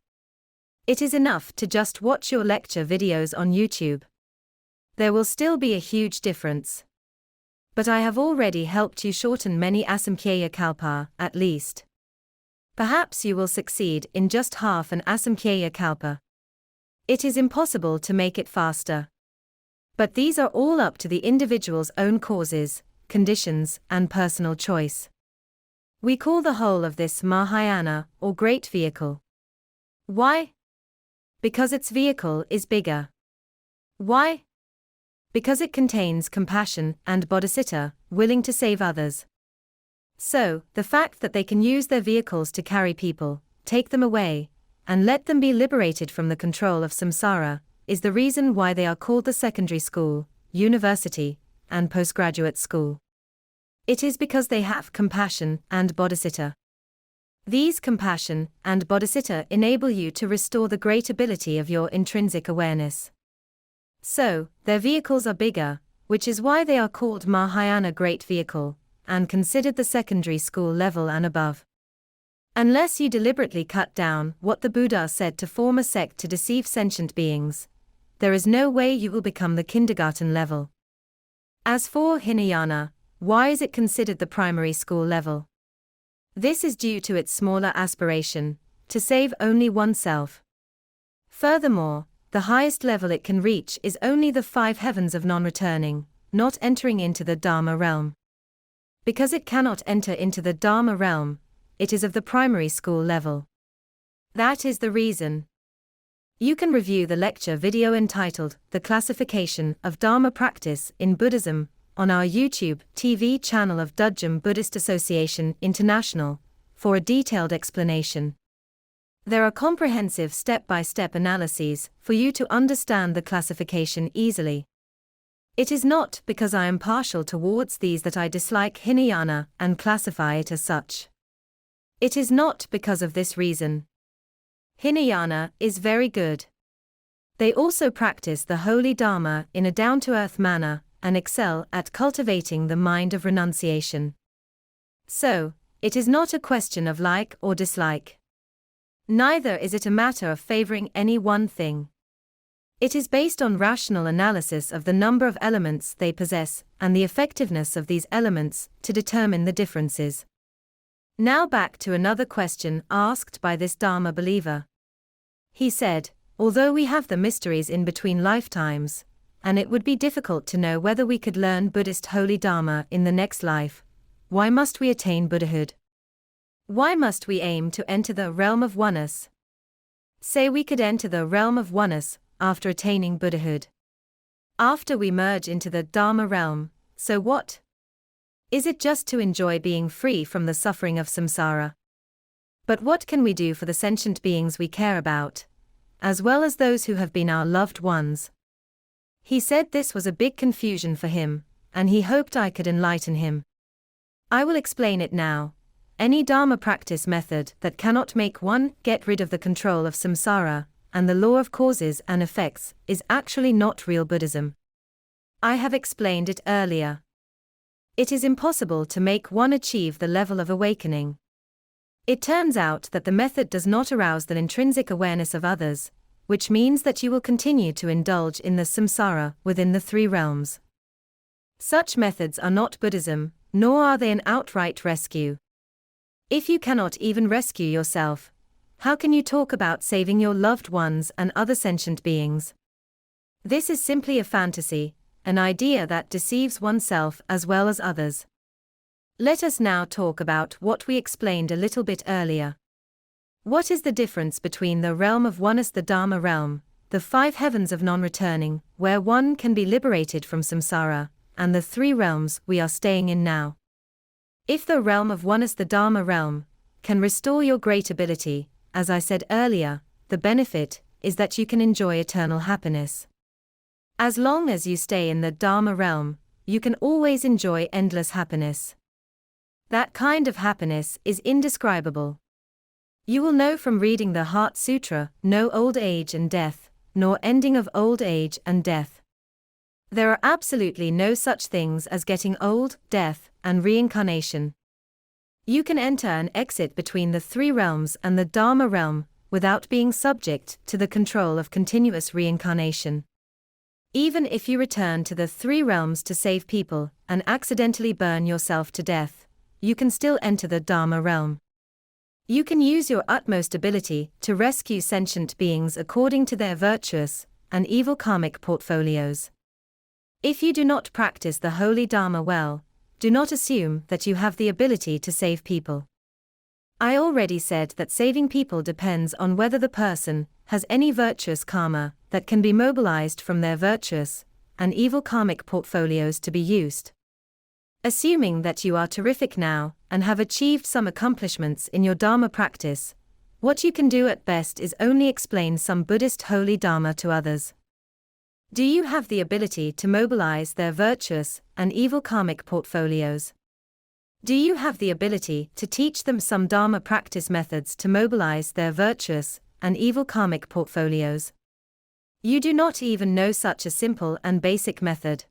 It is enough to just watch your lecture videos on YouTube. There will still be a huge difference. But I have already helped you shorten many Asamkhya Kalpa, at least. Perhaps you will succeed in just half an Asamkhya Kalpa. It is impossible to make it faster. But these are all up to the individual's own causes, conditions, and personal choice. We call the whole of this Mahayana, or great vehicle. Why? Because its vehicle is bigger. Why? Because it contains compassion and bodhicitta, willing to save others. So, the fact that they can use their vehicles to carry people, take them away, and let them be liberated from the control of samsara, is the reason why they are called the secondary school, university, and postgraduate school. It is because they have compassion and bodhicitta. These compassion and bodhicitta enable you to restore the great ability of your intrinsic awareness. So, their vehicles are bigger, which is why they are called Mahayana Great Vehicle, and considered the secondary school level and above. Unless you deliberately cut down what the Buddha said to form a sect to deceive sentient beings, there is no way you will become the kindergarten level. As for Hinayana, why is it considered the primary school level? This is due to its smaller aspiration, to save only oneself. Furthermore, the highest level it can reach is only the 5 heavens of non-returning, not entering into the Dharma realm. Because it cannot enter into the Dharma realm, it is of the primary school level. That is the reason. You can review the lecture video entitled The Classification of Dharma Practice in Buddhism on our YouTube TV channel of Dudjom Buddhist Association International for a detailed explanation. There are comprehensive step-by-step analyses for you to understand the classification easily. It is not because I am partial towards these that I dislike Hinayana and classify it as such. It is not because of this reason. Hinayana is very good. They also practice the holy Dharma in a down-to-earth manner and excel at cultivating the mind of renunciation. So, it is not a question of like or dislike. Neither is it a matter of favoring any one thing. It is based on rational analysis of the number of elements they possess and the effectiveness of these elements to determine the differences. Now back to another question asked by this Dharma believer. He said, although we have the mysteries in between lifetimes, and it would be difficult to know whether we could learn Buddhist holy Dharma in the next life, why must we attain Buddhahood? Why must we aim to enter the realm of oneness? Say we could enter the realm of oneness after attaining Buddhahood. After we merge into the Dharma realm, so what? Is it just to enjoy being free from the suffering of samsara? But what can we do for the sentient beings we care about, as well as those who have been our loved ones? He said this was a big confusion for him, and he hoped I could enlighten him. I will explain it now. Any Dharma practice method that cannot make one get rid of the control of samsara and the law of causes and effects is actually not real Buddhism. I have explained it earlier. It is impossible to make one achieve the level of awakening. It turns out that the method does not arouse the intrinsic awareness of others, which means that you will continue to indulge in the samsara within the 3 realms. Such methods are not Buddhism, nor are they an outright rescue. If you cannot even rescue yourself, how can you talk about saving your loved ones and other sentient beings? This is simply a fantasy, an idea that deceives oneself as well as others. Let us now talk about what we explained a little bit earlier. What is the difference between the realm of oneness, the Dharma realm, the 5 heavens of non-returning, where one can be liberated from samsara, and the 3 realms we are staying in now? If the realm of oneness, the Dharma realm, can restore your great ability, as I said earlier, the benefit is that you can enjoy eternal happiness. As long as you stay in the Dharma realm, you can always enjoy endless happiness. That kind of happiness is indescribable. You will know from reading the Heart Sutra, no old age and death, nor ending of old age and death. There are absolutely no such things as getting old, death, and reincarnation. You can enter and exit between the three realms and the Dharma realm without being subject to the control of continuous reincarnation. Even if you return to the three realms to save people and accidentally burn yourself to death, you can still enter the Dharma realm. You can use your utmost ability to rescue sentient beings according to their virtuous and evil karmic portfolios. If you do not practice the holy Dharma well, do not assume that you have the ability to save people. I already said that saving people depends on whether the person has any virtuous karma that can be mobilized from their virtuous and evil karmic portfolios to be used. Assuming that you are terrific now and have achieved some accomplishments in your Dharma practice, what you can do at best is only explain some Buddhist holy Dharma to others. Do you have the ability to mobilize their virtuous and evil karmic portfolios? Do you have the ability to teach them some Dharma practice methods to mobilize their virtuous and evil karmic portfolios? You do not even know such a simple and basic method.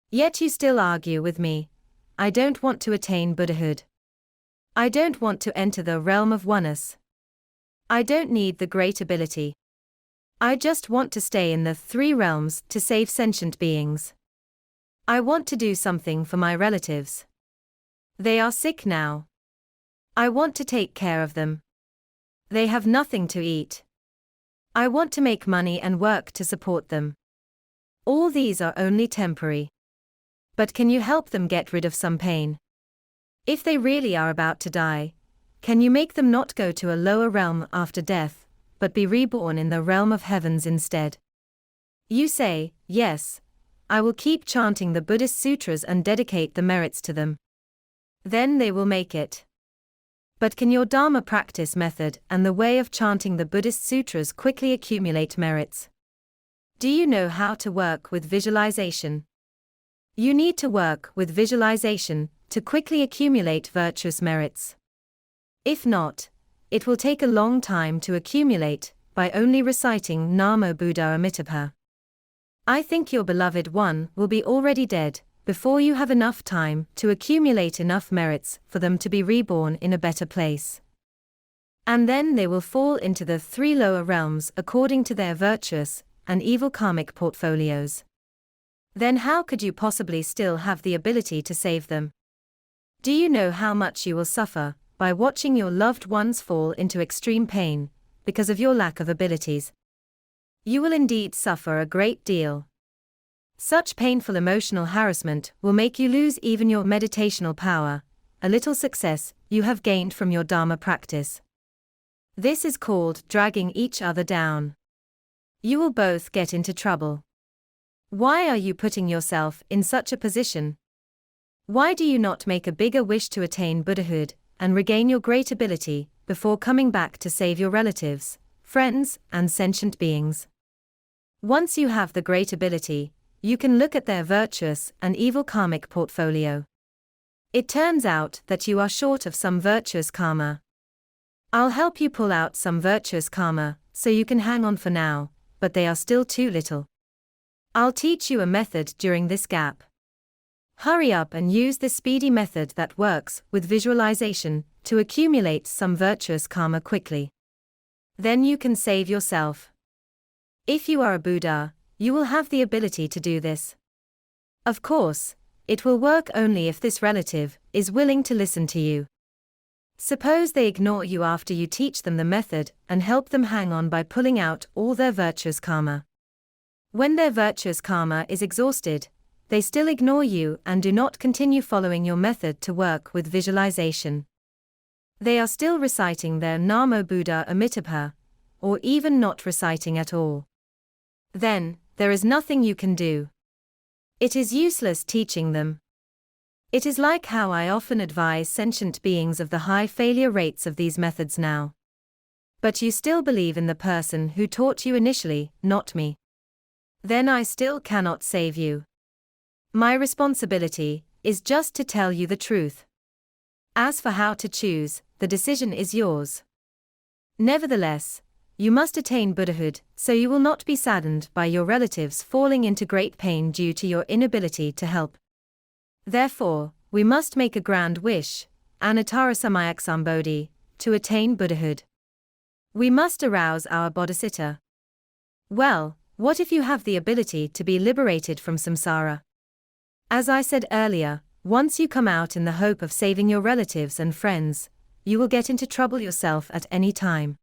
Yet you still argue with me. I don't want to attain Buddhahood. I don't want to enter the realm of oneness. I don't need the great ability. I just want to stay in the three realms to save sentient beings. I want to do something for my relatives. They are sick now. I want to take care of them. They have nothing to eat. I want to make money and work to support them. All these are only temporary. But can you help them get rid of some pain? If they really are about to die, can you make them not go to a lower realm after death, but be reborn in the realm of heavens instead? You say, yes, I will keep chanting the Buddhist sutras and dedicate the merits to them. Then they will make it. But can your Dharma practice method and the way of chanting the Buddhist sutras quickly accumulate merits? Do you know how to work with visualization? You need to work with visualization to quickly accumulate virtuous merits. If not, it will take a long time to accumulate by only reciting Namo Buddhaya Amitabha. I think your beloved one will be already dead before you have enough time to accumulate enough merits for them to be reborn in a better place. And then they will fall into the three lower realms according to their virtuous and evil karmic portfolios. Then how could you possibly still have the ability to save them? Do you know how much you will suffer by watching your loved ones fall into extreme pain because of your lack of abilities? You will indeed suffer a great deal. Such painful emotional harassment will make you lose even your meditational power, a little success you have gained from your Dharma practice. This is called dragging each other down. You will both get into trouble. Why are you putting yourself in such a position? Why do you not make a bigger wish to attain Buddhahood and regain your great ability before coming back to save your relatives, friends, and sentient beings? Once you have the great ability, you can look at their virtuous and evil karmic portfolio. It turns out that you are short of some virtuous karma. I'll help you pull out some virtuous karma so you can hang on for now, but they are still too little. I'll teach you a method during this gap. Hurry up and use this speedy method that works with visualization to accumulate some virtuous karma quickly. Then you can save yourself. If you are a Buddha, you will have the ability to do this. Of course, it will work only if this relative is willing to listen to you. Suppose they ignore you after you teach them the method and help them hang on by pulling out all their virtuous karma. When their virtuous karma is exhausted, they still ignore you and do not continue following your method to work with visualization. They are still reciting their Namo Buddhaya Amitabha, or even not reciting at all. Then, there is nothing you can do. It is useless teaching them. It is like how I often advise sentient beings of the high failure rates of these methods now. But you still believe in the person who taught you initially, not me. Then I still cannot save you. My responsibility is just to tell you the truth. As for how to choose, the decision is yours. Nevertheless, you must attain Buddhahood, so you will not be saddened by your relatives falling into great pain due to your inability to help. Therefore, we must make a grand wish, Anuttara Samyak Sambodhi, to attain Buddhahood. We must arouse our bodhicitta. Well, what if you have the ability to be liberated from samsara? As I said earlier, once you come out in the hope of saving your relatives and friends, you will get into trouble yourself at any time.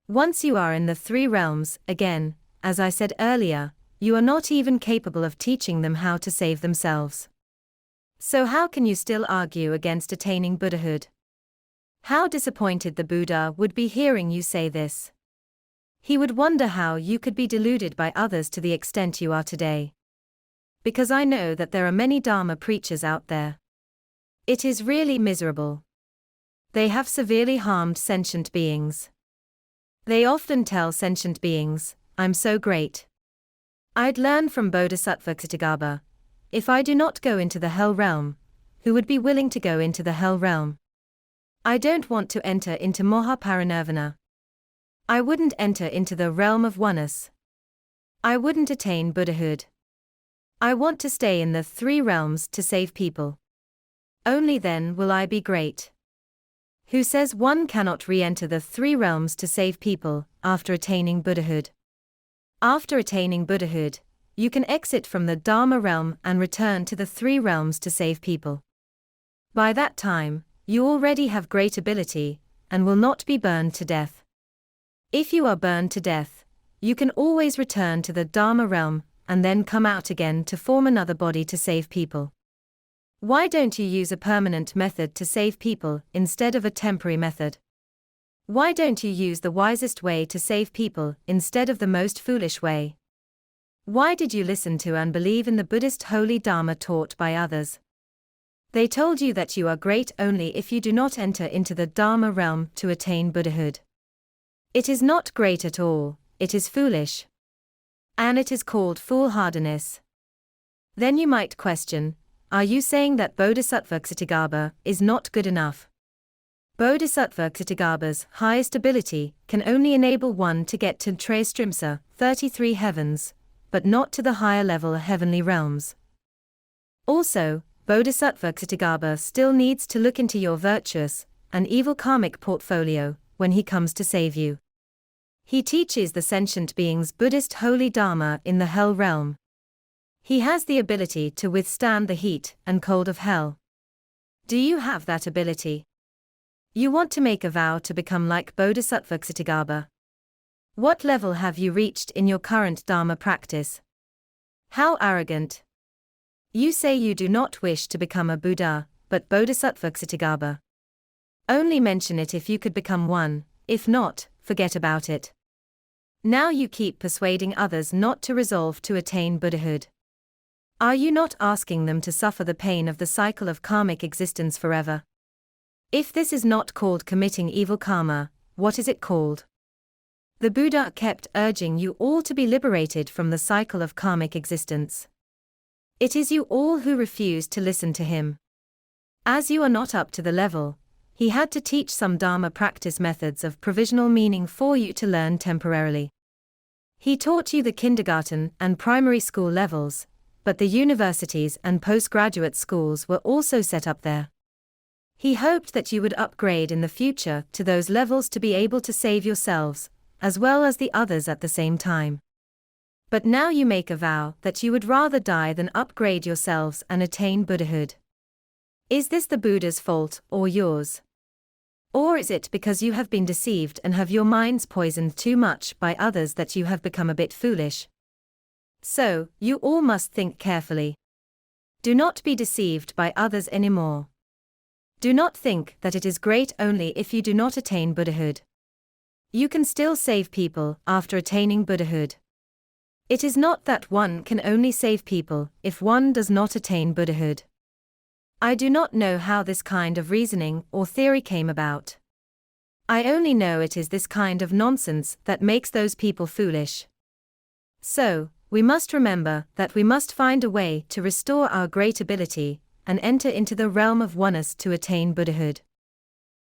Once you are in the three realms, again, as I said earlier, you are not even capable of teaching them how to save themselves. So how can you still argue against attaining Buddhahood? How disappointed the Buddha would be hearing you say this. He would wonder how you could be deluded by others to the extent you are today. Because I know that there are many Dharma preachers out there. It is really miserable. They have severely harmed sentient beings. They often tell sentient beings, "I'm so great. I'd learn from Bodhisattva Ksitigarbha. If I do not go into the hell realm, who would be willing to go into the hell realm? I don't want to enter into Mahaparinirvana. I wouldn't enter into the realm of oneness. I wouldn't attain Buddhahood. I want to stay in the three realms to save people. Only then will I be great." Who says one cannot re-enter the three realms to save people after attaining Buddhahood? After attaining Buddhahood, you can exit from the Dharma realm and return to the three realms to save people. By that time, you already have great ability and will not be burned to death. If you are burned to death, you can always return to the Dharma realm and then come out again to form another body to save people. Why don't you use a permanent method to save people instead of a temporary method? Why don't you use the wisest way to save people instead of the most foolish way? Why did you listen to and believe in the Buddhist holy Dharma taught by others? They told you that you are great only if you do not enter into the Dharma realm to attain Buddhahood. It is not great at all, it is foolish. And it is called foolhardiness. Then you might question, are you saying that Bodhisattva Ksitigarbha is not good enough? Bodhisattva Ksitigarbha's highest ability can only enable one to get to Trayastrimsa, 33 heavens, but not to the higher level heavenly realms. Also, Bodhisattva Ksitigarbha still needs to look into your virtuous and evil karmic portfolio when he comes to save you. He teaches the sentient beings Buddhist holy Dharma in the hell realm. He has the ability to withstand the heat and cold of hell. Do you have that ability? You want to make a vow to become like Bodhisattva Ksitigarbha. What level have you reached in your current Dharma practice? How arrogant! You say you do not wish to become a Buddha, but Bodhisattva Ksitigarbha. Only mention it if you could become one, if not, forget about it. Now you keep persuading others not to resolve to attain Buddhahood. Are you not asking them to suffer the pain of the cycle of karmic existence forever? If this is not called committing evil karma, what is it called? The Buddha kept urging you all to be liberated from the cycle of karmic existence. It is you all who refuse to listen to him. As you are not up to the level, he had to teach some Dharma practice methods of provisional meaning for you to learn temporarily. He taught you the kindergarten and primary school levels, but the universities and postgraduate schools were also set up there. He hoped that you would upgrade in the future to those levels to be able to save yourselves, as well as the others at the same time. But now you make a vow that you would rather die than upgrade yourselves and attain Buddhahood. Is this the Buddha's fault or yours? Or is it because you have been deceived and have your minds poisoned too much by others that you have become a bit foolish? So, you all must think carefully. Do not be deceived by others anymore. Do not think that it is great only if you do not attain Buddhahood. You can still save people after attaining Buddhahood. It is not that one can only save people if one does not attain Buddhahood. I do not know how this kind of reasoning or theory came about. I only know it is this kind of nonsense that makes those people foolish. So, we must remember that we must find a way to restore our great ability and enter into the realm of oneness to attain Buddhahood.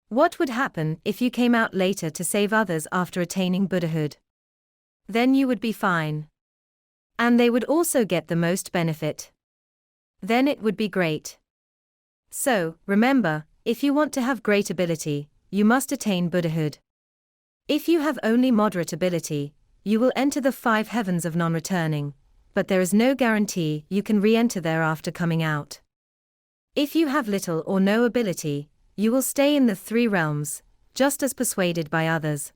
What would happen if you came out later to save others after attaining Buddhahood? Then you would be fine. And they would also get the most benefit. Then it would be great. So, remember, If you want to have great ability, you must attain Buddhahood. If you have only moderate ability, you will enter the 5 heavens of non-returning, but there is no guarantee you can re-enter there after coming out. If you have little or no ability, you will stay in the 3 realms, just as persuaded by others.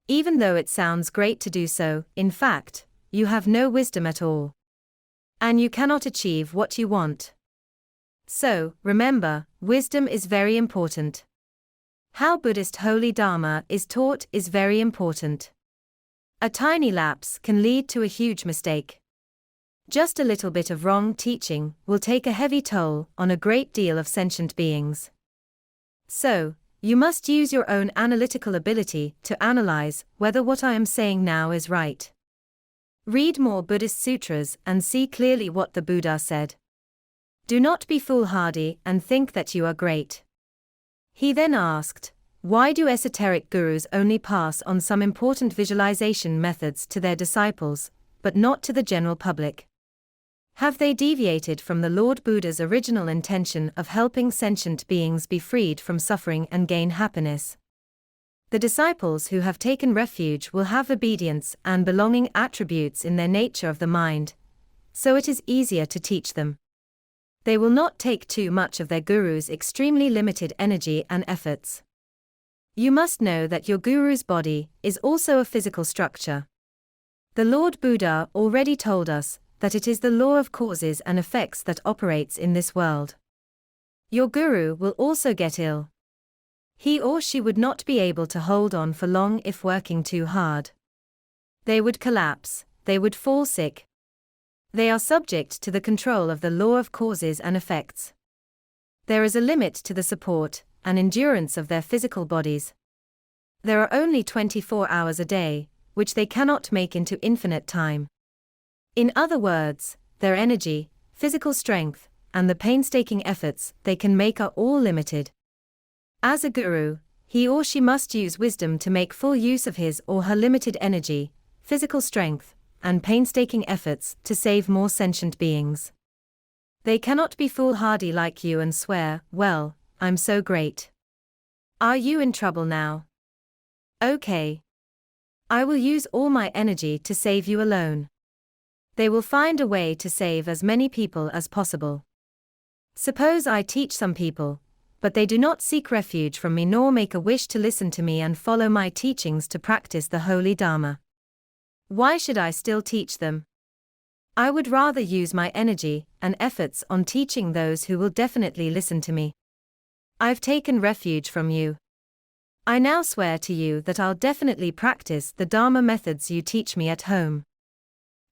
Even though it sounds great to do so, in fact, you have no wisdom at all. And you cannot achieve what you want. So, remember, wisdom is very important. How Buddhist holy Dharma is taught is very important. A tiny lapse can lead to a huge mistake. Just a little bit of wrong teaching will take a heavy toll on a great deal of sentient beings. So, you must use your own analytical ability to analyze whether what I am saying now is right. Read more Buddhist sutras and see clearly what the Buddha said. Do not be foolhardy and think that you are great. He then asked, why do esoteric gurus only pass on some important visualization methods to their disciples, but not to the general public? Have they deviated from the Lord Buddha's original intention of helping sentient beings be freed from suffering and gain happiness? The disciples who have taken refuge will have obedience and belonging attributes in their nature of the mind, so it is easier to teach them. They will not take too much of their guru's extremely limited energy and efforts. You must know that your guru's body is also a physical structure. The Lord Buddha already told us that it is the law of causes and effects that operates in this world. Your guru will also get ill. He or she would not be able to hold on for long if working too hard. They would collapse, they would fall sick. They are subject to the control of the law of causes and effects. There is a limit to the support and endurance of their physical bodies. There are only 24 hours a day, which they cannot make into infinite time. In other words, their energy, physical strength, and the painstaking efforts they can make are all limited. As a guru, he or she must use wisdom to make full use of his or her limited energy, physical strength, and painstaking efforts to save more sentient beings. They cannot be foolhardy like you and swear, well, I'm so great. Are you in trouble now? Okay. I will use all my energy to save you alone. They will find a way to save as many people as possible. Suppose I teach some people, but they do not seek refuge from me nor make a wish to listen to me and follow my teachings to practice the holy Dharma. Why should I still teach them? I would rather use my energy and efforts on teaching those who will definitely listen to me. I've taken refuge from you. I now swear to you that I'll definitely practice the Dharma methods you teach me at home.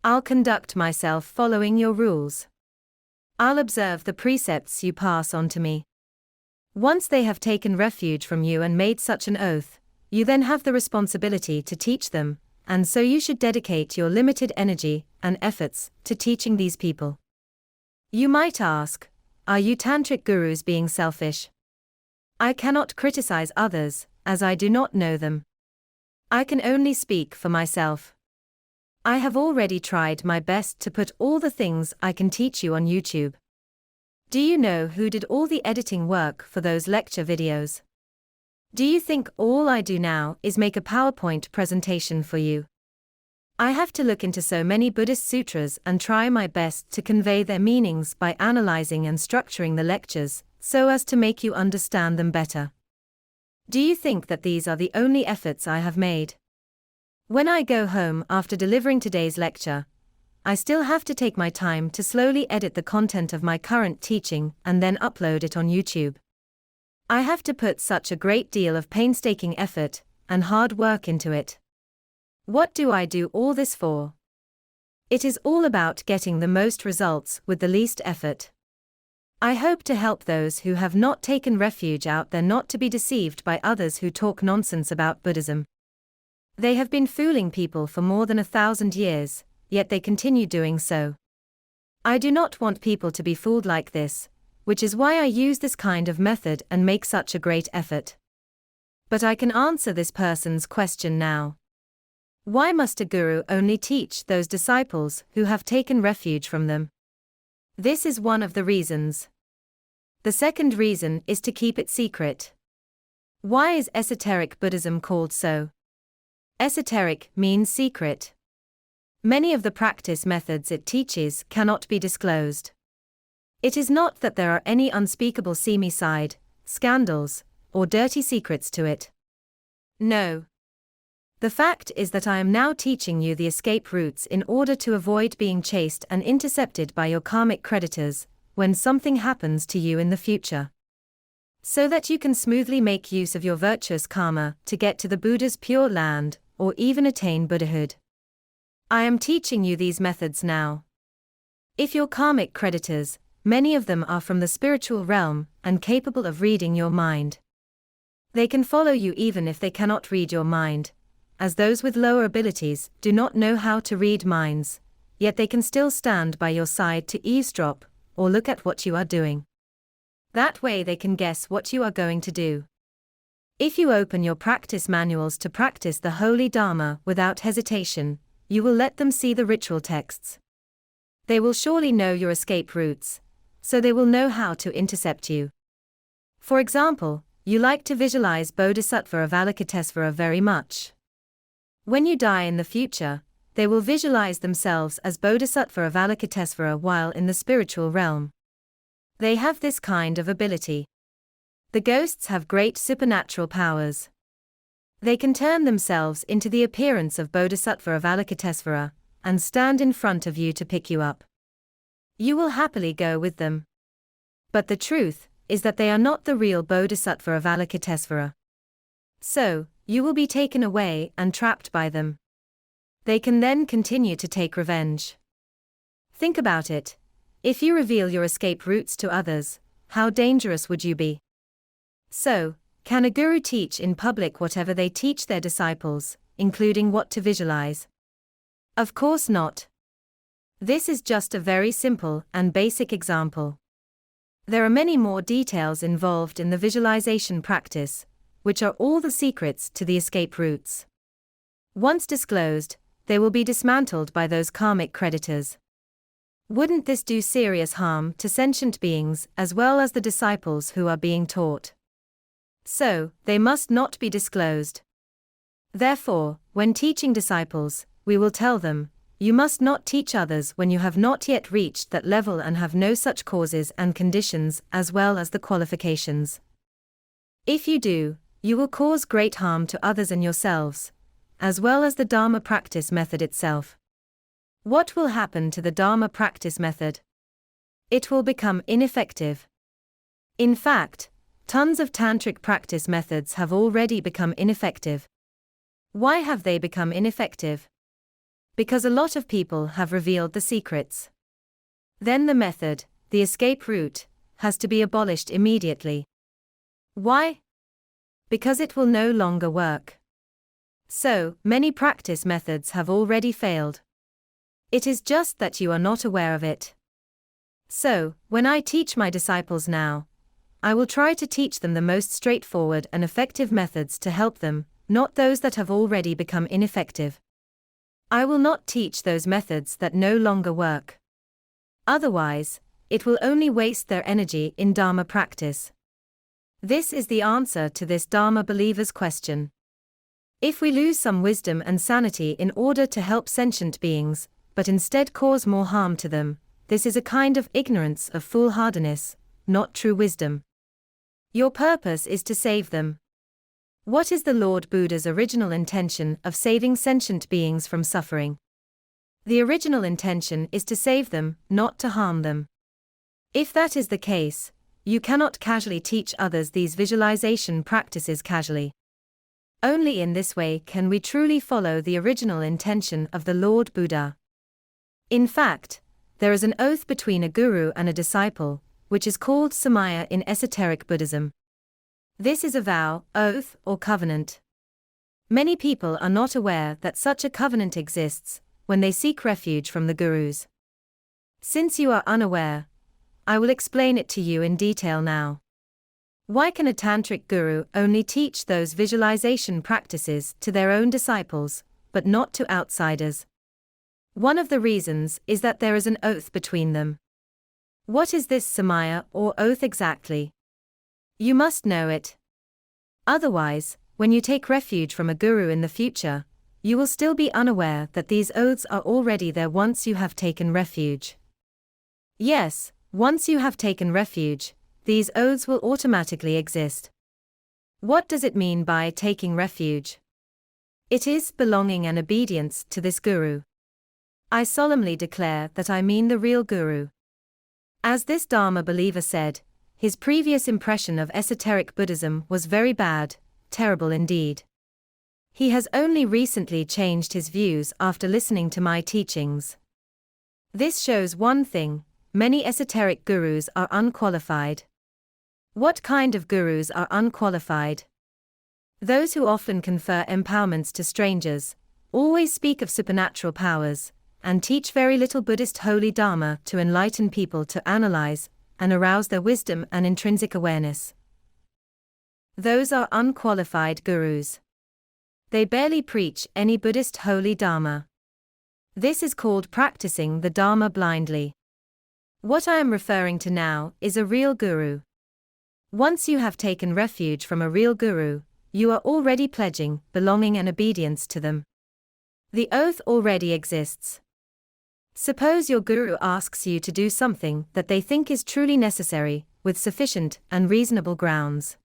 I'll conduct myself following your rules. I'll observe the precepts you pass on to me. Once they have taken refuge from you and made such an oath, you then have the responsibility to teach them, and so you should dedicate your limited energy and efforts to teaching these people. You might ask, are you tantric gurus being selfish? I cannot criticize others, as I do not know them. I can only speak for myself. I have already tried my best to put all the things I can teach you on YouTube. Do you know who did all the editing work for those lecture videos? Do you think all I do now is make a PowerPoint presentation for you? I have to look into so many Buddhist sutras and try my best to convey their meanings by analyzing and structuring the lectures, so as to make you understand them better. Do you think that these are the only efforts I have made? When I go home after delivering today's lecture, I still have to take my time to slowly edit the content of my current teaching and then upload it on YouTube. I have to put such a great deal of painstaking effort and hard work into it. What do I do all this for? It is all about getting the most results with the least effort. I hope to help those who have not taken refuge out there not to be deceived by others who talk nonsense about Buddhism. They have been fooling people for more than 1,000 years, yet they continue doing so. I do not want people to be fooled like this, which is why I use this kind of method and make such a great effort. But I can answer this person's question now. Why must a guru only teach those disciples who have taken refuge from them? This is one of the reasons. The second reason is to keep it secret. Why is esoteric Buddhism called so? Esoteric means secret. Many of the practice methods it teaches cannot be disclosed. It is not that there are any unspeakable seamy side, scandals, or dirty secrets to it. No. The fact is that I am now teaching you the escape routes in order to avoid being chased and intercepted by your karmic creditors when something happens to you in the future. So that you can smoothly make use of your virtuous karma to get to the Buddha's pure land, or even attain Buddhahood. I am teaching you these methods now. If your karmic creditors, many of them are from the spiritual realm and capable of reading your mind. They can follow you even if they cannot read your mind, as those with lower abilities do not know how to read minds, yet they can still stand by your side to eavesdrop, or look at what you are doing. That way they can guess what you are going to do. If you open your practice manuals to practice the holy Dharma without hesitation, you will let them see the ritual texts. They will surely know your escape routes, so they will know how to intercept you. For example, you like to visualize Bodhisattva Avalokitesvara very much. When you die in the future, they will visualize themselves as Bodhisattva Avalokitesvara while in the spiritual realm. They have this kind of ability. The ghosts have great supernatural powers. They can turn themselves into the appearance of Bodhisattva Avalokitesvara and stand in front of you to pick you up. You will happily go with them. But the truth is that they are not the real Bodhisattva Avalokitesvara. So, you will be taken away and trapped by them. They can then continue to take revenge. Think about it. If you reveal your escape routes to others, how dangerous would you be? So, can a guru teach in public whatever they teach their disciples, including what to visualize? Of course not. This is just a very simple and basic example. There are many more details involved in the visualization practice, which are all the secrets to the escape routes. Once disclosed, they will be dismantled by those karmic creditors. Wouldn't this do serious harm to sentient beings as well as the disciples who are being taught? So, they must not be disclosed. Therefore, when teaching disciples, we will tell them, you must not teach others when you have not yet reached that level and have no such causes and conditions as well as the qualifications. If you do, you will cause great harm to others and yourselves, as well as the Dharma practice method itself. What will happen to the Dharma practice method? It will become ineffective. In fact, tons of tantric practice methods have already become ineffective. Why have they become ineffective? Because a lot of people have revealed the secrets. Then the method, the escape route, has to be abolished immediately. Why? Because it will no longer work. So, many practice methods have already failed. It is just that you are not aware of it. So, when I teach my disciples now, I will try to teach them the most straightforward and effective methods to help them, not those that have already become ineffective. I will not teach those methods that no longer work. Otherwise, it will only waste their energy in Dharma practice. This is the answer to this Dharma believer's question. If we lose some wisdom and sanity in order to help sentient beings, but instead cause more harm to them, this is a kind of ignorance of foolhardiness, not true wisdom. Your purpose is to save them. What is the Lord Buddha's original intention of saving sentient beings from suffering? The original intention is to save them, not to harm them. If that is the case, you cannot casually teach others these visualization practices casually. Only in this way can we truly follow the original intention of the Lord Buddha. In fact, there is an oath between a guru and a disciple, which is called samaya in esoteric Buddhism. This is a vow, oath, or covenant. Many people are not aware that such a covenant exists when they seek refuge from the gurus. Since you are unaware, I will explain it to you in detail now. Why can a tantric guru only teach those visualization practices to their own disciples, but not to outsiders? One of the reasons is that there is an oath between them. What is this samaya or oath exactly? You must know it. Otherwise, when you take refuge from a guru in the future, you will still be unaware that these oaths are already there once you have taken refuge. Yes, once you have taken refuge, these oaths will automatically exist. What does it mean by taking refuge? It is belonging and obedience to this guru. I solemnly declare that I mean the real guru. As this Dharma believer said, his previous impression of esoteric Buddhism was very bad, terrible indeed. He has only recently changed his views after listening to my teachings. This shows one thing: many esoteric gurus are unqualified. What kind of gurus are unqualified? Those who often confer empowerments to strangers, always speak of supernatural powers, and teach very little Buddhist holy Dharma to enlighten people to analyze and arouse their wisdom and intrinsic awareness. Those are unqualified gurus. They barely preach any Buddhist holy Dharma. This is called practicing the Dharma blindly. What I am referring to now is a real guru. Once you have taken refuge from a real guru, you are already pledging belonging and obedience to them. The oath already exists. Suppose your guru asks you to do something that they think is truly necessary, with sufficient and reasonable grounds.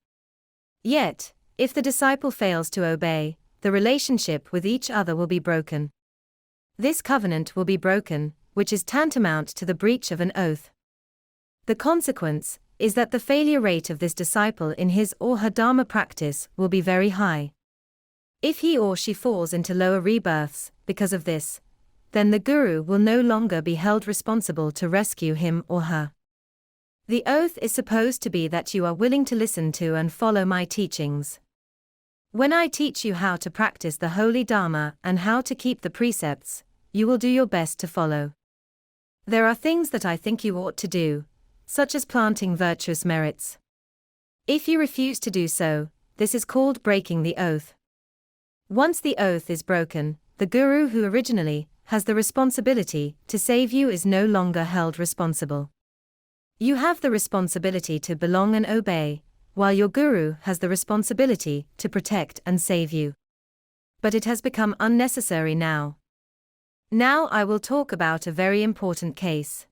Yet, if the disciple fails to obey, the relationship with each other will be broken. This covenant will be broken, which is tantamount to the breach of an oath. The consequence is that the failure rate of this disciple in his or her Dharma practice will be very high. If he or she falls into lower rebirths because of this, then the guru will no longer be held responsible to rescue him or her. The oath is supposed to be that you are willing to listen to and follow my teachings. When I teach you how to practice the holy Dharma and how to keep the precepts, you will do your best to follow. There are things that I think you ought to do, such as planting virtuous merits. If you refuse to do so, this is called breaking the oath. Once the oath is broken, the guru who originally has the responsibility to save you is no longer held responsible. You have the responsibility to belong and obey, while your guru has the responsibility to protect and save you. But it has become unnecessary now. Now I will talk about a very important case.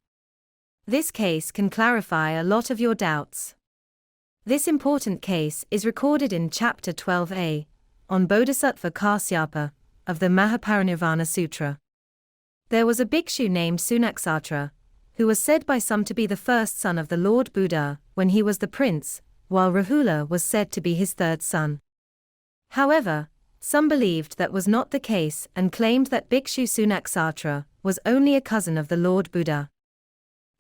This case can clarify a lot of your doubts. This important case is recorded in Chapter 12a, on Bodhisattva Kasyapa, of the Mahaparinirvana Sutra. There was a bhikshu named Sunaksatra, who was said by some to be the first son of the Lord Buddha when he was the prince, while Rahula was said to be his third son. However, some believed that was not the case and claimed that bhikshu Sunaksatra was only a cousin of the Lord Buddha.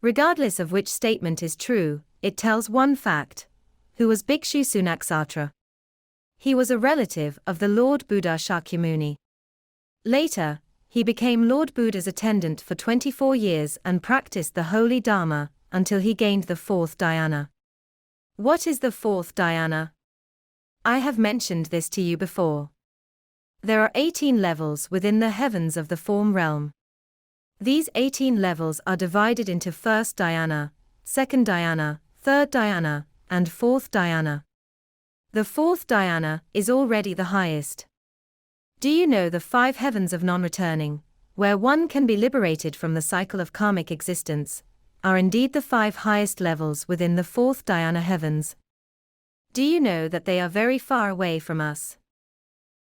Regardless of which statement is true, it tells one fact: who was bhikshu Sunaksatra? He was a relative of the Lord Buddha Shakyamuni. Later, he became Lord Buddha's attendant for 24 years and practiced the holy Dharma until he gained the fourth dhyana. What is the fourth dhyana? I have mentioned this to you before. There are 18 levels within the heavens of the form realm. These 18 levels are divided into first dhyana, second dhyana, third dhyana, and fourth dhyana. The fourth dhyana is already the highest. Do you know the 5 heavens of non-returning, where one can be liberated from the cycle of karmic existence, are indeed the 5 highest levels within the fourth dhyana heavens? Do you know that they are very far away from us?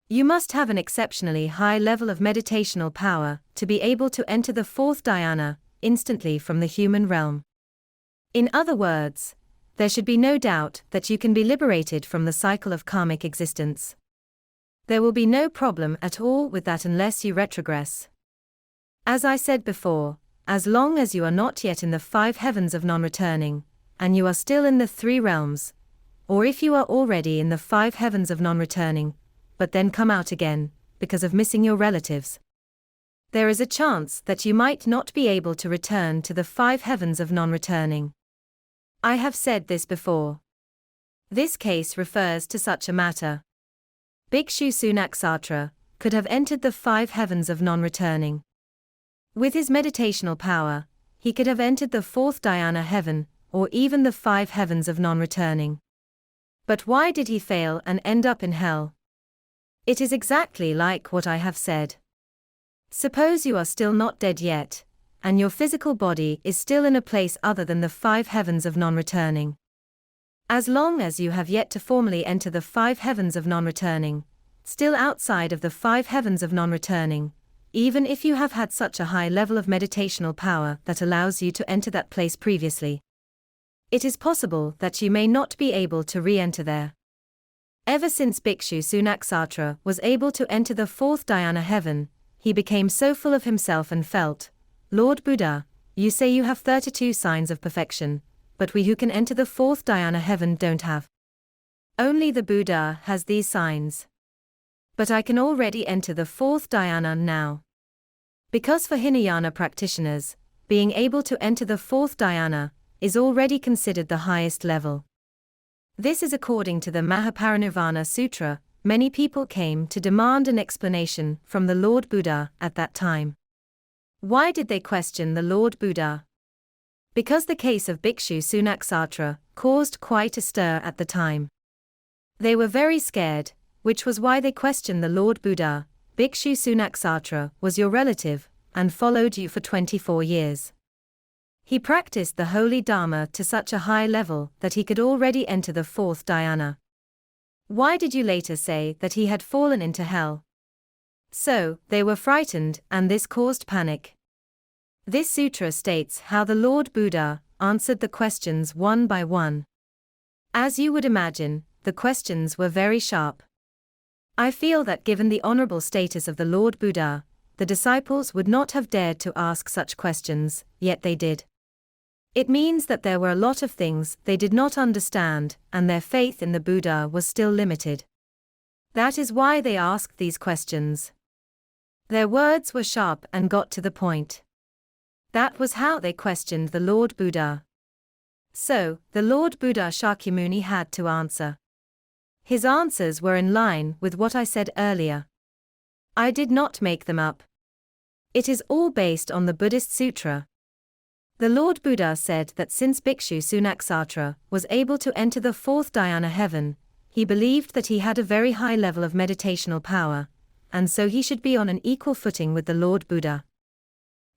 You must have an exceptionally high level of meditational power to be able to enter the fourth dhyana instantly from the human realm. In other words, there should be no doubt that you can be liberated from the cycle of karmic existence. There will be no problem at all with that unless you retrogress. As I said before, as long as you are not yet in the 5 heavens of non-returning, and you are still in the 3 realms, or if you are already in the 5 heavens of non-returning, but then come out again, because of missing your relatives, there is a chance that you might not be able to return to the 5 heavens of non-returning. I have said this before. This case refers to such a matter. Bhikshu Sunaksatra could have entered the 5 heavens of non-returning. With his meditational power, he could have entered the fourth dhyana heaven, or even the 5 heavens of non-returning. But why did he fail and end up in hell? It is exactly like what I have said. Suppose you are still not dead yet, and your physical body is still in a place other than the 5 heavens of non-returning. As long as you have yet to formally enter the 5 heavens of non-returning, still outside of the 5 heavens of non-returning, even if you have had such a high level of meditational power that allows you to enter that place previously, it is possible that you may not be able to re-enter there. Ever since Bhikshu Sunaksatra was able to enter the 4th dhyana heaven, he became so full of himself and felt, Lord Buddha, you say you have 32 signs of perfection, but we who can enter the 4th dhyana heaven don't have. Only the Buddha has these signs. But I can already enter the 4th dhyana now. Because for Hinayana practitioners, being able to enter the 4th dhyana is already considered the highest level. This is according to the Mahaparinirvana Sutra. Many people came to demand an explanation from the Lord Buddha at that time. Why did they question the Lord Buddha? Because the case of Bhikshu Sunaksatra caused quite a stir at the time. They were very scared, which was why they questioned the Lord Buddha. Bhikshu Sunaksatra was your relative, and followed you for 24 years. He practiced the holy Dharma to such a high level that he could already enter the 4th dhyana. Why did you later say that he had fallen into hell? So, they were frightened, and this caused panic. This sutra states how the Lord Buddha answered the questions one by one. As you would imagine, the questions were very sharp. I feel that given the honorable status of the Lord Buddha, the disciples would not have dared to ask such questions, yet they did. It means that there were a lot of things they did not understand, and their faith in the Buddha was still limited. That is why they asked these questions. Their words were sharp and got to the point. That was how they questioned the Lord Buddha. So, the Lord Buddha Shakyamuni had to answer. His answers were in line with what I said earlier. I did not make them up. It is all based on the Buddhist Sutra. The Lord Buddha said that since Bhikshu Sunaksatra was able to enter the 4th dhyana heaven, he believed that he had a very high level of meditational power, and so he should be on an equal footing with the Lord Buddha.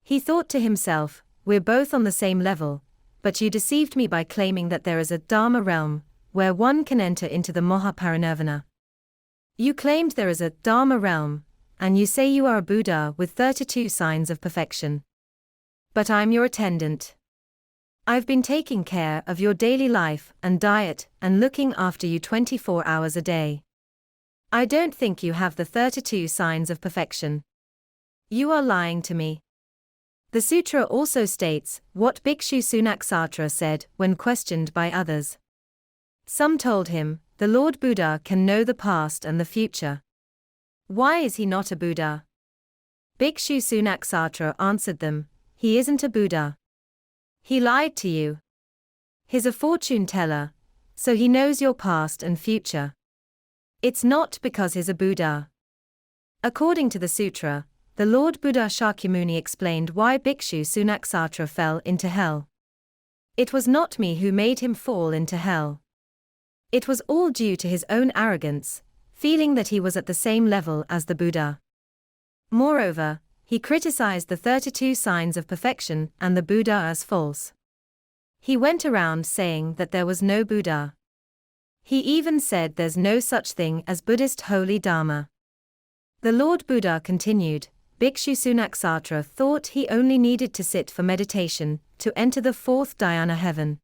He thought to himself, we're both on the same level, but you deceived me by claiming that there is a Dharma realm, where one can enter into the Mahaparinirvana. You claimed there is a Dharma realm, and you say you are a Buddha with 32 signs of perfection. But I'm your attendant. I've been taking care of your daily life and diet and looking after you 24 hours a day. I don't think you have the 32 signs of perfection. You are lying to me. The sutra also states what Bhikshu Sunaksatra said when questioned by others. Some told him, the Lord Buddha can know the past and the future. Why is he not a Buddha? Bhikshu Sunaksatra answered them, he isn't a Buddha. He lied to you. He's a fortune teller, so he knows your past and future. It's not because he's a Buddha. According to the sutra, the Lord Buddha Shakyamuni explained why Bhikshu Sunaksatra fell into hell. It was not me who made him fall into hell. It was all due to his own arrogance, feeling that he was at the same level as the Buddha. Moreover, he criticized the 32 signs of perfection and the Buddha as false. He went around saying that there was no Buddha. He even said there's no such thing as Buddhist holy Dharma. The Lord Buddha continued, Bhikshu Sunaksatra thought he only needed to sit for meditation to enter the 4th dhyana heaven.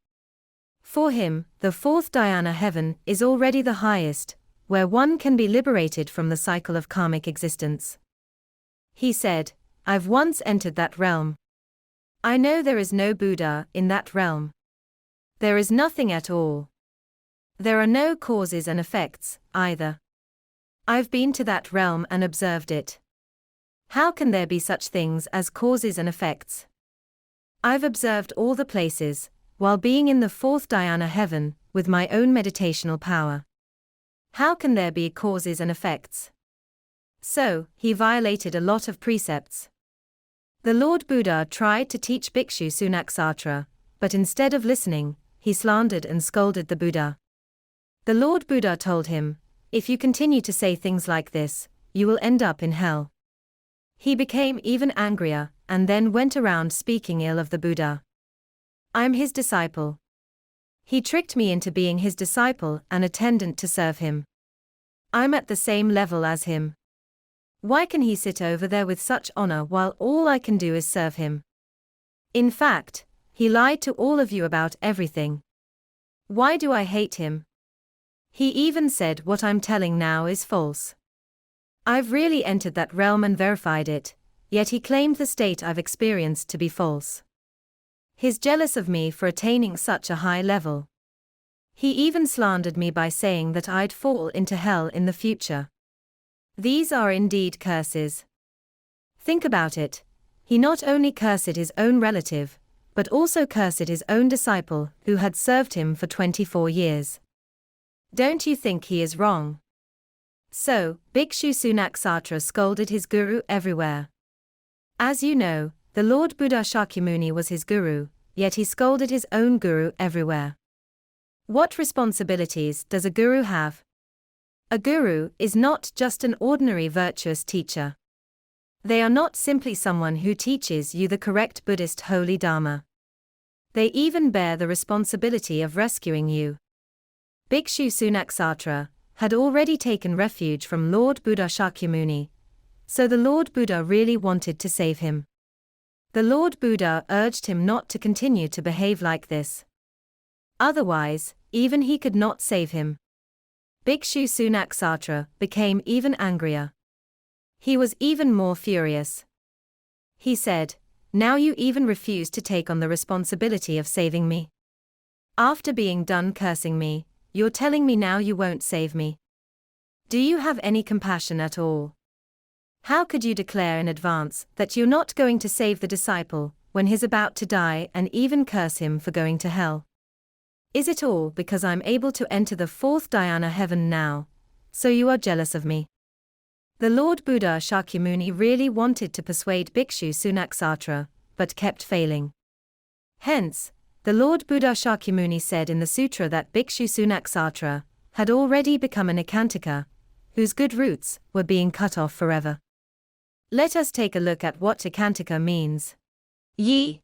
For him, the 4th dhyana heaven is already the highest, where one can be liberated from the cycle of karmic existence. He said, I've once entered that realm. I know there is no Buddha in that realm. There is nothing at all. There are no causes and effects, either. I've been to that realm and observed it. How can there be such things as causes and effects? I've observed all the places, while being in the 4th dhyana heaven, with my own meditational power. How can there be causes and effects? So, he violated a lot of precepts. The Lord Buddha tried to teach Bhikshu Sunaksatra, but instead of listening, he slandered and scolded the Buddha. The Lord Buddha told him, "If you continue to say things like this, you will end up in hell." He became even angrier, and then went around speaking ill of the Buddha. "I am his disciple. He tricked me into being his disciple and attendant to serve him. I'm at the same level as him. Why can he sit over there with such honor while all I can do is serve him? In fact, he lied to all of you about everything. Why do I hate him? He even said what I'm telling now is false. I've really entered that realm and verified it, yet he claimed the state I've experienced to be false. He's jealous of me for attaining such a high level. He even slandered me by saying that I'd fall into hell in the future. These are indeed curses. Think about it. He not only cursed his own relative, but also cursed his own disciple who had served him for 24 years. Don't you think he is wrong?" So, Bhikshu Sunaksatra scolded his guru everywhere. As you know, the Lord Buddha Shakyamuni was his guru, yet he scolded his own guru everywhere. What responsibilities does a guru have? A guru is not just an ordinary virtuous teacher. They are not simply someone who teaches you the correct Buddhist holy Dharma. They even bear the responsibility of rescuing you. Bhikshu Sunaksatra had already taken refuge from Lord Buddha Shakyamuni, so the Lord Buddha really wanted to save him. The Lord Buddha urged him not to continue to behave like this. Otherwise, even he could not save him. Bhikshu Sunaksatra became even angrier. He was even more furious. He said, "Now you even refuse to take on the responsibility of saving me? After being done cursing me, you're telling me now you won't save me? Do you have any compassion at all? How could you declare in advance that you're not going to save the disciple when he's about to die and even curse him for going to hell? Is it all because I'm able to enter the fourth dhyana heaven now, so you are jealous of me?" The Lord Buddha Shakyamuni really wanted to persuade Bhikshu Sunaksatra, but kept failing. Hence, the Lord Buddha Shakyamuni said in the sutra that Bhikshu Sunaksatra had already become an ekantaka, whose good roots were being cut off forever. Let us take a look at what ekantaka means. Yi,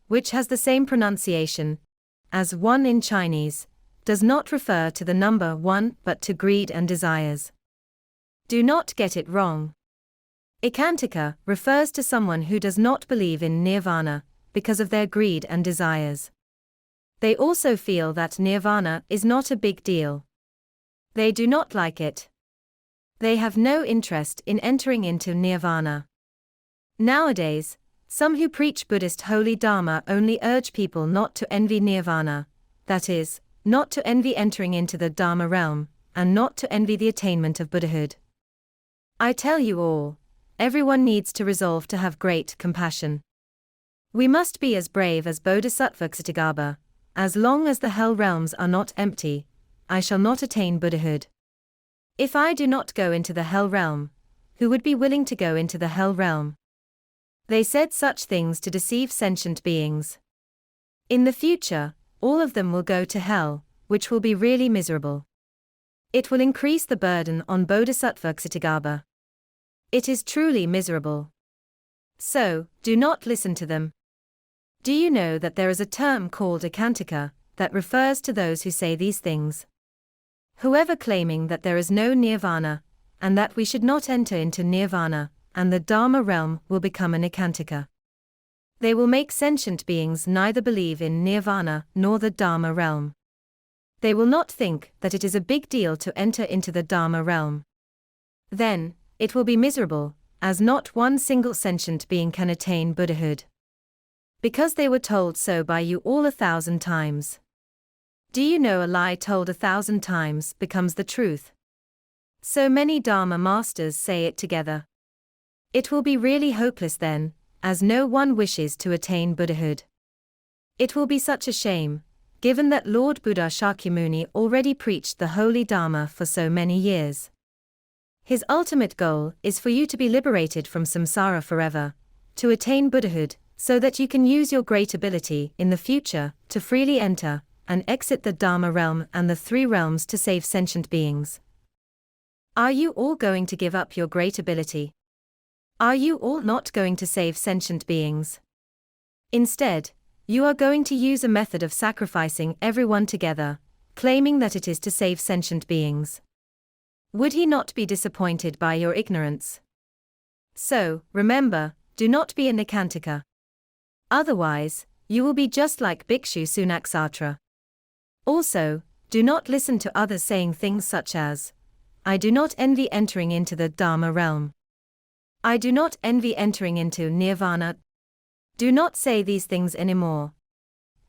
which has the same pronunciation as one in Chinese, does not refer to the number one but to greed and desires. Do not get it wrong. Ekantaka refers to someone who does not believe in nirvana because of their greed and desires. They also feel that nirvana is not a big deal. They do not like it. They have no interest in entering into nirvana. Nowadays, some who preach Buddhist holy Dharma only urge people not to envy nirvana, that is, not to envy entering into the Dharma realm, and not to envy the attainment of Buddhahood. I tell you all, everyone needs to resolve to have great compassion. We must be as brave as Bodhisattva Kshitigarbha. As long as the hell realms are not empty, I shall not attain Buddhahood. If I do not go into the hell realm, who would be willing to go into the hell realm? They said such things to deceive sentient beings. In the future, all of them will go to hell, which will be really miserable. It will increase the burden on Bodhisattva Kshitigarbha. It is truly miserable. So, do not listen to them. Do you know that there is a term called ekantaka that refers to those who say these things? Whoever claiming that there is no nirvana, and that we should not enter into nirvana, and the Dharma realm will become an ekantaka. They will make sentient beings neither believe in nirvana nor the Dharma realm. They will not think that it is a big deal to enter into the Dharma realm. Then, it will be miserable, as not one single sentient being can attain Buddhahood. Because they were told so by you all 1,000 times. Do you know a lie told 1,000 times becomes the truth? So many Dharma masters say it together. It will be really hopeless then, as no one wishes to attain Buddhahood. It will be such a shame, given that Lord Buddha Shakyamuni already preached the holy Dharma for so many years. His ultimate goal is for you to be liberated from samsara forever, to attain Buddhahood, so that you can use your great ability in the future to freely enter and exit the Dharma realm and the three realms to save sentient beings. Are you all going to give up your great ability? Are you all not going to save sentient beings? Instead, you are going to use a method of sacrificing everyone together, claiming that it is to save sentient beings. Would he not be disappointed by your ignorance? So, remember, do not be a Nikantika. Otherwise, you will be just like Bhikshu Sunaksatra. Also, do not listen to others saying things such as, I do not envy entering into the Dharma realm. I do not envy entering into Nirvana. Do not say these things anymore,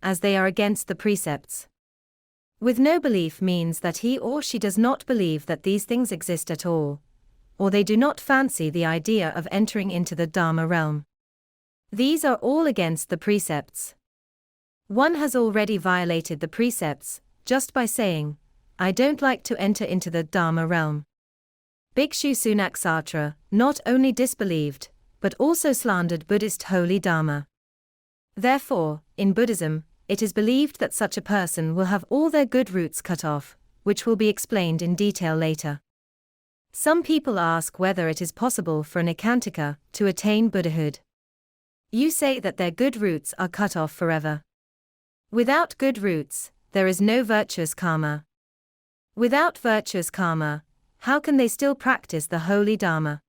as they are against the precepts. With no belief means that he or she does not believe that these things exist at all, or they do not fancy the idea of entering into the Dharma realm. These are all against the precepts. One has already violated the precepts, just by saying, I don't like to enter into the Dharma realm. Bhikshu Sunaksatra not only disbelieved, but also slandered Buddhist holy Dharma. Therefore, in Buddhism, it is believed that such a person will have all their good roots cut off, which will be explained in detail later. Some people ask whether it is possible for an Nikantika to attain Buddhahood. You say that their good roots are cut off forever. Without good roots, there is no virtuous karma. Without virtuous karma, how can they still practice the holy Dharma?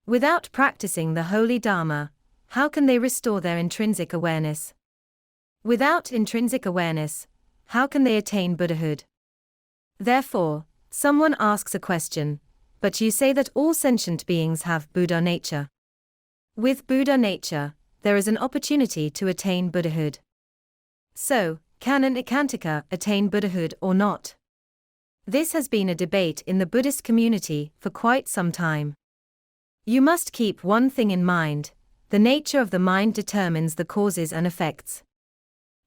Without practicing the holy Dharma, how can they restore their intrinsic awareness? Without intrinsic awareness, how can they attain Buddhahood? Therefore, someone asks a question, but you say that all sentient beings have Buddha nature. With Buddha nature, there is an opportunity to attain Buddhahood. So, can an Nikantika attain Buddhahood or not? This has been a debate in the Buddhist community for quite some time. You must keep one thing in mind: the nature of the mind determines the causes and effects.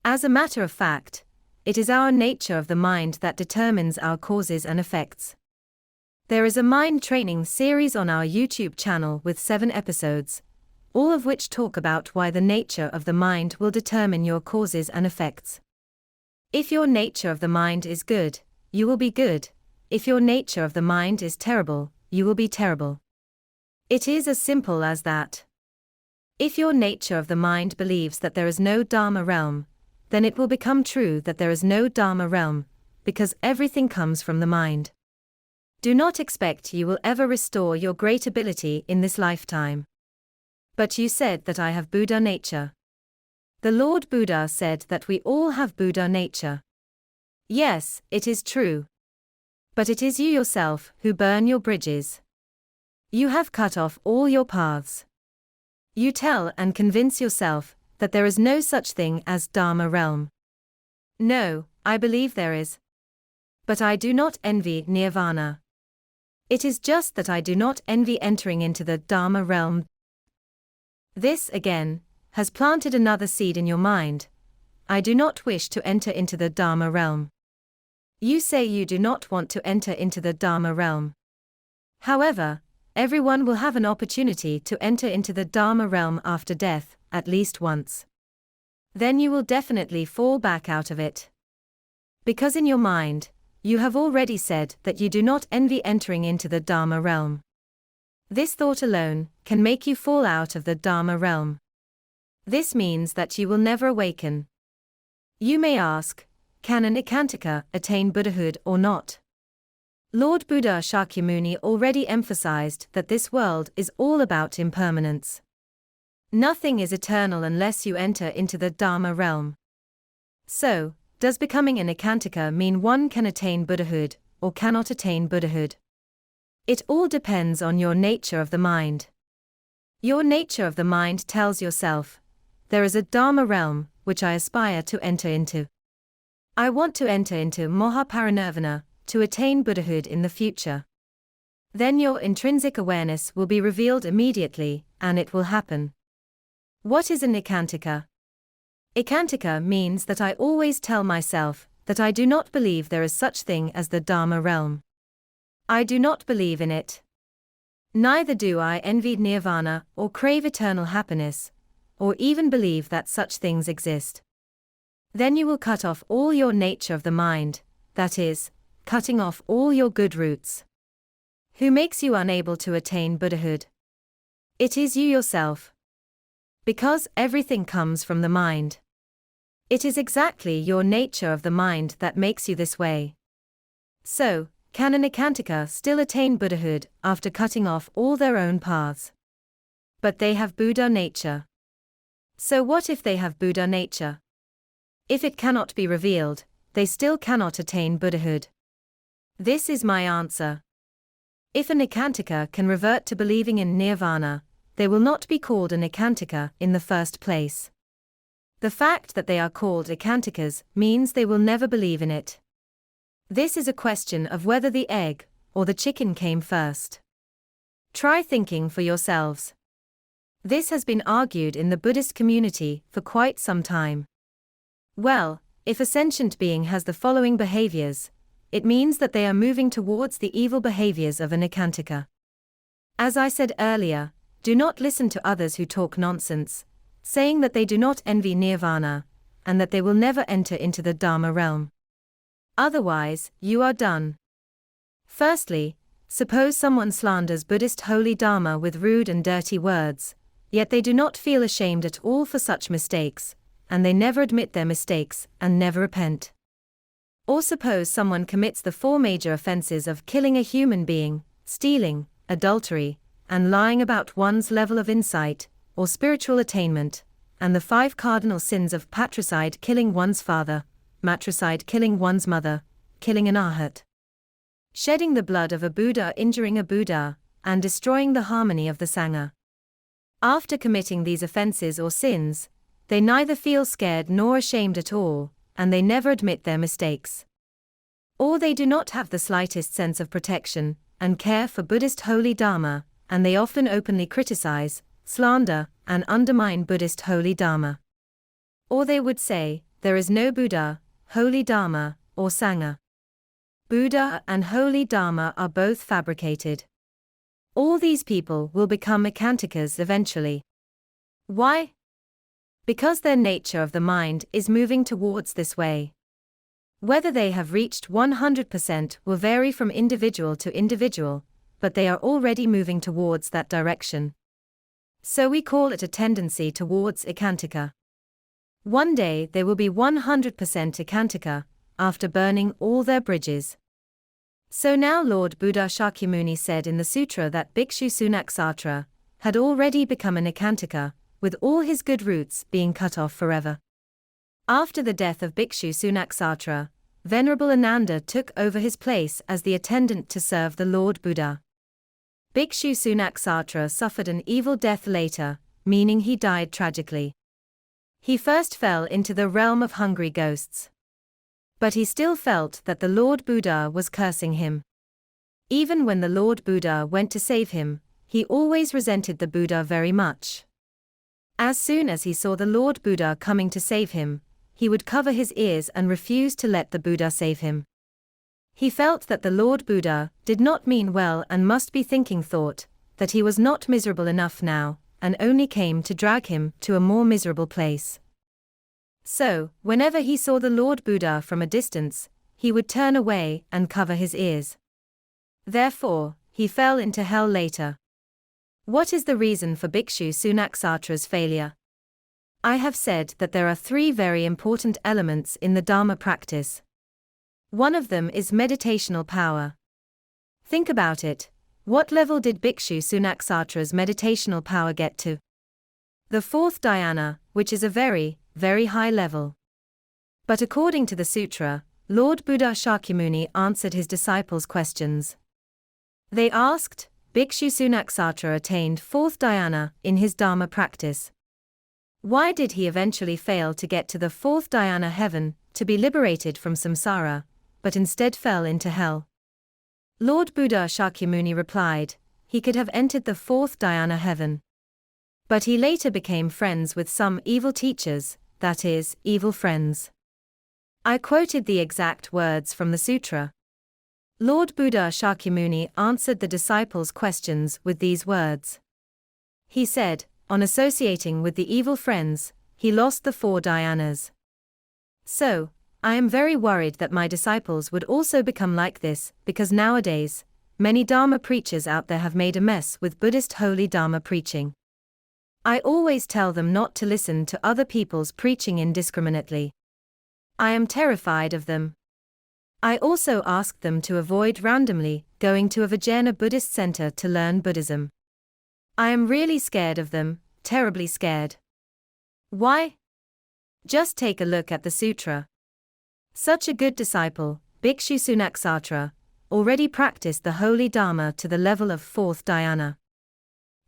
As a matter of fact, it is our nature of the mind that determines our causes and effects. There is a mind training series on our YouTube channel with 7 episodes, all of which talk about why the nature of the mind will determine your causes and effects. If your nature of the mind is good, you will be good. If your nature of the mind is terrible, you will be terrible. It is as simple as that. If your nature of the mind believes that there is no Dharma realm, then it will become true that there is no Dharma realm, because everything comes from the mind. Do not expect you will ever restore your great ability in this lifetime. But you said that I have Buddha nature. The Lord Buddha said that we all have Buddha nature. Yes, it is true. But it is you yourself who burn your bridges. You have cut off all your paths. You tell and convince yourself that there is no such thing as Dharma realm. No, I believe there is. But I do not envy Nirvana. It is just that I do not envy entering into the Dharma realm. This, again, has planted another seed in your mind. I do not wish to enter into the Dharma realm. You say you do not want to enter into the Dharma realm. However, everyone will have an opportunity to enter into the Dharma realm after death, at least once. Then you will definitely fall back out of it. Because in your mind, you have already said that you do not envy entering into the Dharma realm. This thought alone can make you fall out of the Dharma realm. This means that you will never awaken. You may ask, can an Nikantika attain Buddhahood or not? Lord Buddha Shakyamuni already emphasized that this world is all about impermanence. Nothing is eternal unless you enter into the Dharma realm. So, does becoming a Nikantika mean one can attain Buddhahood, or cannot attain Buddhahood? It all depends on your nature of the mind. Your nature of the mind tells yourself, there is a Dharma realm, which I aspire to enter into. I want to enter into Mahaparinirvana, to attain Buddhahood in the future. Then your intrinsic awareness will be revealed immediately, and it will happen. What is a Nikantika? Nikantika means that I always tell myself that I do not believe there is such thing as the Dharma realm. I do not believe in it. Neither do I envy nirvana or crave eternal happiness, or even believe that such things exist. Then you will cut off all your nature of the mind, that is, cutting off all your good roots. Who makes you unable to attain Buddhahood? It is you yourself. Because everything comes from the mind. It is exactly your nature of the mind that makes you this way. So, can an Ekantika still attain Buddhahood after cutting off all their own paths? But they have Buddha nature. So what if they have Buddha nature? If it cannot be revealed, they still cannot attain Buddhahood. This is my answer. If an Ekantika can revert to believing in nirvana, they will not be called an Ekantika in the first place. The fact that they are called Ekantikas means they will never believe in it. This is a question of whether the egg or the chicken came first. Try thinking for yourselves. This has been argued in the Buddhist community for quite some time. Well, if a sentient being has the following behaviors, it means that they are moving towards the evil behaviors of an Ekantika. As I said earlier, do not listen to others who talk nonsense, saying that they do not envy nirvana, and that they will never enter into the Dharma realm. Otherwise, you are done. Firstly, suppose someone slanders Buddhist holy Dharma with rude and dirty words, yet they do not feel ashamed at all for such mistakes, and they never admit their mistakes and never repent. Or suppose someone commits the 4 major offenses of killing a human being, stealing, adultery, and lying about one's level of insight or spiritual attainment, and the 5 cardinal sins of patricide, killing one's father, matricide, killing one's mother, killing an arhat, shedding the blood of a Buddha, injuring a Buddha, and destroying the harmony of the Sangha. After committing these offenses or sins, they neither feel scared nor ashamed at all, and they never admit their mistakes. Or they do not have the slightest sense of protection and care for Buddhist holy Dharma, and they often openly criticize, slander, and undermine Buddhist holy Dharma. Or they would say, there is no Buddha, holy Dharma, or Sangha. Buddha and holy Dharma are both fabricated. All these people will become Ekantikas eventually. Why? Because their nature of the mind is moving towards this way. Whether they have reached 100% will vary from individual to individual, but they are already moving towards that direction. So we call it a tendency towards Ekantika. One day they will be 100% Ekantika, after burning all their bridges. So now Lord Buddha Shakyamuni said in the sutra that Bhikshu Sunaksatra had already become an Ekantika, with all his good roots being cut off forever. After the death of Bhikshu Sunaksatra, Venerable Ananda took over his place as the attendant to serve the Lord Buddha. Bhikshu Sunaksatra suffered an evil death later, meaning he died tragically. He first fell into the realm of hungry ghosts. But he still felt that the Lord Buddha was cursing him. Even when the Lord Buddha went to save him, he always resented the Buddha very much. As soon as he saw the Lord Buddha coming to save him, he would cover his ears and refuse to let the Buddha save him. He felt that the Lord Buddha did not mean well and must be thinking thought that he was not miserable enough now, and only came to drag him to a more miserable place. So, whenever he saw the Lord Buddha from a distance, he would turn away and cover his ears. Therefore, he fell into hell later. What is the reason for Bhikshu Sunaksatra's failure? I have said that there are 3 very important elements in the Dharma practice. One of them is meditational power. Think about it. What level did Bhikshu Sunaksatra's meditational power get to? The 4th dhyana, which is a very, very high level. But according to the sutra, Lord Buddha Shakyamuni answered his disciples' questions. They asked, Bhikshu Sunaksatra attained 4th dhyana in his Dharma practice. Why did he eventually fail to get to the 4th dhyana heaven, to be liberated from samsara, but instead fell into hell? Lord Buddha Shakyamuni replied, he could have entered the 4th dhyana heaven. But he later became friends with some evil teachers, that is, evil friends. I quoted the exact words from the sutra. Lord Buddha Shakyamuni answered the disciples' questions with these words. He said, on associating with the evil friends, he lost the 4 dhyanas. So, I am very worried that my disciples would also become like this, because nowadays, many Dharma preachers out there have made a mess with Buddhist holy Dharma preaching. I always tell them not to listen to other people's preaching indiscriminately. I am terrified of them. I also ask them to avoid randomly going to a Vajrayana Buddhist center to learn Buddhism. I am really scared of them, terribly scared. Why? Just take a look at the sutra. Such a good disciple, Bhikshu Sunaksatra, already practiced the holy Dharma to the level of 4th dhyana.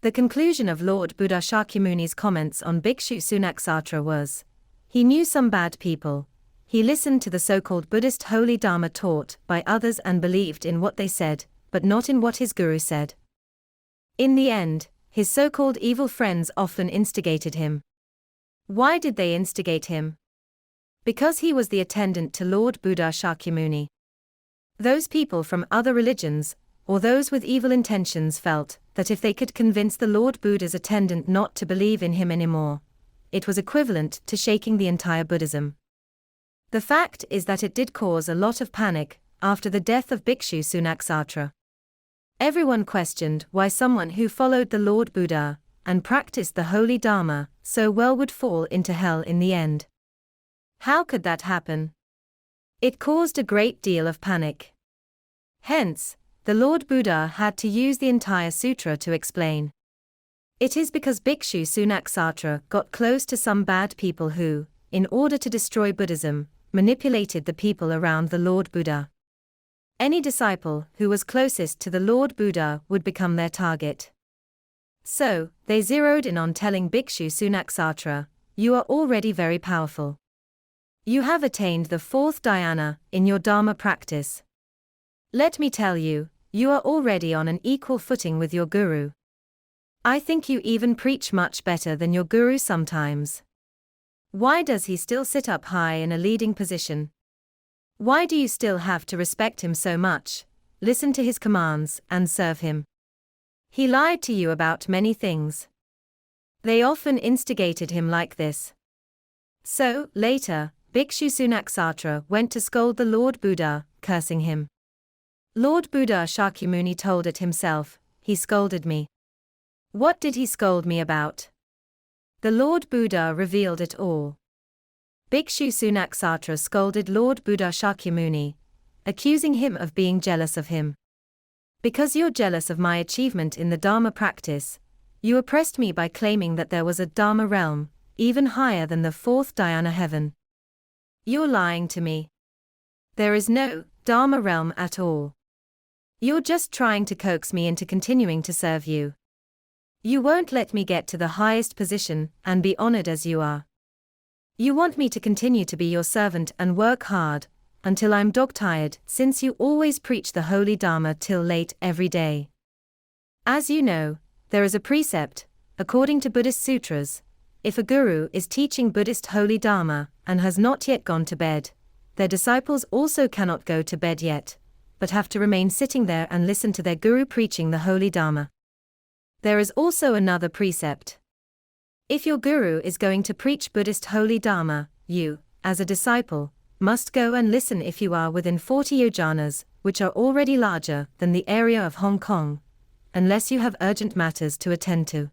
The conclusion of Lord Buddha Shakyamuni's comments on Bhikshu Sunaksatra was, he knew some bad people, he listened to the so-called Buddhist holy Dharma taught by others and believed in what they said, but not in what his guru said. In the end, his so-called evil friends often instigated him. Why did they instigate him? Because he was the attendant to Lord Buddha Shakyamuni. Those people from other religions, or those with evil intentions, felt that if they could convince the Lord Buddha's attendant not to believe in him anymore, it was equivalent to shaking the entire Buddhism. The fact is that it did cause a lot of panic after the death of Bhikshu Sunaksatra. Everyone questioned why someone who followed the Lord Buddha and practiced the holy Dharma so well would fall into hell in the end. How could that happen? It caused a great deal of panic. Hence, the Lord Buddha had to use the entire sutra to explain. It is because Bhikshu Sunaksatra got close to some bad people who, in order to destroy Buddhism, manipulated the people around the Lord Buddha. Any disciple who was closest to the Lord Buddha would become their target. So, they zeroed in on telling Bhikshu Sunaksatra, you are already very powerful. You have attained the 4th dhyana in your Dharma practice. Let me tell you, you are already on an equal footing with your guru. I think you even preach much better than your guru sometimes. Why does he still sit up high in a leading position? Why do you still have to respect him so much, listen to his commands, and serve him? He lied to you about many things. They often instigated him like this. So, later, Bhikshu Sunaksatra went to scold the Lord Buddha, cursing him. Lord Buddha Shakyamuni told it himself, he scolded me. What did he scold me about? The Lord Buddha revealed it all. Bhikshu Sunaksatra scolded Lord Buddha Shakyamuni, accusing him of being jealous of him. Because you're jealous of my achievement in the Dharma practice, you oppressed me by claiming that there was a Dharma realm, even higher than the 4th dhyana heaven. You're lying to me. There is no Dharma realm at all. You're just trying to coax me into continuing to serve you. You won't let me get to the highest position and be honored as you are. You want me to continue to be your servant and work hard until I'm dog-tired, since you always preach the holy Dharma till late every day. As you know, there is a precept, according to Buddhist sutras, if a guru is teaching Buddhist holy Dharma and has not yet gone to bed, their disciples also cannot go to bed yet, but have to remain sitting there and listen to their guru preaching the holy Dharma. There is also another precept. If your guru is going to preach Buddhist holy Dharma, you, as a disciple, must go and listen if you are within 40 yojanas, which are already larger than the area of Hong Kong, unless you have urgent matters to attend to,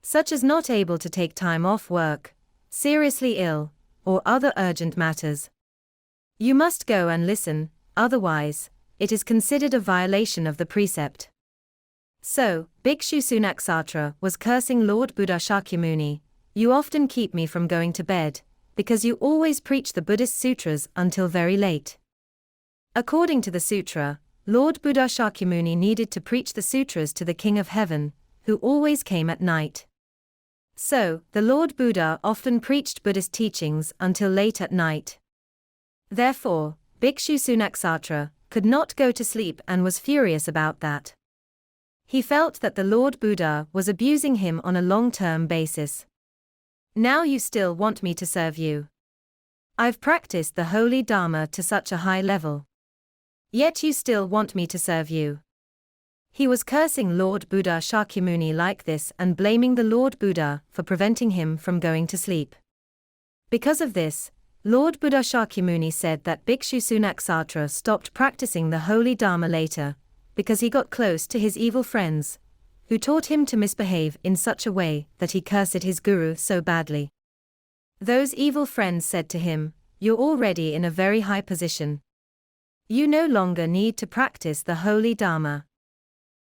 such as not able to take time off work, seriously ill, or other urgent matters. You must go and listen, otherwise, it is considered a violation of the precept. So, Bhikshu Sunaksatra was cursing Lord Buddha Shakyamuni, you often keep me from going to bed, because you always preach the Buddhist sutras until very late. According to the sutra, Lord Buddha Shakyamuni needed to preach the sutras to the King of Heaven, who always came at night. So, the Lord Buddha often preached Buddhist teachings until late at night. Therefore, Bhikshu Sunaksatra could not go to sleep and was furious about that. He felt that the Lord Buddha was abusing him on a long-term basis. Now you still want me to serve you. I've practiced the holy Dharma to such a high level. Yet you still want me to serve you. He was cursing Lord Buddha Shakyamuni like this and blaming the Lord Buddha for preventing him from going to sleep. Because of this, Lord Buddha Shakyamuni said that Bhikshu Sunaksatra stopped practicing the holy Dharma later, because he got close to his evil friends, who taught him to misbehave in such a way that he cursed his guru so badly. Those evil friends said to him, "You're already in a very high position. You no longer need to practice the holy Dharma."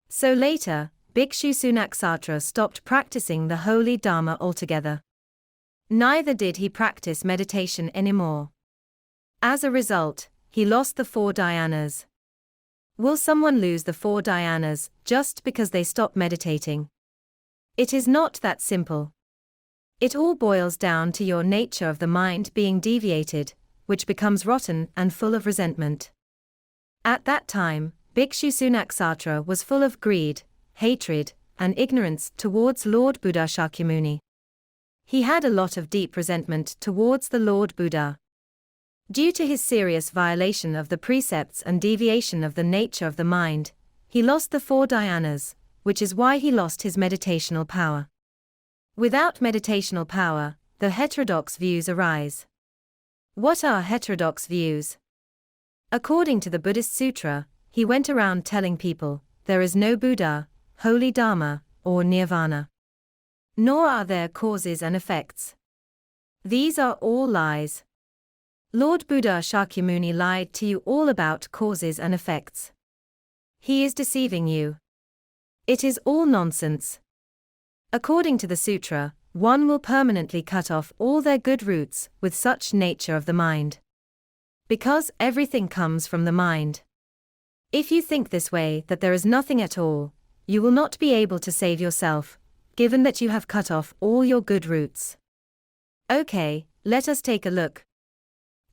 So later, Bhikshu Sunaksatra stopped practicing the holy Dharma altogether. Neither did he practice meditation anymore. As a result, he lost the 4 dhyanas. Will someone lose the 4 dhyanas just because they stop meditating? It is not that simple. It all boils down to your nature of the mind being deviated, which becomes rotten and full of resentment. At that time, Bhikshu Sunaksatra was full of greed, hatred, and ignorance towards Lord Buddha Shakyamuni. He had a lot of deep resentment towards the Lord Buddha. Due to his serious violation of the precepts and deviation of the nature of the mind, he lost the 4 dhyanas, which is why he lost his meditational power. Without meditational power, the heterodox views arise. What are heterodox views? According to the Buddhist Sutra, he went around telling people, there is no Buddha, holy Dharma, or Nirvana. Nor are there causes and effects. These are all lies. Lord Buddha Shakyamuni lied to you all about causes and effects. He is deceiving you. It is all nonsense. According to the sutra, one will permanently cut off all their good roots with such nature of the mind. Because everything comes from the mind. If you think this way that there is nothing at all, you will not be able to save yourself, given that you have cut off all your good roots. Okay, let us take a look.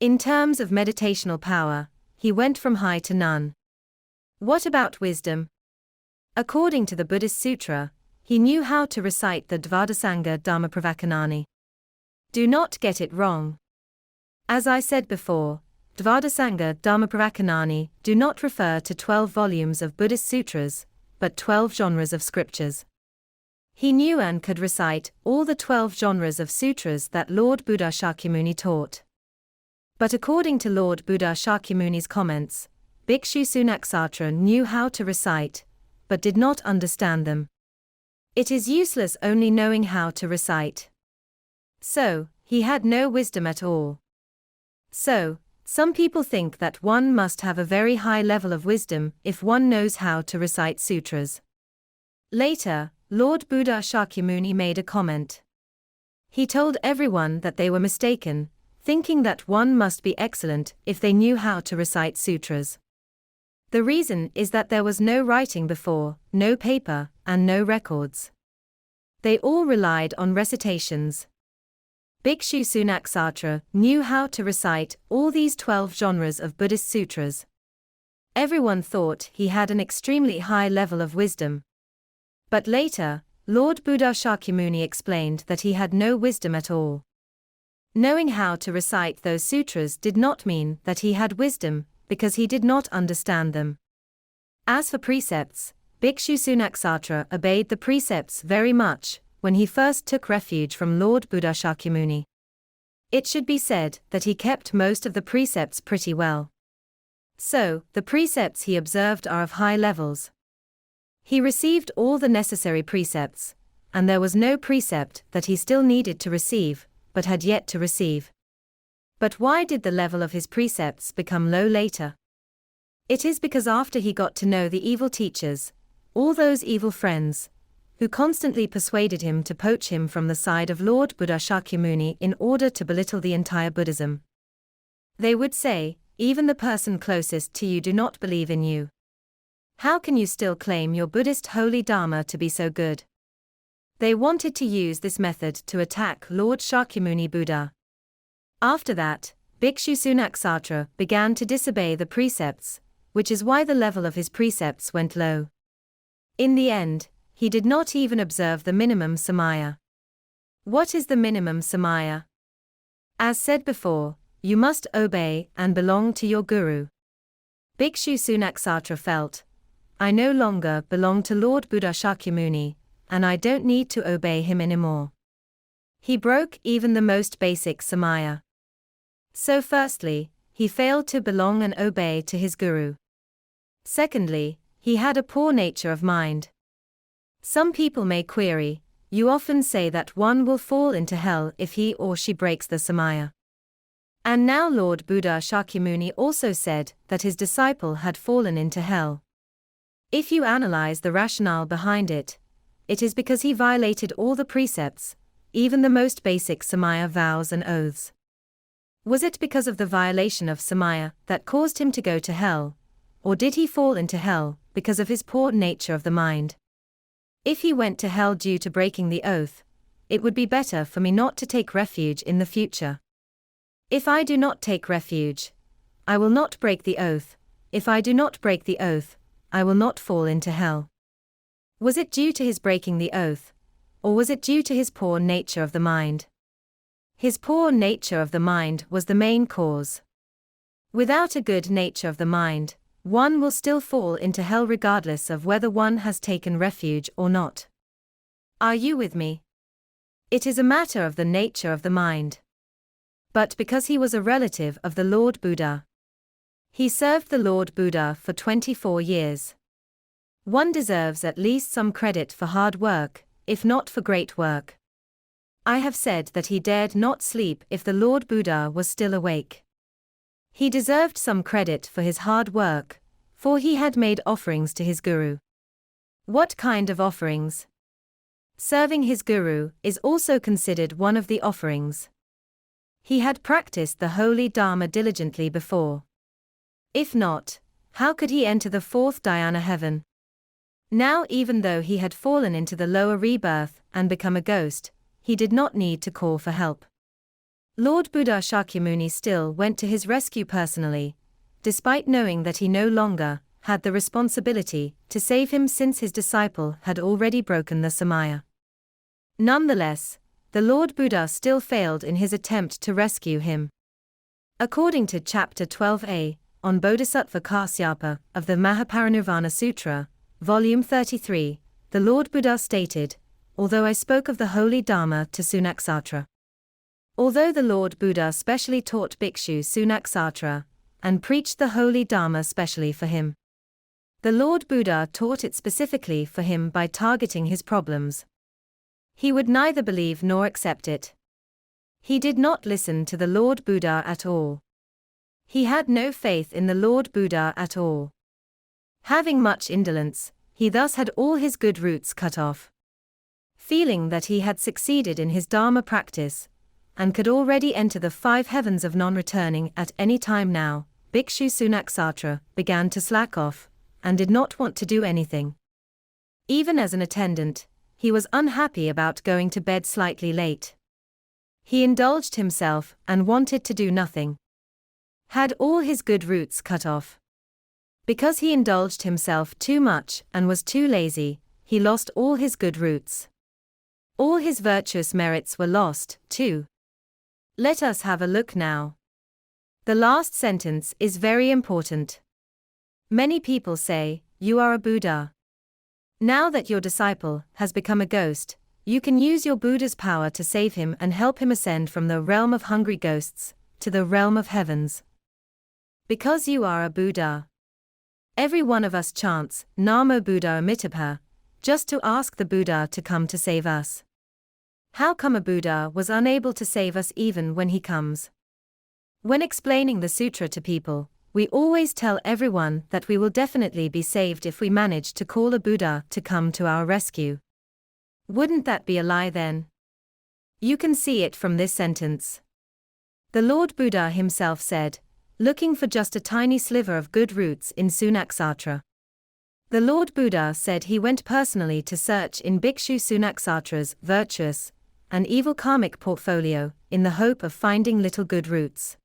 In terms of meditational power, he went from high to none. What about wisdom? According to the Buddhist Sutra, he knew how to recite the Dvadasanga Dhammapravachanani. Do not get it wrong. As I said before, Dvadasanga Dhammapravachanani do not refer to 12 volumes of Buddhist sutras, but 12 genres of scriptures. He knew and could recite all the 12 genres of sutras that Lord Buddha Shakyamuni taught. But according to Lord Buddha Shakyamuni's comments, Bhikshu Sunaksatra knew how to recite, but did not understand them. It is useless only knowing how to recite. So, he had no wisdom at all. So, some people think that one must have a very high level of wisdom if one knows how to recite sutras. Later, Lord Buddha Shakyamuni made a comment. He told everyone that they were mistaken, thinking that one must be excellent if they knew how to recite sutras. The reason is that there was no writing before, no paper, and no records. They all relied on recitations. Bhikshu Sunaksatra knew how to recite all these 12 genres of Buddhist sutras. Everyone thought he had an extremely high level of wisdom. But later, Lord Buddha Shakyamuni explained that he had no wisdom at all. Knowing how to recite those sutras did not mean that he had wisdom, because he did not understand them. As for precepts, Bhikshu Sunaksatra obeyed the precepts very much when he first took refuge from Lord Buddha Shakyamuni. It should be said that he kept most of the precepts pretty well. So, the precepts he observed are of high levels. He received all the necessary precepts, and there was no precept that he still needed to receive, but had yet to receive. But why did the level of his precepts become low later? It is because after he got to know the evil teachers, all those evil friends, who constantly persuaded him to poach him from the side of Lord Buddha Shakyamuni in order to belittle the entire Buddhism. They would say, even the person closest to you do not believe in you. How can you still claim your Buddhist holy Dharma to be so good? They wanted to use this method to attack Lord Shakyamuni Buddha. After that, Bhikshu Sunaksatra began to disobey the precepts, which is why the level of his precepts went low. In the end, he did not even observe the minimum samaya. What is the minimum samaya? As said before, you must obey and belong to your guru. Bhikshu Sunaksatra felt, I no longer belong to Lord Buddha Shakyamuni, and I don't need to obey him anymore. He broke even the most basic samaya. So firstly, he failed to belong and obey to his guru. Secondly, he had a poor nature of mind. Some people may query, you often say that one will fall into hell if he or she breaks the samaya. And now Lord Buddha Shakyamuni also said that his disciple had fallen into hell. If you analyze the rationale behind it, it is because he violated all the precepts, even the most basic samaya vows and oaths. Was it because of the violation of samaya that caused him to go to hell, or did he fall into hell because of his poor nature of the mind? If he went to hell due to breaking the oath, it would be better for me not to take refuge in the future. If I do not take refuge, I will not break the oath. If I do not break the oath, I will not fall into hell. Was it due to his breaking the oath, or was it due to his poor nature of the mind? His poor nature of the mind was the main cause. Without a good nature of the mind, one will still fall into hell regardless of whether one has taken refuge or not. Are you with me? It is a matter of the nature of the mind. But because he was a relative of the Lord Buddha, he served the Lord Buddha for 24 years. One deserves at least some credit for hard work, if not for great work. I have said that he dared not sleep if the Lord Buddha was still awake. He deserved some credit for his hard work, for he had made offerings to his guru. What kind of offerings? Serving his guru is also considered one of the offerings. He had practiced the holy Dharma diligently before. If not, how could he enter the fourth dhyana heaven? Now, even though he had fallen into the lower rebirth and become a ghost, he did not need to call for help. Lord Buddha Shakyamuni still went to his rescue personally, despite knowing that he no longer had the responsibility to save him since his disciple had already broken the samaya. Nonetheless, the Lord Buddha still failed in his attempt to rescue him. According to Chapter 12a, on Bodhisattva Kasyapa of the Mahaparinirvana Sutra, Volume 33, the Lord Buddha stated, although I spoke of the holy Dharma to Sunaksatra. Although the Lord Buddha specially taught Bhikshu Sunaksatra, and preached the holy Dharma specially for him, the Lord Buddha taught it specifically for him by targeting his problems. He would neither believe nor accept it. He did not listen to the Lord Buddha at all. He had no faith in the Lord Buddha at all. Having much indolence, he thus had all his good roots cut off. Feeling that he had succeeded in his Dharma practice, and could already enter the 5 heavens of non-returning at any time now, Bhikshu Sunaksatra began to slack off, and did not want to do anything. Even as an attendant, he was unhappy about going to bed slightly late. He indulged himself and wanted to do nothing. Had all his good roots cut off. Because he indulged himself too much and was too lazy, he lost all his good roots. All his virtuous merits were lost, too. Let us have a look now. The last sentence is very important. Many people say, you are a Buddha. Now that your disciple has become a ghost, you can use your Buddha's power to save him and help him ascend from the realm of hungry ghosts to the realm of heavens. Because you are a Buddha. Every one of us chants, Namo Buddha Amitabha, just to ask the Buddha to come to save us. How come a Buddha was unable to save us even when he comes? When explaining the sutra to people, we always tell everyone that we will definitely be saved if we manage to call a Buddha to come to our rescue. Wouldn't that be a lie then? You can see it from this sentence. The Lord Buddha himself said, looking for just a tiny sliver of good roots in Sunaksatra. The Lord Buddha said he went personally to search in Bhikshu Sunaksatra's virtuous and evil karmic portfolio in the hope of finding little good roots.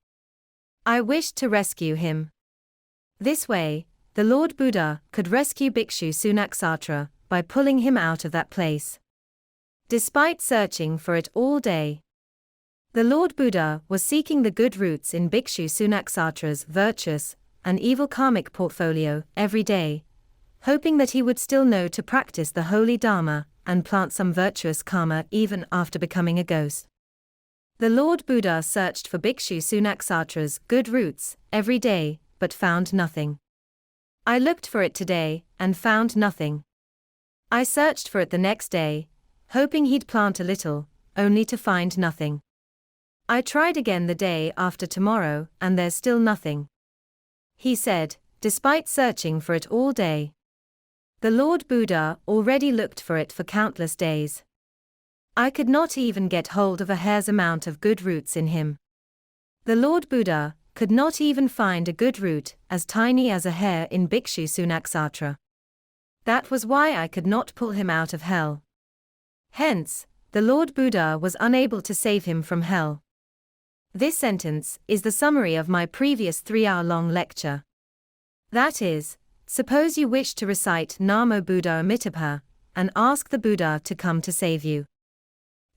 I wished to rescue him. This way, the Lord Buddha could rescue Bhikshu Sunaksatra by pulling him out of that place. Despite searching for it all day, the Lord Buddha was seeking the good roots in Bhikshu Sunaksatra's virtuous an evil karmic portfolio, every day, hoping that he would still know to practice the holy Dharma and plant some virtuous karma even after becoming a ghost. The Lord Buddha searched for Bhikshu Sunaksatra's good roots every day, but found nothing. I looked for it today, and found nothing. I searched for it the next day, hoping he'd plant a little, only to find nothing. I tried again the day after tomorrow, and there's still nothing. He said, despite searching for it all day. The Lord Buddha already looked for it for countless days. I could not even get hold of a hair's amount of good roots in him. The Lord Buddha could not even find a good root as tiny as a hair in Bhikshu Sunaksatra. That was why I could not pull him out of hell. Hence, the Lord Buddha was unable to save him from hell. This sentence is the summary of my previous 3-hour-long lecture. That is, suppose you wish to recite Namo Buddha Amitabha and ask the Buddha to come to save you.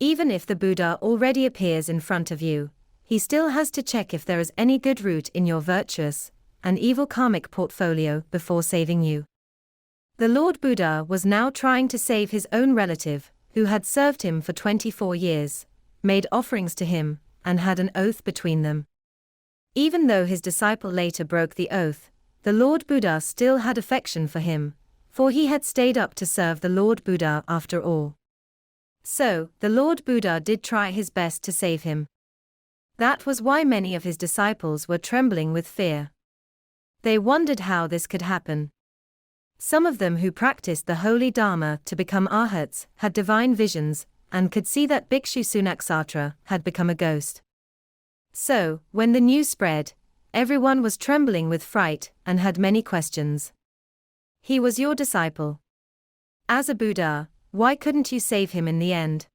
Even if the Buddha already appears in front of you, he still has to check if there is any good root in your virtuous and evil karmic portfolio before saving you. The Lord Buddha was now trying to save his own relative, who had served him for 24 years, made offerings to him, and had an oath between them. Even though his disciple later broke the oath, the Lord Buddha still had affection for him, for he had stayed up to serve the Lord Buddha after all. So, the Lord Buddha did try his best to save him. That was why many of his disciples were trembling with fear. They wondered how this could happen. Some of them who practiced the holy Dharma to become arhats had divine visions, and could see that Bhikshu Sunaksatra had become a ghost. So, when the news spread, everyone was trembling with fright and had many questions. He was your disciple. As a Buddha, why couldn't you save him in the end?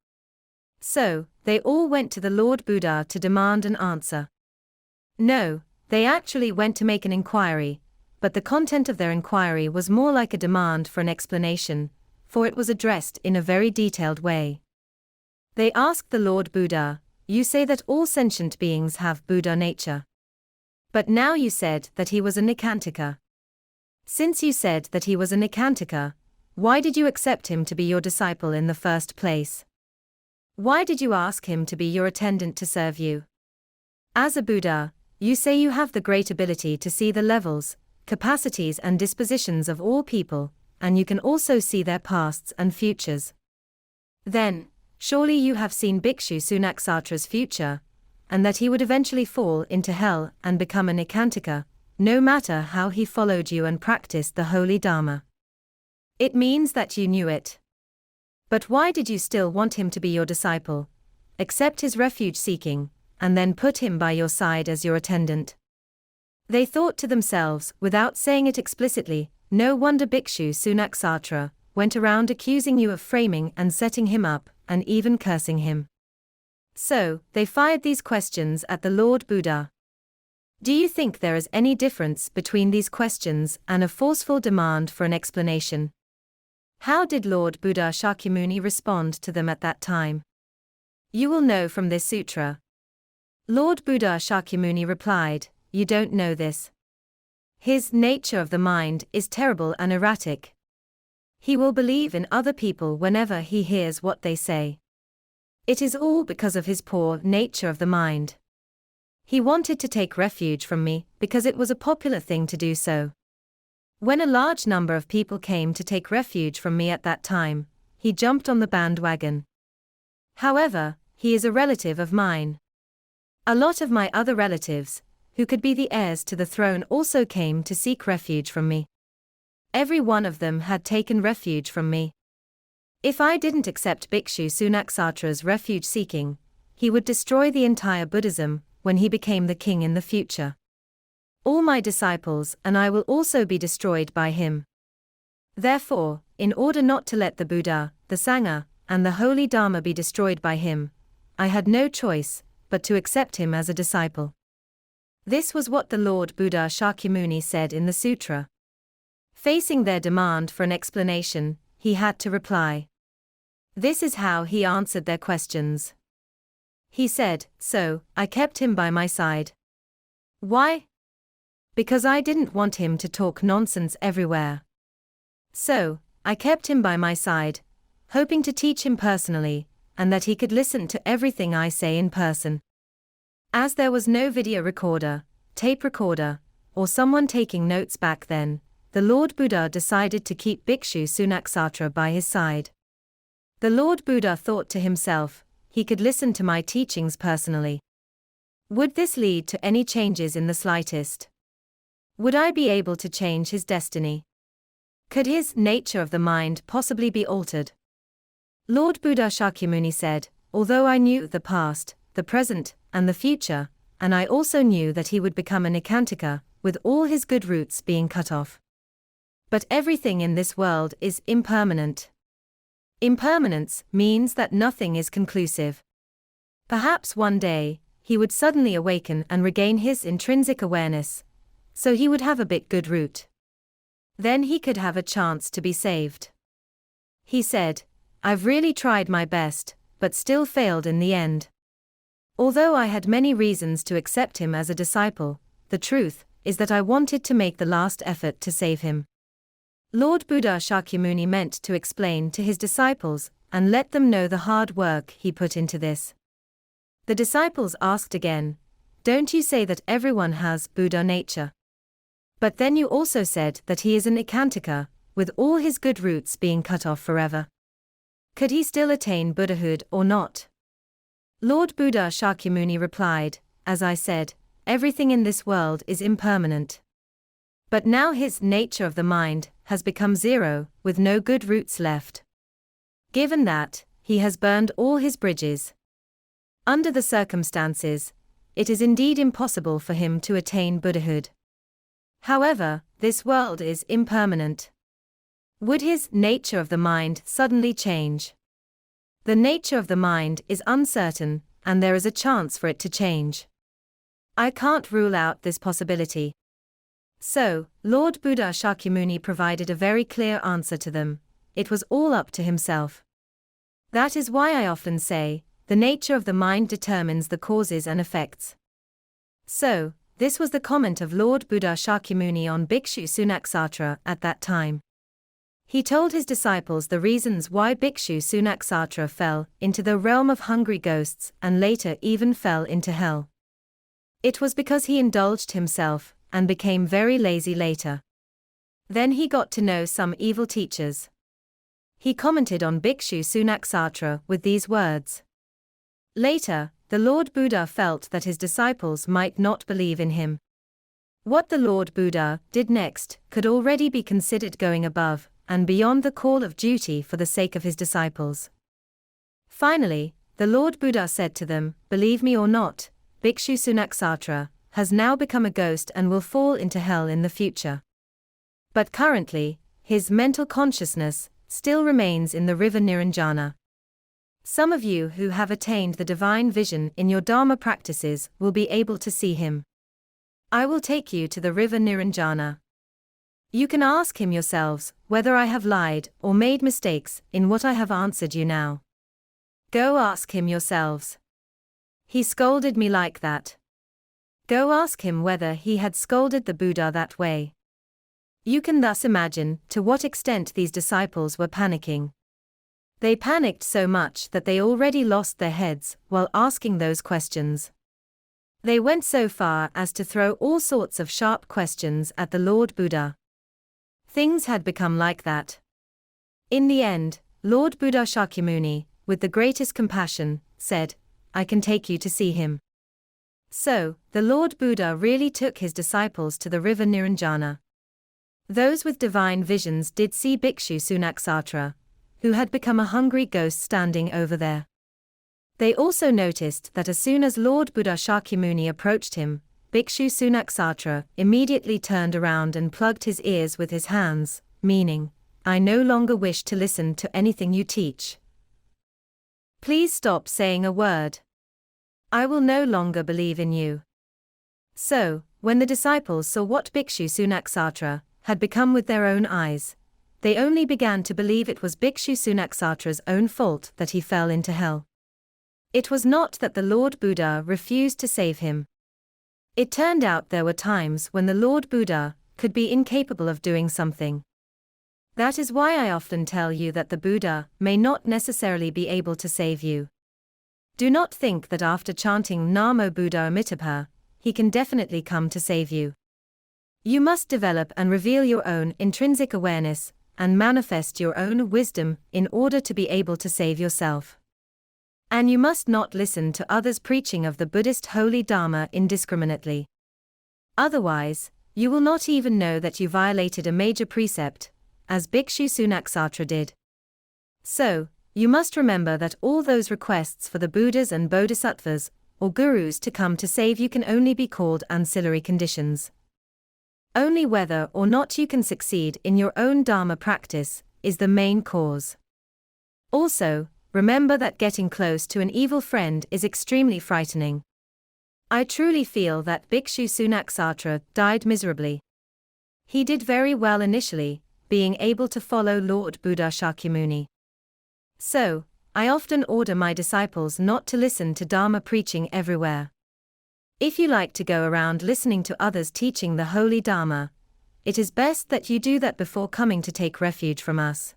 So, they all went to the Lord Buddha to demand an answer. No, they actually went to make an inquiry, but the content of their inquiry was more like a demand for an explanation, for it was addressed in a very detailed way. They asked the Lord Buddha, "You say that all sentient beings have Buddha nature. But now you said that he was a Nikantika. Since you said that he was a Nikantika, why did you accept him to be your disciple in the first place? Why did you ask him to be your attendant to serve you? As a Buddha, you say you have the great ability to see the levels, capacities and dispositions of all people, and you can also see their pasts and futures. Then, surely you have seen Bhikshu Sunaksatra's future, and that he would eventually fall into hell and become a Nikantika, no matter how he followed you and practiced the holy Dharma. It means that you knew it. But why did you still want him to be your disciple, accept his refuge-seeking, and then put him by your side as your attendant?" They thought to themselves, without saying it explicitly, "No wonder Bhikshu Sunaksatra went around accusing you of framing and setting him up, and even cursing him." So, they fired these questions at the Lord Buddha. Do you think there is any difference between these questions and a forceful demand for an explanation? How did Lord Buddha Shakyamuni respond to them at that time? You will know from this sutra. Lord Buddha Shakyamuni replied, "You don't know this. His nature of the mind is terrible and erratic. He will believe in other people whenever he hears what they say. It is all because of his poor nature of the mind. He wanted to take refuge from me because it was a popular thing to do so. When a large number of people came to take refuge from me at that time, he jumped on the bandwagon. However, he is a relative of mine. A lot of my other relatives, who could be the heirs to the throne, also came to seek refuge from me. Every one of them had taken refuge from me. If I didn't accept Bhikshu Sunaksatra's refuge-seeking, he would destroy the entire Buddhism when he became the king in the future. All my disciples and I will also be destroyed by him. Therefore, in order not to let the Buddha, the Sangha, and the holy Dharma be destroyed by him, I had no choice but to accept him as a disciple." This was what the Lord Buddha Shakyamuni said in the sutra. Facing their demand for an explanation, he had to reply. This is how he answered their questions. He said, "So, I kept him by my side. Why? because I didn't want him to talk nonsense everywhere. So, I kept him by my side, hoping to teach him personally, and that he could listen to everything I say in person. As there was no video recorder, tape recorder, or someone taking notes back then, the Lord Buddha decided to keep Bhikshu Sunaksatra by his side. The Lord Buddha thought to himself, he could listen to my teachings personally. Would this lead to any changes in the slightest? Would I be able to change his destiny? Could his nature of the mind possibly be altered? Lord Buddha Shakyamuni said, although I knew the past, the present, and the future, and I also knew that he would become an Ekantaka, with all his good roots being cut off. But everything in this world is impermanent. Impermanence means that nothing is conclusive. Perhaps one day, he would suddenly awaken and regain his intrinsic awareness, so he would have a bit good root. Then he could have a chance to be saved. He said, I've really tried my best, but still failed in the end. Although I had many reasons to accept him as a disciple, the truth is that I wanted to make the last effort to save him. Lord Buddha Shakyamuni meant to explain to his disciples and let them know the hard work he put into this. The disciples asked again, don't you say that everyone has Buddha nature? But then you also said that he is an Ekantaka, with all his good roots being cut off forever. Could he still attain Buddhahood or not? Lord Buddha Shakyamuni replied, as I said, everything in this world is impermanent. But now his nature of the mind has become zero, with no good roots left. Given that, he has burned all his bridges. Under the circumstances, it is indeed impossible for him to attain Buddhahood. However, this world is impermanent. Would his nature of the mind suddenly change? The nature of the mind is uncertain, and there is a chance for it to change. I can't rule out this possibility. So, Lord Buddha Shakyamuni provided a very clear answer to them. It was all up to himself. That is why I often say, the nature of the mind determines the causes and effects. So, this was the comment of Lord Buddha Shakyamuni on Bhikshu Sunaksatra at that time. He told his disciples the reasons why Bhikshu Sunaksatra fell into the realm of hungry ghosts and later even fell into hell. It was because he indulged himself and became very lazy later. Then he got to know some evil teachers. He commented on Bhikshu Sunaksatra with these words. Later, the Lord Buddha felt that his disciples might not believe in him. What the Lord Buddha did next could already be considered going above and beyond the call of duty for the sake of his disciples. Finally, the Lord Buddha said to them, believe me or not, Bhikshu Sunaksatra has now become a ghost and will fall into hell in the future. But currently, his mental consciousness still remains in the river Niranjana. Some of you who have attained the divine vision in your Dharma practices will be able to see him. I will take you to the river Niranjana. You can ask him yourselves whether I have lied or made mistakes in what I have answered you now. Go ask him yourselves. He scolded me like that. Go ask him whether he had scolded the Buddha that way. You can thus imagine to what extent these disciples were panicking. They panicked so much that they already lost their heads while asking those questions. They went so far as to throw all sorts of sharp questions at the Lord Buddha. Things had become like that. In the end, Lord Buddha Shakyamuni, with the greatest compassion, said, I can take you to see him. So, the Lord Buddha really took his disciples to the river Niranjana. Those with divine visions did see Bhikshu Sunaksatra, who had become a hungry ghost standing over there. They also noticed that as soon as Lord Buddha Shakyamuni approached him, Bhikshu Sunaksatra immediately turned around and plugged his ears with his hands, meaning, I no longer wish to listen to anything you teach. Please stop saying a word. I will no longer believe in you. So, when the disciples saw what Bhikshu Sunaksatra had become with their own eyes, they only began to believe it was Bhikshu Sunaksatra's own fault that he fell into hell. It was not that the Lord Buddha refused to save him. It turned out there were times when the Lord Buddha could be incapable of doing something. That is why I often tell you that the Buddha may not necessarily be able to save you. Do not think that after chanting Namo Buddha Amitabha, he can definitely come to save you. You must develop and reveal your own intrinsic awareness and manifest your own wisdom in order to be able to save yourself. And you must not listen to others' preaching of the Buddhist holy Dharma indiscriminately. Otherwise, you will not even know that you violated a major precept, as Bhikshu Sunaksatra did. So, you must remember that all those requests for the Buddhas and Bodhisattvas, or Gurus to come to save you can only be called ancillary conditions. Only whether or not you can succeed in your own Dharma practice is the main cause. Also, remember that getting close to an evil friend is extremely frightening. I truly feel that Bhikshu Sunaksatra died miserably. He did very well initially, being able to follow Lord Buddha Shakyamuni. So, I often order my disciples not to listen to Dharma preaching everywhere. If you like to go around listening to others teaching the holy Dharma, it is best that you do that before coming to take refuge from us.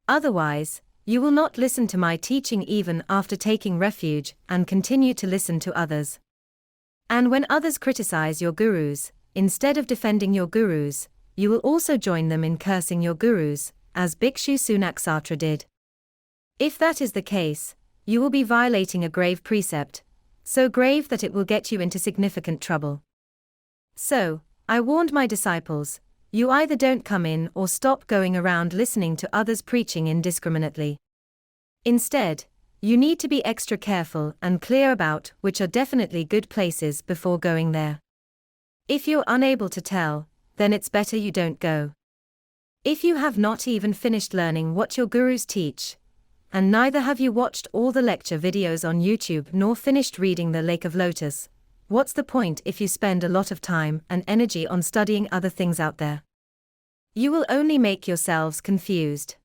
Otherwise, you will not listen to my teaching even after taking refuge and continue to listen to others. And when others criticize your gurus, instead of defending your gurus, you will also join them in cursing your gurus, as Bhikshu Sunaksatra did. If that is the case, you will be violating a grave precept, so grave that it will get you into significant trouble. So, I warned my disciples, you either don't come in or stop going around listening to others preaching indiscriminately. Instead, you need to be extra careful and clear about which are definitely good places before going there. If you're unable to tell, then it's better you don't go. If you have not even finished learning what your gurus teach, and neither have you watched all the lecture videos on YouTube nor finished reading the Lake of Lotus, what's the point if you spend a lot of time and energy on studying other things out there? You will only make yourselves confused.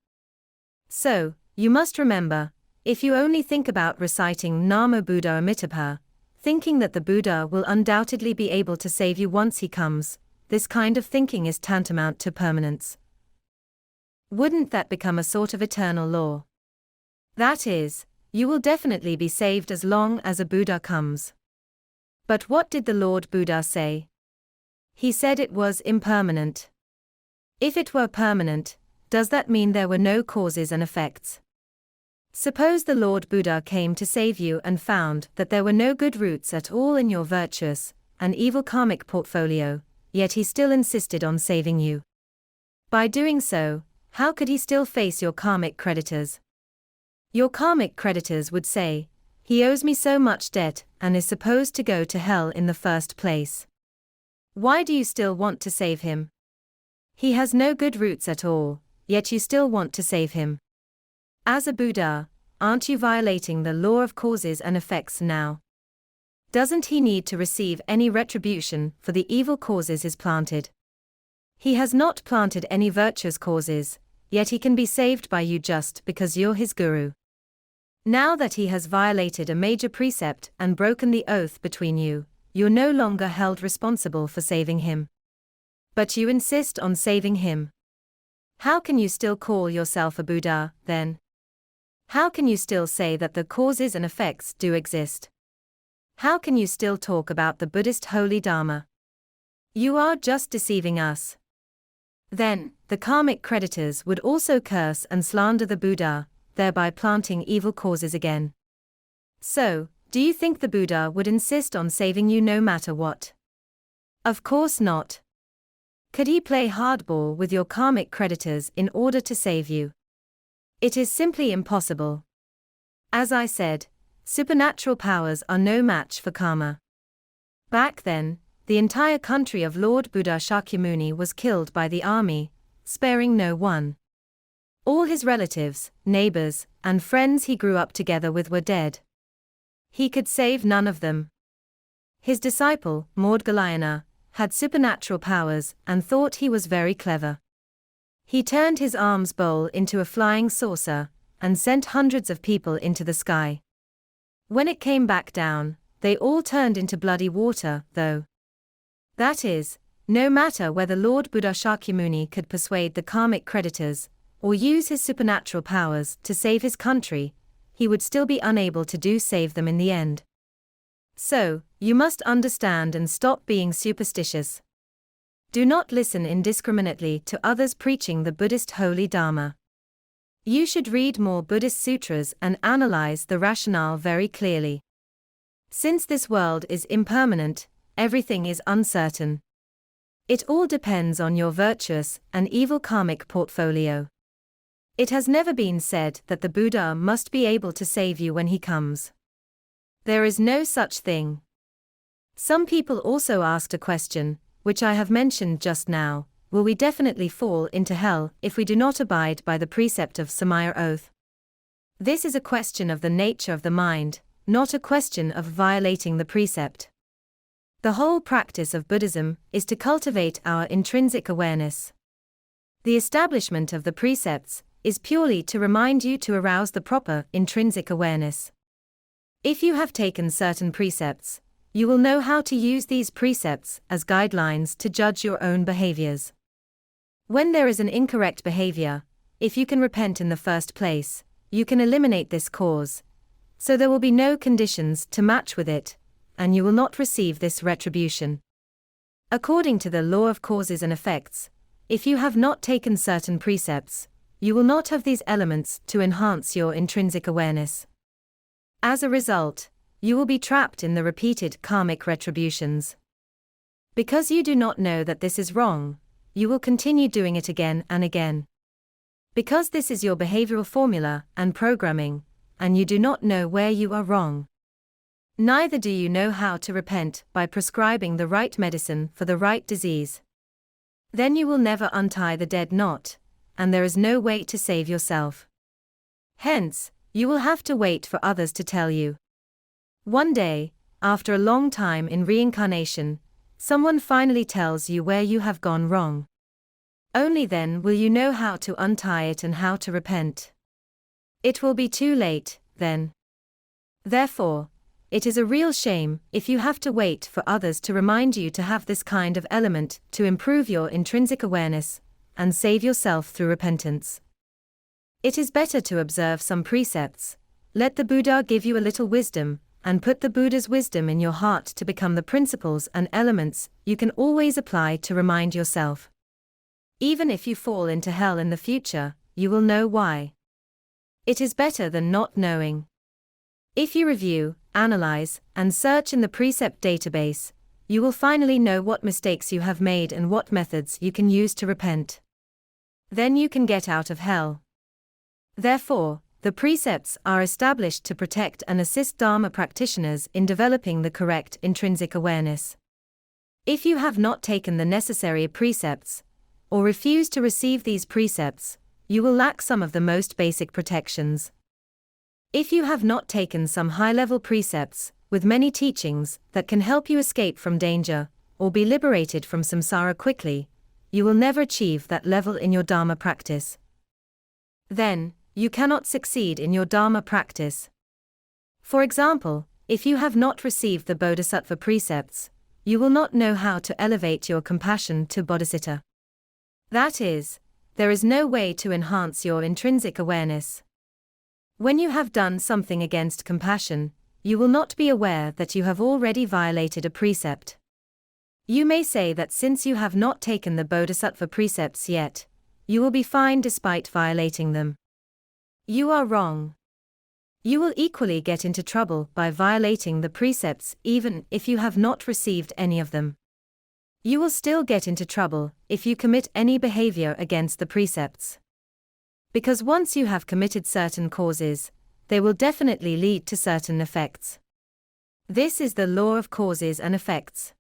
So, you must remember, if you only think about reciting Namo Buddha Amitabha, thinking that the Buddha will undoubtedly be able to save you once he comes, this kind of thinking is tantamount to permanence. Wouldn't that become a sort of eternal law? That is, you will definitely be saved as long as a Buddha comes. But what did the Lord Buddha say? He said it was impermanent. If it were permanent, does that mean there were no causes and effects? Suppose the Lord Buddha came to save you and found that there were no good roots at all in your virtuous and evil karmic portfolio, yet he still insisted on saving you. By doing so, how could he still face your karmic creditors? Your karmic creditors would say, he owes me so much debt and is supposed to go to hell in the first place. Why do you still want to save him? He has no good roots at all, yet you still want to save him. As a Buddha, aren't you violating the law of causes and effects now? Doesn't he need to receive any retribution for the evil causes he's planted? He has not planted any virtuous causes, yet he can be saved by you just because you're his guru. Now that he has violated a major precept and broken the oath between you, you're no longer held responsible for saving him. But you insist on saving him. How can you still call yourself a Buddha, then? How can you still say that the causes and effects do exist? How can you still talk about the Buddhist holy Dharma? You are just deceiving us. Then, the karmic creditors would also curse and slander the Buddha, thereby planting evil causes again. So, do you think the Buddha would insist on saving you no matter what? Of course not. Could he play hardball with your karmic creditors in order to save you? It is simply impossible. As I said, supernatural powers are no match for karma. Back then, the entire country of Lord Buddha Shakyamuni was killed by the army, sparing no one. All his relatives, neighbors, and friends he grew up together with were dead. He could save none of them. His disciple, Maudgalyana, had supernatural powers and thought he was very clever. He turned his alms bowl into a flying saucer and sent hundreds of people into the sky. When it came back down, they all turned into bloody water, though. That is, no matter whether Lord Buddha Shakyamuni could persuade the karmic creditors, or use his supernatural powers to save his country, he would still be unable to save them in the end. So, you must understand and stop being superstitious. Do not listen indiscriminately to others preaching the Buddhist holy Dharma. You should read more Buddhist sutras and analyze the rationale very clearly. Since this world is impermanent, everything is uncertain. It all depends on your virtuous and evil karmic portfolio. It has never been said that the Buddha must be able to save you when he comes. There is no such thing. Some people also asked a question, which I have mentioned just now: will we definitely fall into hell if we do not abide by the precept of Samaya oath? This is a question of the nature of the mind, not a question of violating the precept. The whole practice of Buddhism is to cultivate our intrinsic awareness. The establishment of the precepts is purely to remind you to arouse the proper intrinsic awareness. If you have taken certain precepts, you will know how to use these precepts as guidelines to judge your own behaviors. When there is an incorrect behavior, if you can repent in the first place, you can eliminate this cause, so there will be no conditions to match with it, and you will not receive this retribution. According to the law of causes and effects, if you have not taken certain precepts, you will not have these elements to enhance your intrinsic awareness. As a result, you will be trapped in the repeated karmic retributions. Because you do not know that this is wrong, you will continue doing it again and again. Because this is your behavioral formula and programming, and you do not know where you are wrong. Neither do you know how to repent by prescribing the right medicine for the right disease. Then you will never untie the dead knot, and there is no way to save yourself. Hence, you will have to wait for others to tell you. One day, after a long time in reincarnation, someone finally tells you where you have gone wrong. Only then will you know how to untie it and how to repent. It will be too late, then. Therefore, it is a real shame if you have to wait for others to remind you to have this kind of element to improve your intrinsic awareness and save yourself through repentance. It is better to observe some precepts, let the Buddha give you a little wisdom, and put the Buddha's wisdom in your heart to become the principles and elements you can always apply to remind yourself. Even if you fall into hell in the future, you will know why. It is better than not knowing. If you review, analyze, and search in the precept database, you will finally know what mistakes you have made and what methods you can use to repent. Then you can get out of hell. Therefore, the precepts are established to protect and assist Dharma practitioners in developing the correct intrinsic awareness. If you have not taken the necessary precepts, or refuse to receive these precepts, you will lack some of the most basic protections. If you have not taken some high-level precepts, with many teachings that can help you escape from danger, or be liberated from samsara quickly, you will never achieve that level in your Dharma practice. Then, you cannot succeed in your Dharma practice. For example, if you have not received the Bodhisattva precepts, you will not know how to elevate your compassion to Bodhicitta. That is, there is no way to enhance your intrinsic awareness. When you have done something against compassion, you will not be aware that you have already violated a precept. You may say that since you have not taken the Bodhisattva precepts yet, you will be fine despite violating them. You are wrong. You will equally get into trouble by violating the precepts even if you have not received any of them. You will still get into trouble if you commit any behavior against the precepts. Because once you have committed certain causes, they will definitely lead to certain effects. This is the law of causes and effects.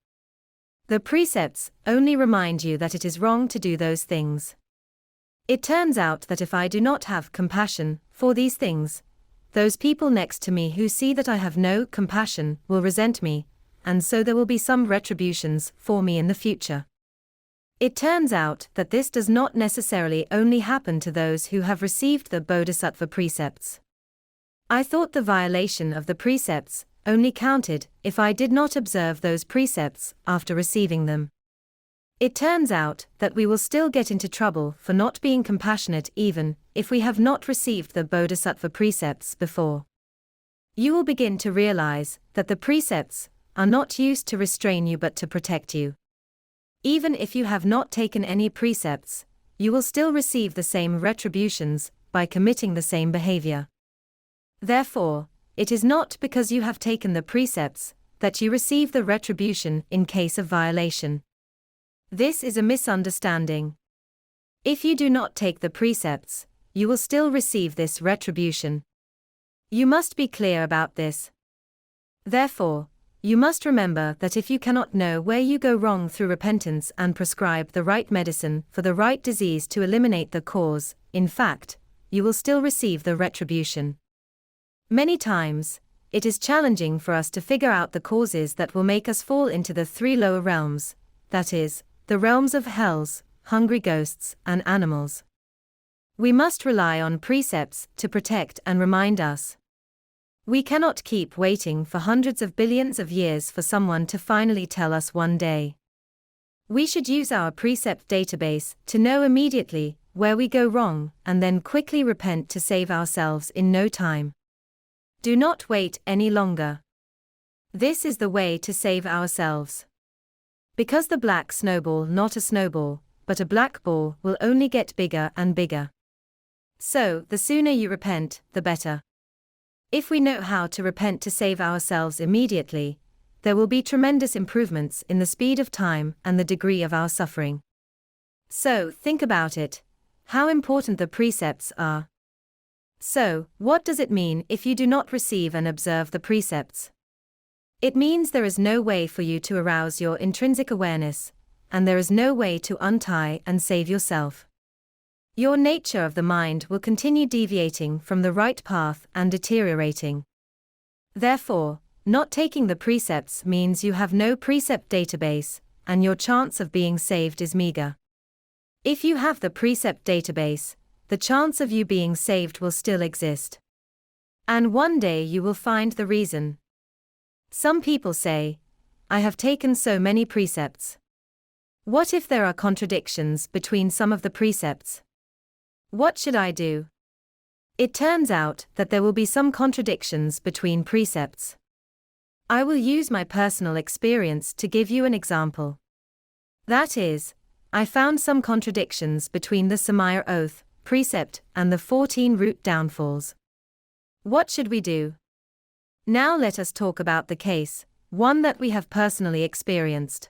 The precepts only remind you that it is wrong to do those things. It turns out that if I do not have compassion for these things, those people next to me who see that I have no compassion will resent me, and so there will be some retributions for me in the future. It turns out that this does not necessarily only happen to those who have received the Bodhisattva precepts. I thought the violation of the precepts only counted if I did not observe those precepts after receiving them. It turns out that we will still get into trouble for not being compassionate even if we have not received the Bodhisattva precepts before. You will begin to realize that the precepts are not used to restrain you but to protect you. Even if you have not taken any precepts, you will still receive the same retributions by committing the same behavior. Therefore, it is not because you have taken the precepts that you receive the retribution in case of violation. This is a misunderstanding. If you do not take the precepts, you will still receive this retribution. You must be clear about this. Therefore, you must remember that if you cannot know where you go wrong through repentance and prescribe the right medicine for the right disease to eliminate the cause, in fact, you will still receive the retribution. Many times, it is challenging for us to figure out the causes that will make us fall into the three lower realms, that is, the realms of hells, hungry ghosts, and animals. We must rely on precepts to protect and remind us. We cannot keep waiting for hundreds of billions of years for someone to finally tell us one day. We should use our precept database to know immediately where we go wrong and then quickly repent to save ourselves in no time. Do not wait any longer. This is the way to save ourselves. Because the black snowball, not a snowball, but a black ball, will only get bigger and bigger. So, the sooner you repent, the better. If we know how to repent to save ourselves immediately, there will be tremendous improvements in the speed of time and the degree of our suffering. So, think about it, how important the precepts are. So, what does it mean if you do not receive and observe the precepts? It means there is no way for you to arouse your intrinsic awareness, and there is no way to untie and save yourself. Your nature of the mind will continue deviating from the right path and deteriorating. Therefore, not taking the precepts means you have no precept database, and your chance of being saved is meager. If you have the precept database, the chance of you being saved will still exist. And one day you will find the reason. Some people say, I have taken so many precepts. What if there are contradictions between some of the precepts? What should I do? It turns out that there will be some contradictions between precepts. I will use my personal experience to give you an example. That is, I found some contradictions between the Samaya Oath precept and the 14 root downfalls. What should we do? Now let us talk about the case, one that we have personally experienced.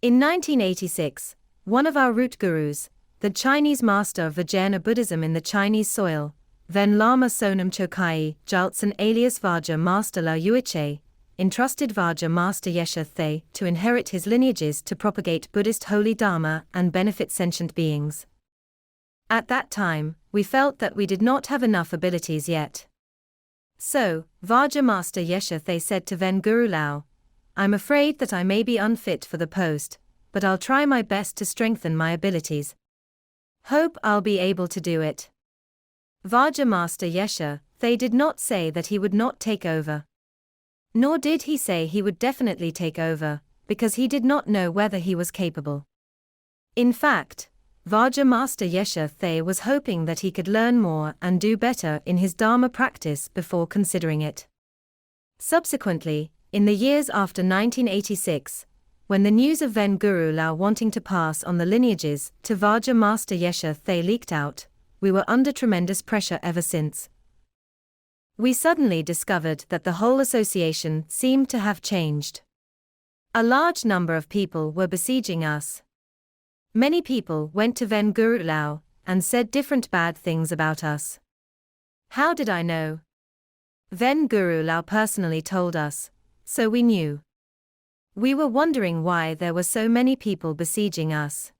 In 1986, one of our root gurus, the Chinese master of Vajrayana Buddhism in the Chinese soil, then Lama Sonam Chokai Jaltsen alias Vajra Master La Yuiche, entrusted Vajra Master Yeshe Thay to inherit his lineages to propagate Buddhist holy Dharma and benefit sentient beings. At that time, we felt that we did not have enough abilities yet. So, Vajra Master Yeshe Thay said to Ven Guru Lao, I'm afraid that I may be unfit for the post, but I'll try my best to strengthen my abilities. Hope I'll be able to do it. Vajra Master Yeshe Thay did not say that he would not take over. Nor did he say he would definitely take over, because he did not know whether he was capable. In fact, Vajra Master Yeshe Thay was hoping that he could learn more and do better in his Dharma practice before considering it. Subsequently, in the years after 1986, when the news of Ven Guru Lao wanting to pass on the lineages to Vajra Master Yeshe Thay leaked out, we were under tremendous pressure ever since. We suddenly discovered that the whole association seemed to have changed. A large number of people were besieging us. Many people went to Ven Guru Lao and said different bad things about us. How did I know? Ven Guru Lao personally told us, so we knew. We were wondering why there were so many people besieging us.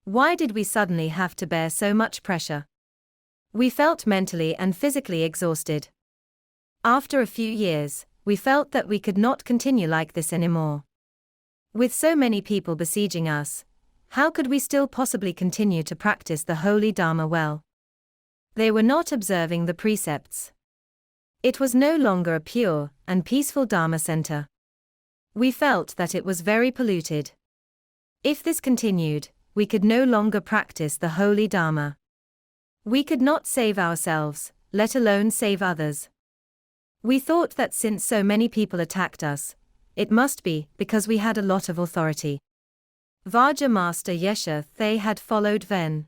Why did we suddenly have to bear so much pressure? We felt mentally and physically exhausted. After a few years, we felt that we could not continue like this anymore. With so many people besieging us, how could we still possibly continue to practice the holy Dharma well? They were not observing the precepts. It was no longer a pure and peaceful Dharma center. We felt that it was very polluted. If this continued, we could no longer practice the holy Dharma. We could not save ourselves, let alone save others. We thought that since so many people attacked us, it must be because we had a lot of authority. Vajra Master Yeshe Thay had followed Ven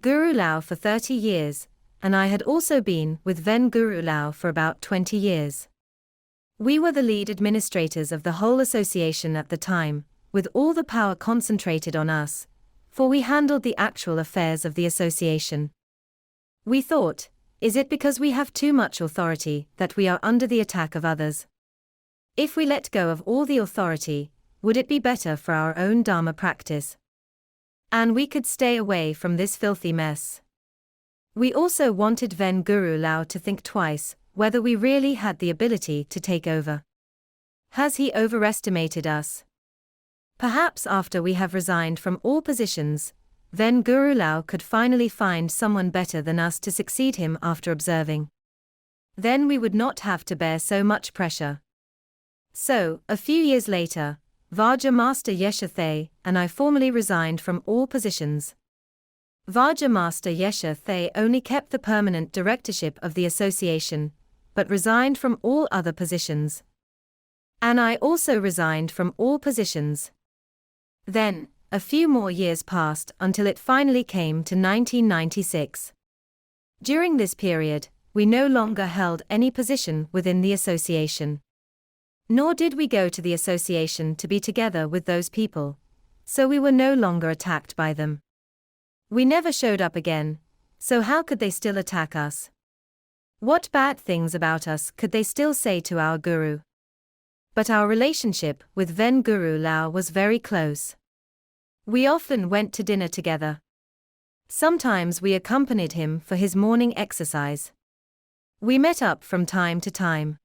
Guru Lao for 30 years, and I had also been with Ven Guru Lao for about 20 years. We were the lead administrators of the whole association at the time, with all the power concentrated on us, for we handled the actual affairs of the association. We thought, is it because we have too much authority that we are under the attack of others? If we let go of all the authority, would it be better for our own Dharma practice? And we could stay away from this filthy mess. We also wanted Ven Guru Lao to think twice whether we really had the ability to take over. Has he overestimated us? Perhaps after we have resigned from all positions, Ven Guru Lao could finally find someone better than us to succeed him after observing. Then we would not have to bear so much pressure. So, a few years later, Vajra Master Yeshe Thay and I formally resigned from all positions. Vajra Master Yeshe Thay only kept the permanent directorship of the association, but resigned from all other positions. And I also resigned from all positions. Then, a few more years passed until it finally came to 1996. During this period, we no longer held any position within the association. Nor did we go to the association to be together with those people, so we were no longer attacked by them. We never showed up again, so how could they still attack us? What bad things about us could they still say to our guru? But our relationship with Ven Guru Lao was very close. We often went to dinner together. Sometimes we accompanied him for his morning exercise. We met up from time to time.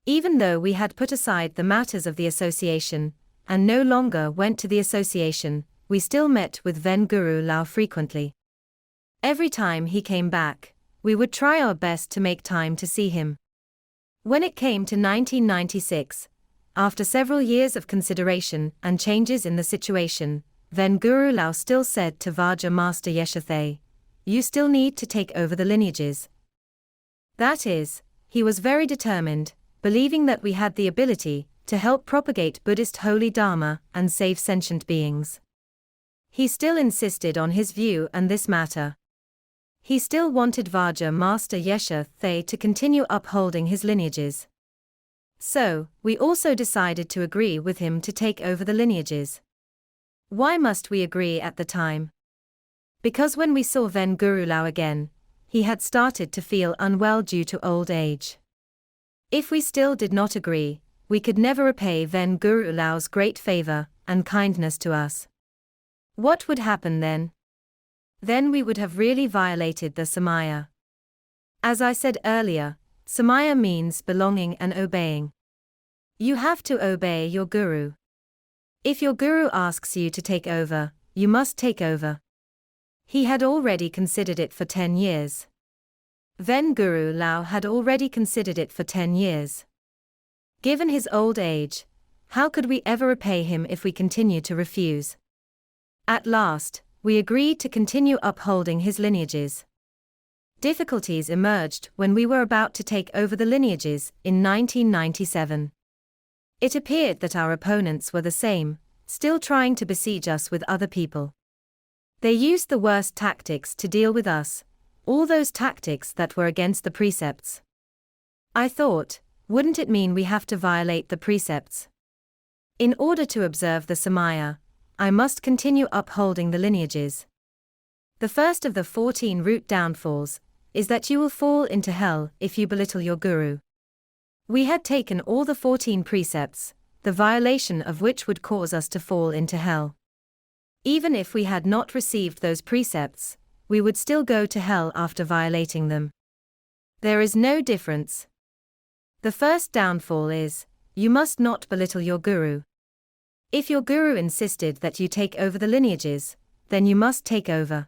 Even though we had put aside the matters of the association, and no longer went to the association, we still met with Ven Guru Lao frequently. Every time he came back, we would try our best to make time to see him. When it came to 1996, after several years of consideration and changes in the situation, Ven Guru Lao still said to Vajra Master Yeshe Thay, "You still need to take over the lineages." That is, he was very determined, believing that we had the ability to help propagate Buddhist holy Dharma and save sentient beings. He still insisted on his view and this matter. He still wanted Vajra Master Yeshe Thay to continue upholding his lineages. So, we also decided to agree with him to take over the lineages. Why must we agree at the time? Because when we saw Ven Guru Lao again, he had started to feel unwell due to old age. If we still did not agree, we could never repay Ven Guru Lao's great favor and kindness to us. What would happen then? Then we would have really violated the Samaya. As I said earlier, Samaya means belonging and obeying. You have to obey your guru. If your guru asks you to take over, you must take over. He had already considered it for 10 years. Ven Guru Lao had already considered it for 10 years. Given his old age, how could we ever repay him if we continued to refuse? At last, we agreed to continue upholding his lineages. Difficulties emerged when we were about to take over the lineages in 1997. It appeared that our opponents were the same, still trying to besiege us with other people. They used the worst tactics to deal with us, all those tactics that were against the precepts. I thought, wouldn't it mean we have to violate the precepts? In order to observe the Samaya, I must continue upholding the lineages. The first of the 14 root downfalls is that you will fall into hell if you belittle your guru. We had taken all the 14 precepts, the violation of which would cause us to fall into hell. Even if we had not received those precepts, we would still go to hell after violating them. There is no difference. The first downfall is, you must not belittle your guru. If your guru insisted that you take over the lineages, then you must take over.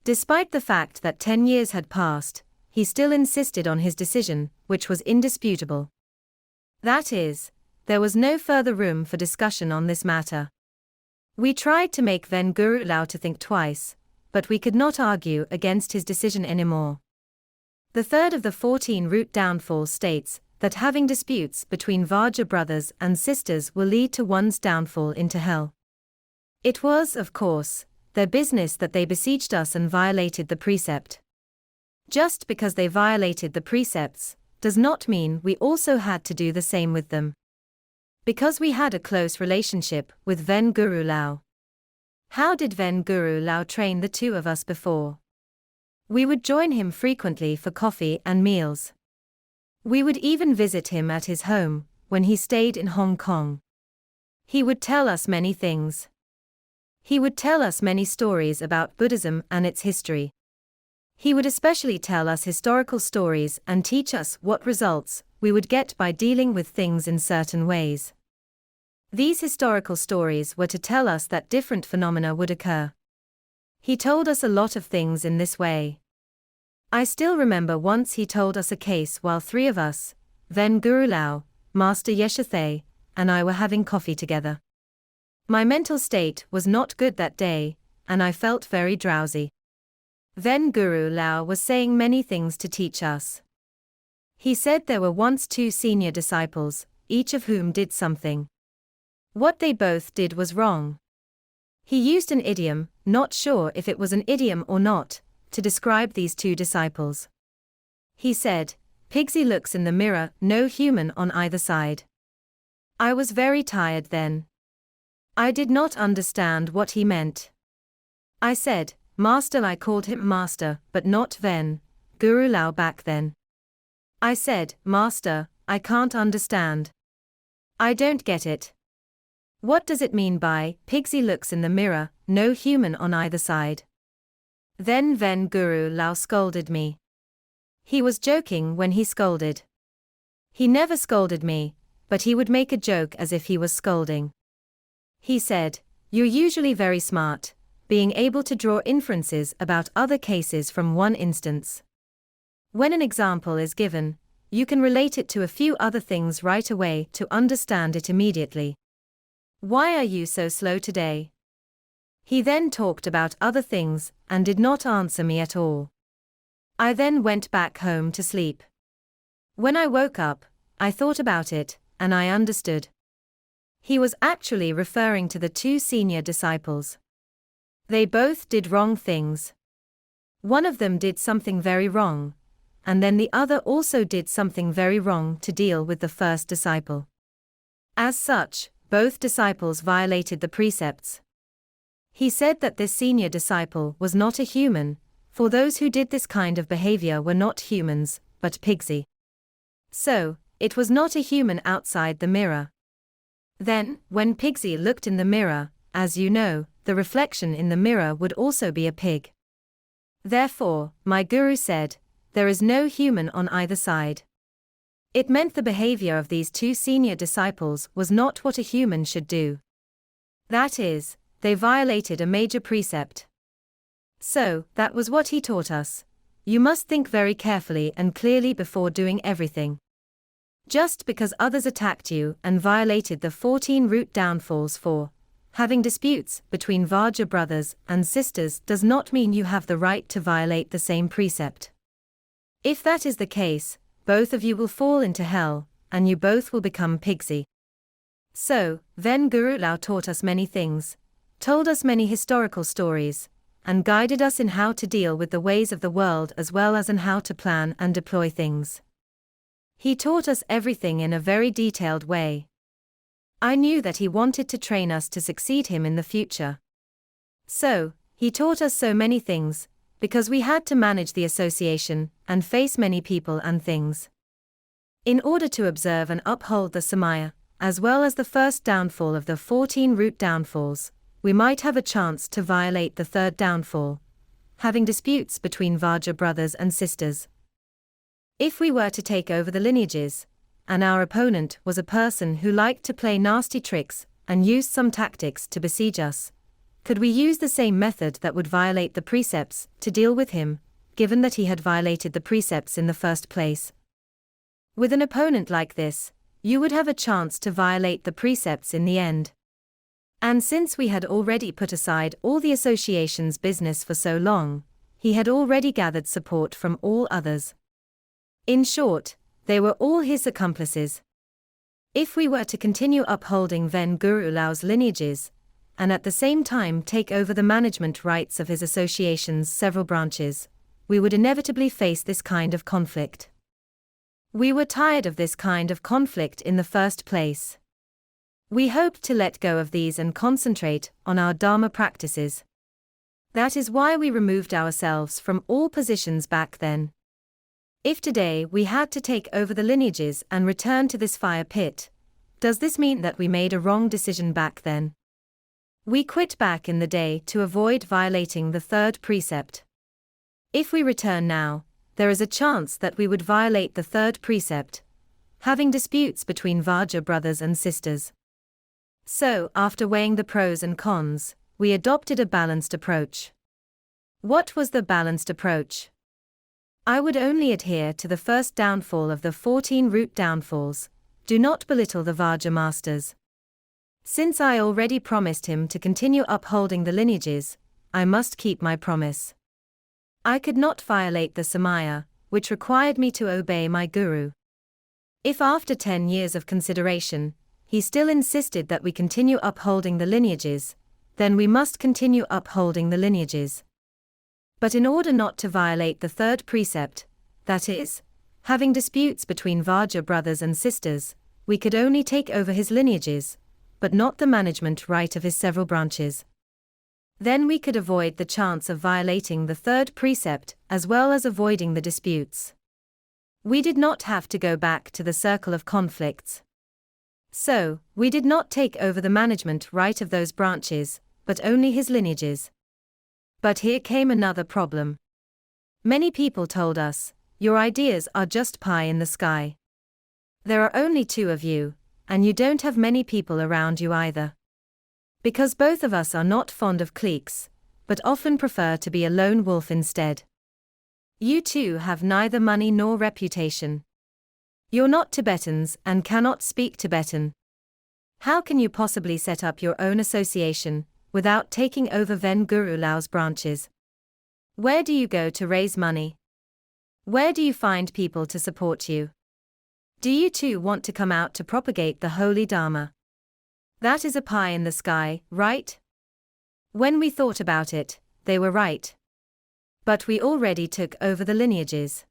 Despite the fact that 10 years had passed, he still insisted on his decision, which was indisputable. That is, there was no further room for discussion on this matter. We tried to make Ven Guru Lao to think twice, but we could not argue against his decision anymore. The third of the 14 root downfalls states that having disputes between Vajra brothers and sisters will lead to one's downfall into hell. It was, of course, their business that they besieged us and violated the precept. Just because they violated the precepts does not mean we also had to do the same with them. Because we had a close relationship with Ven Guru Lao. How did Ven Guru Lao train the two of us before? We would join him frequently for coffee and meals. We would even visit him at his home, when he stayed in Hong Kong. He would tell us many things. He would tell us many stories about Buddhism and its history. He would especially tell us historical stories and teach us what results we would get by dealing with things in certain ways. These historical stories were to tell us that different phenomena would occur. He told us a lot of things in this way. I still remember once he told us a case while three of us, Ven Guru Lao, Master Yeshathay, and I were having coffee together. My mental state was not good that day, and I felt very drowsy. Ven Guru Lao was saying many things to teach us. He said there were once two senior disciples, each of whom did something. What they both did was wrong. He used an idiom, not sure if it was an idiom or not, to describe these two disciples. He said, "Pigsy looks in the mirror, no human on either side." I was very tired then. I did not understand what he meant. I said, "Master," I called him Master, but not Ven Guru Lao back then. I said, "Master, I can't understand. I don't get it. What does it mean by, Pigsy looks in the mirror, no human on either side?" Then Ven Guru Lao scolded me. He was joking when he scolded. He never scolded me, but he would make a joke as if he was scolding. He said, "You're usually very smart, being able to draw inferences about other cases from one instance. When an example is given, you can relate it to a few other things right away to understand it immediately. Why are you so slow today?" He then talked about other things and did not answer me at all. I then went back home to sleep. When I woke up, I thought about it, and I understood. He was actually referring to the two senior disciples. They both did wrong things. One of them did something very wrong, and then the other also did something very wrong to deal with the first disciple. As such, both disciples violated the precepts. He said that this senior disciple was not a human, for those who did this kind of behavior were not humans, but Pigsy. So, it was not a human outside the mirror. Then, when Pigsy looked in the mirror, as you know, the reflection in the mirror would also be a pig. Therefore, my guru said, there is no human on either side. It meant the behavior of these two senior disciples was not what a human should do. That is, they violated a major precept. So, that was what he taught us. You must think very carefully and clearly before doing everything. Just because others attacked you and violated the 14 root downfalls for having disputes between Vajra brothers and sisters does not mean you have the right to violate the same precept. If that is the case, both of you will fall into hell, and you both will become Pigsy. So, Ven Guru Lao taught us many things, told us many historical stories, and guided us in how to deal with the ways of the world as well as in how to plan and deploy things. He taught us everything in a very detailed way. I knew that he wanted to train us to succeed him in the future. So, he taught us so many things, because we had to manage the association and face many people and things. In order to observe and uphold the Samaya, as well as the first downfall of the 14 root downfalls, we might have a chance to violate the third downfall, having disputes between Vajra brothers and sisters. If we were to take over the lineages, and our opponent was a person who liked to play nasty tricks and used some tactics to besiege us, could we use the same method that would violate the precepts to deal with him, given that he had violated the precepts in the first place. With an opponent like this, you would have a chance to violate the precepts in the end. And since we had already put aside all the association's business for so long, he had already gathered support from all others. In short, they were all his accomplices. If we were to continue upholding Ven Guru Lao's lineages, and at the same time take over the management rights of his association's several branches, we would inevitably face this kind of conflict. We were tired of this kind of conflict in the first place. We hoped to let go of these and concentrate on our Dharma practices. That is why we removed ourselves from all positions back then. If today we had to take over the lineages and return to this fire pit, does this mean that we made a wrong decision back then? We quit back in the day to avoid violating the third precept. If we return now, there is a chance that we would violate the third precept, having disputes between Vajra brothers and sisters. So, after weighing the pros and cons, we adopted a balanced approach. What was the balanced approach? I would only adhere to the first downfall of the 14 root downfalls. Do not belittle the Vajra masters. Since I already promised him to continue upholding the lineages, I must keep my promise. I could not violate the Samaya, which required me to obey my guru. If after 10 years of consideration, he still insisted that we continue upholding the lineages, then we must continue upholding the lineages. But in order not to violate the third precept, that is, having disputes between Vajra brothers and sisters, we could only take over his lineages, but not the management right of his several branches. Then we could avoid the chance of violating the third precept as well as avoiding the disputes. We did not have to go back to the circle of conflicts. So, we did not take over the management right of those branches, but only his lineages. But here came another problem. Many people told us, your ideas are just pie in the sky. There are only 2 of you, and you don't have many people around you either. Because both of us are not fond of cliques, but often prefer to be a lone wolf instead. You two have neither money nor reputation. You're not Tibetans and cannot speak Tibetan. How can you possibly set up your own association without taking over Ven Guru Lao's branches? Where do you go to raise money? Where do you find people to support you? Do you too want to come out to propagate the holy Dharma? That is a pie in the sky, right? When we thought about it, they were right. But we already took over the lineages.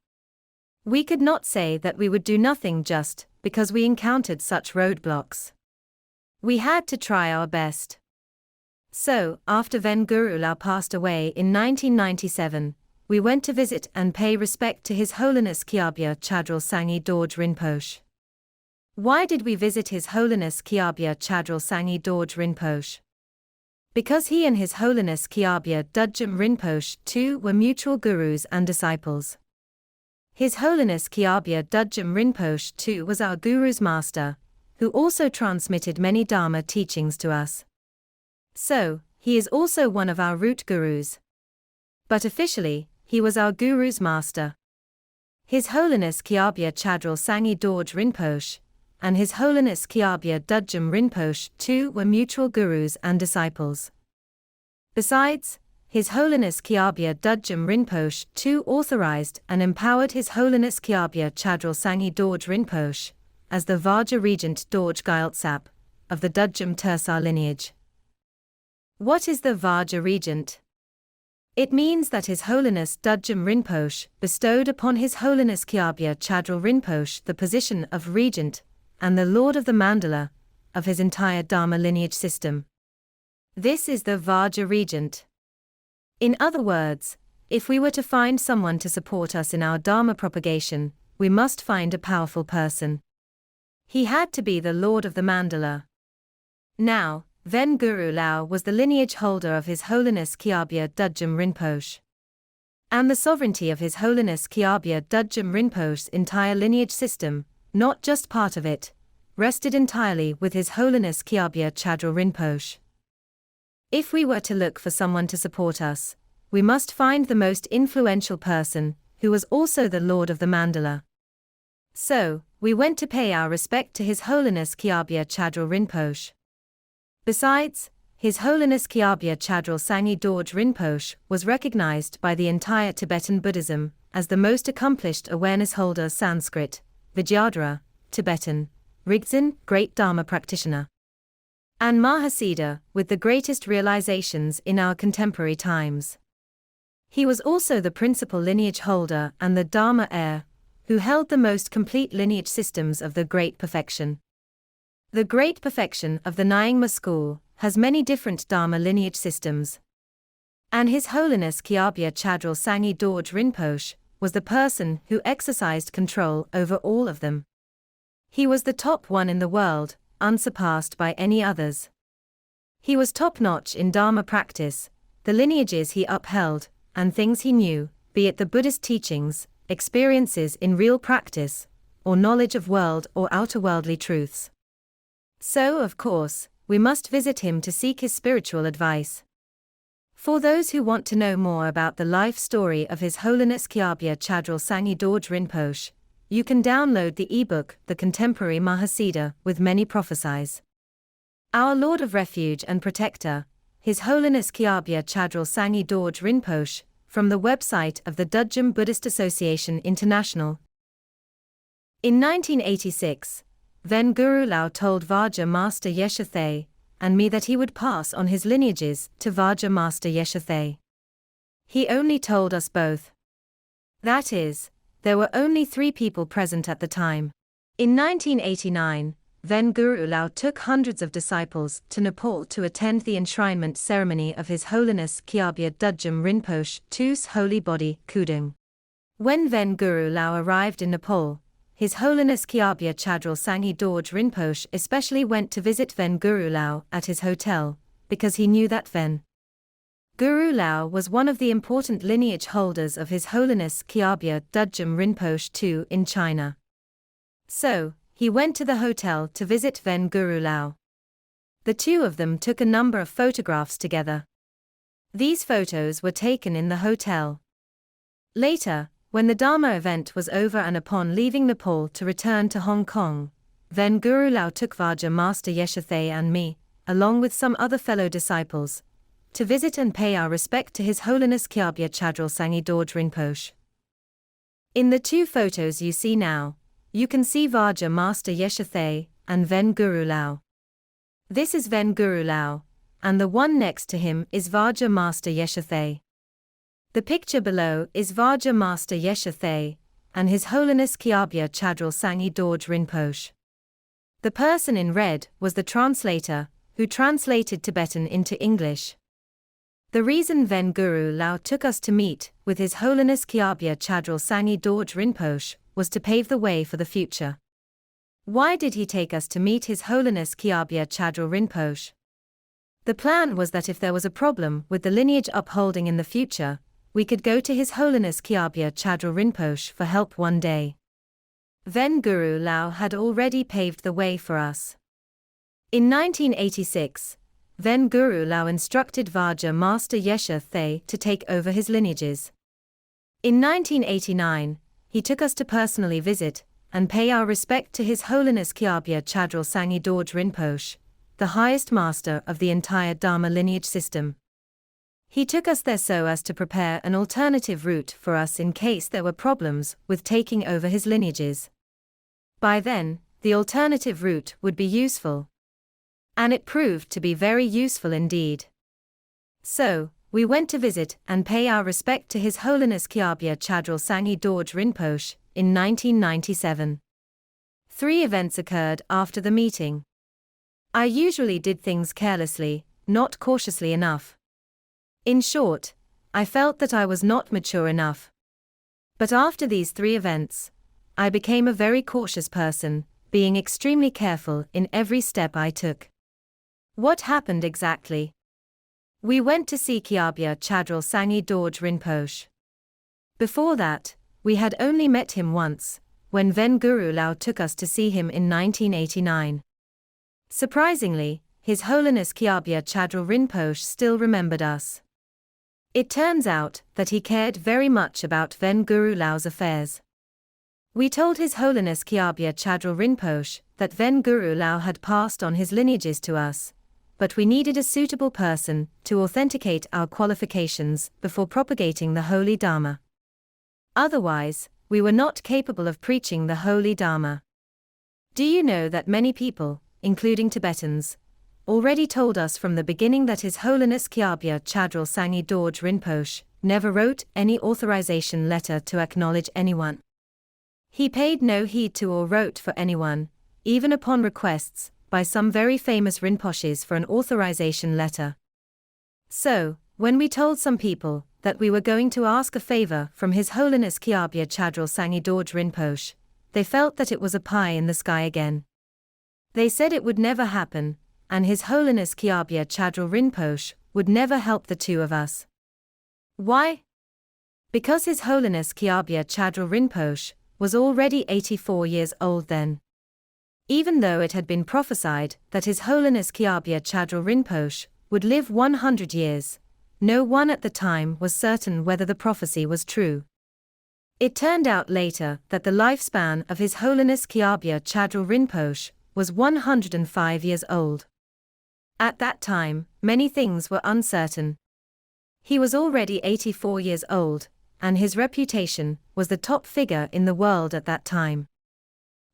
We could not say that we would do nothing just because we encountered such roadblocks. We had to try our best. So, after Ven Guru Lao passed away in 1997, we went to visit and pay respect to His Holiness Kyabya Chadral Sangye Dorje Rinpoche. Why did we visit His Holiness Kyabya Chadral Sangye Dorje Rinpoche? Because he and His Holiness Kyabya Dudjom Rinpoche too were mutual gurus and disciples. His Holiness Kyabya Dudjom Rinpoche too was our guru's master, who also transmitted many Dharma teachings to us. So, he is also one of our root gurus. But officially, he was our guru's master. His Holiness Kyabya Chadral Sangye Dorje Rinpoche and His Holiness Kyabya Dudjom Rinpoche too were mutual gurus and disciples. Besides, His Holiness Kyabya Dudjom Rinpoche too authorized and empowered His Holiness Kyabya Chadral Sangye Dorje Rinpoche as the Vajra Regent Dorje Gyaltsap of the Dudjom Tersar lineage. What is the Vajra Regent? It means that His Holiness Dudjom Rinpoche bestowed upon His Holiness Kyabya Chadral Rinpoche the position of Regent and the Lord of the Mandala of his entire Dharma lineage system. This is the Vajra Regent. In other words, if we were to find someone to support us in our Dharma propagation, we must find a powerful person. He had to be the Lord of the Mandala. Now, Ven Guru Lao was the lineage holder of His Holiness Kyabya Dudjom Rinpoche. And the sovereignty of His Holiness Kyabya Dudjom Rinpoche's entire lineage system, not just part of it, rested entirely with His Holiness Kyabya Chadral Rinpoche. If we were to look for someone to support us, we must find the most influential person, who was also the Lord of the Mandala. So, we went to pay our respect to His Holiness Kyabya Chadral Rinpoche. Besides, His Holiness Kyabya Chadral Sangye Dorje Rinpoche was recognized by the entire Tibetan Buddhism as the most accomplished awareness holder Sanskrit, Vidyadhara, Tibetan, Rigdzin, great Dharma practitioner, and Mahasiddha, with the greatest realizations in our contemporary times. He was also the principal lineage holder and the Dharma heir, who held the most complete lineage systems of the Great Perfection. The Great Perfection of the Nyingma school has many different Dharma lineage systems. And His Holiness Kyabya Chadral Sangye Dorje Rinpoche was the person who exercised control over all of them. He was the top one in the world, unsurpassed by any others. He was top-notch in Dharma practice, the lineages he upheld, and things he knew, be it the Buddhist teachings, experiences in real practice, or knowledge of world or outer-worldly truths. So, of course, we must visit him to seek his spiritual advice. For those who want to know more about the life story of His Holiness Kyabya Chadral Sangye Dorje Rinpoche, you can download the ebook The Contemporary Mahasiddha with Many Prophecies. Our Lord of Refuge and Protector, His Holiness Kyabya Chadral Sangye Dorje Rinpoche, from the website of the Dudjom Buddhist Association International. In 1986, then Guru Lao told Vajra Master Yeshe Thay and me that he would pass on his lineages to Vajra Master Yeshe Thay. He only told us both. That is, there were only 3 people present at the time. In 1989, then Guru Lao took hundreds of disciples to Nepal to attend the enshrinement ceremony of His Holiness Kyabya Dudjom Rinpoche II's holy body, Kudung. When then Guru Lao arrived in Nepal, His Holiness Kyabya Chadral Sangye Dorje Rinpoche especially went to visit Ven Guru Lao at his hotel, because he knew that Ven Guru Lao was one of the important lineage holders of His Holiness Kyabya Dudjom Rinpoche II in China. So, he went to the hotel to visit Ven Guru Lao. The two of them took a number of photographs together. These photos were taken in the hotel. Later, when the Dharma event was over and upon leaving Nepal to return to Hong Kong, then Guru Lao took Vajra Master Yeshe Thay and me, along with some other fellow disciples, to visit and pay our respect to His Holiness Kyabya Chadral Sangye Dorje Rinpoche. In the 2 photos you see now, you can see Vajra Master Yeshe Thay and Ven Guru Lao. This is Ven Guru Lao, and the one next to him is Vajra Master Yeshe Thay. The picture below is Vajra Master Yeshe Thay and His Holiness Kyabya Chadral Sangye Dorje Rinpoche. The person in red was the translator, who translated Tibetan into English. The reason Ven Guru Lao took us to meet with His Holiness Kyabya Chadral Sangye Dorje Rinpoche was to pave the way for the future. Why did he take us to meet His Holiness Kyabya Chadral Rinpoche? The plan was that if there was a problem with the lineage upholding in the future, we could go to His Holiness Kyabya Chadral Rinpoche for help one day. Ven Guru Lao had already paved the way for us. In 1986, Ven Guru Lao instructed Vajra Master Yeshe Thay to take over his lineages. In 1989, he took us to personally visit and pay our respect to His Holiness Kyabya Chadral Sangye Dorje Rinpoche, the highest master of the entire Dharma lineage system. He took us there so as to prepare an alternative route for us in case there were problems with taking over his lineages. By then, the alternative route would be useful. And it proved to be very useful indeed. So, we went to visit and pay our respect to His Holiness Kyabya Chadral Sangye Dorje Rinpoche in 1997. 3 events occurred after the meeting. I usually did things carelessly, not cautiously enough. In short, I felt that I was not mature enough. But after these 3 events, I became a very cautious person, being extremely careful in every step I took. What happened exactly? We went to see Kyabya Chadral Sangye Dorje Rinpoche. Before that, we had only met him once, when Ven Guru Lao took us to see him in 1989. Surprisingly, His Holiness Kyabya Chadral Rinpoche still remembered us. It turns out that he cared very much about Ven Guru Lao's affairs. We told His Holiness Kyabya Chadral Rinpoche that Ven Guru Lao had passed on his lineages to us, but we needed a suitable person to authenticate our qualifications before propagating the Holy Dharma. Otherwise, we were not capable of preaching the Holy Dharma. Do you know that many people, including Tibetans, already told us from the beginning that His Holiness Kyabya Chadral Sangye Dorje Rinpoche never wrote any authorization letter to acknowledge anyone. He paid no heed to or wrote for anyone, even upon requests by some very famous Rinpoches for an authorization letter. So, when we told some people that we were going to ask a favor from His Holiness Kyabya Chadral Sangye Dorje Rinpoche, they felt that it was a pie in the sky again. They said it would never happen, and His Holiness Kyabya Chadral Rinpoche would never help the two of us. Why? Because His Holiness Kyabya Chadral Rinpoche was already 84 years old then. Even though it had been prophesied that His Holiness Kyabya Chadral Rinpoche would live 100 years, no one at the time was certain whether the prophecy was true. It turned out later that the lifespan of His Holiness Kyabya Chadral Rinpoche was 105 years old. At that time, many things were uncertain. He was already 84 years old, and his reputation was the top figure in the world at that time.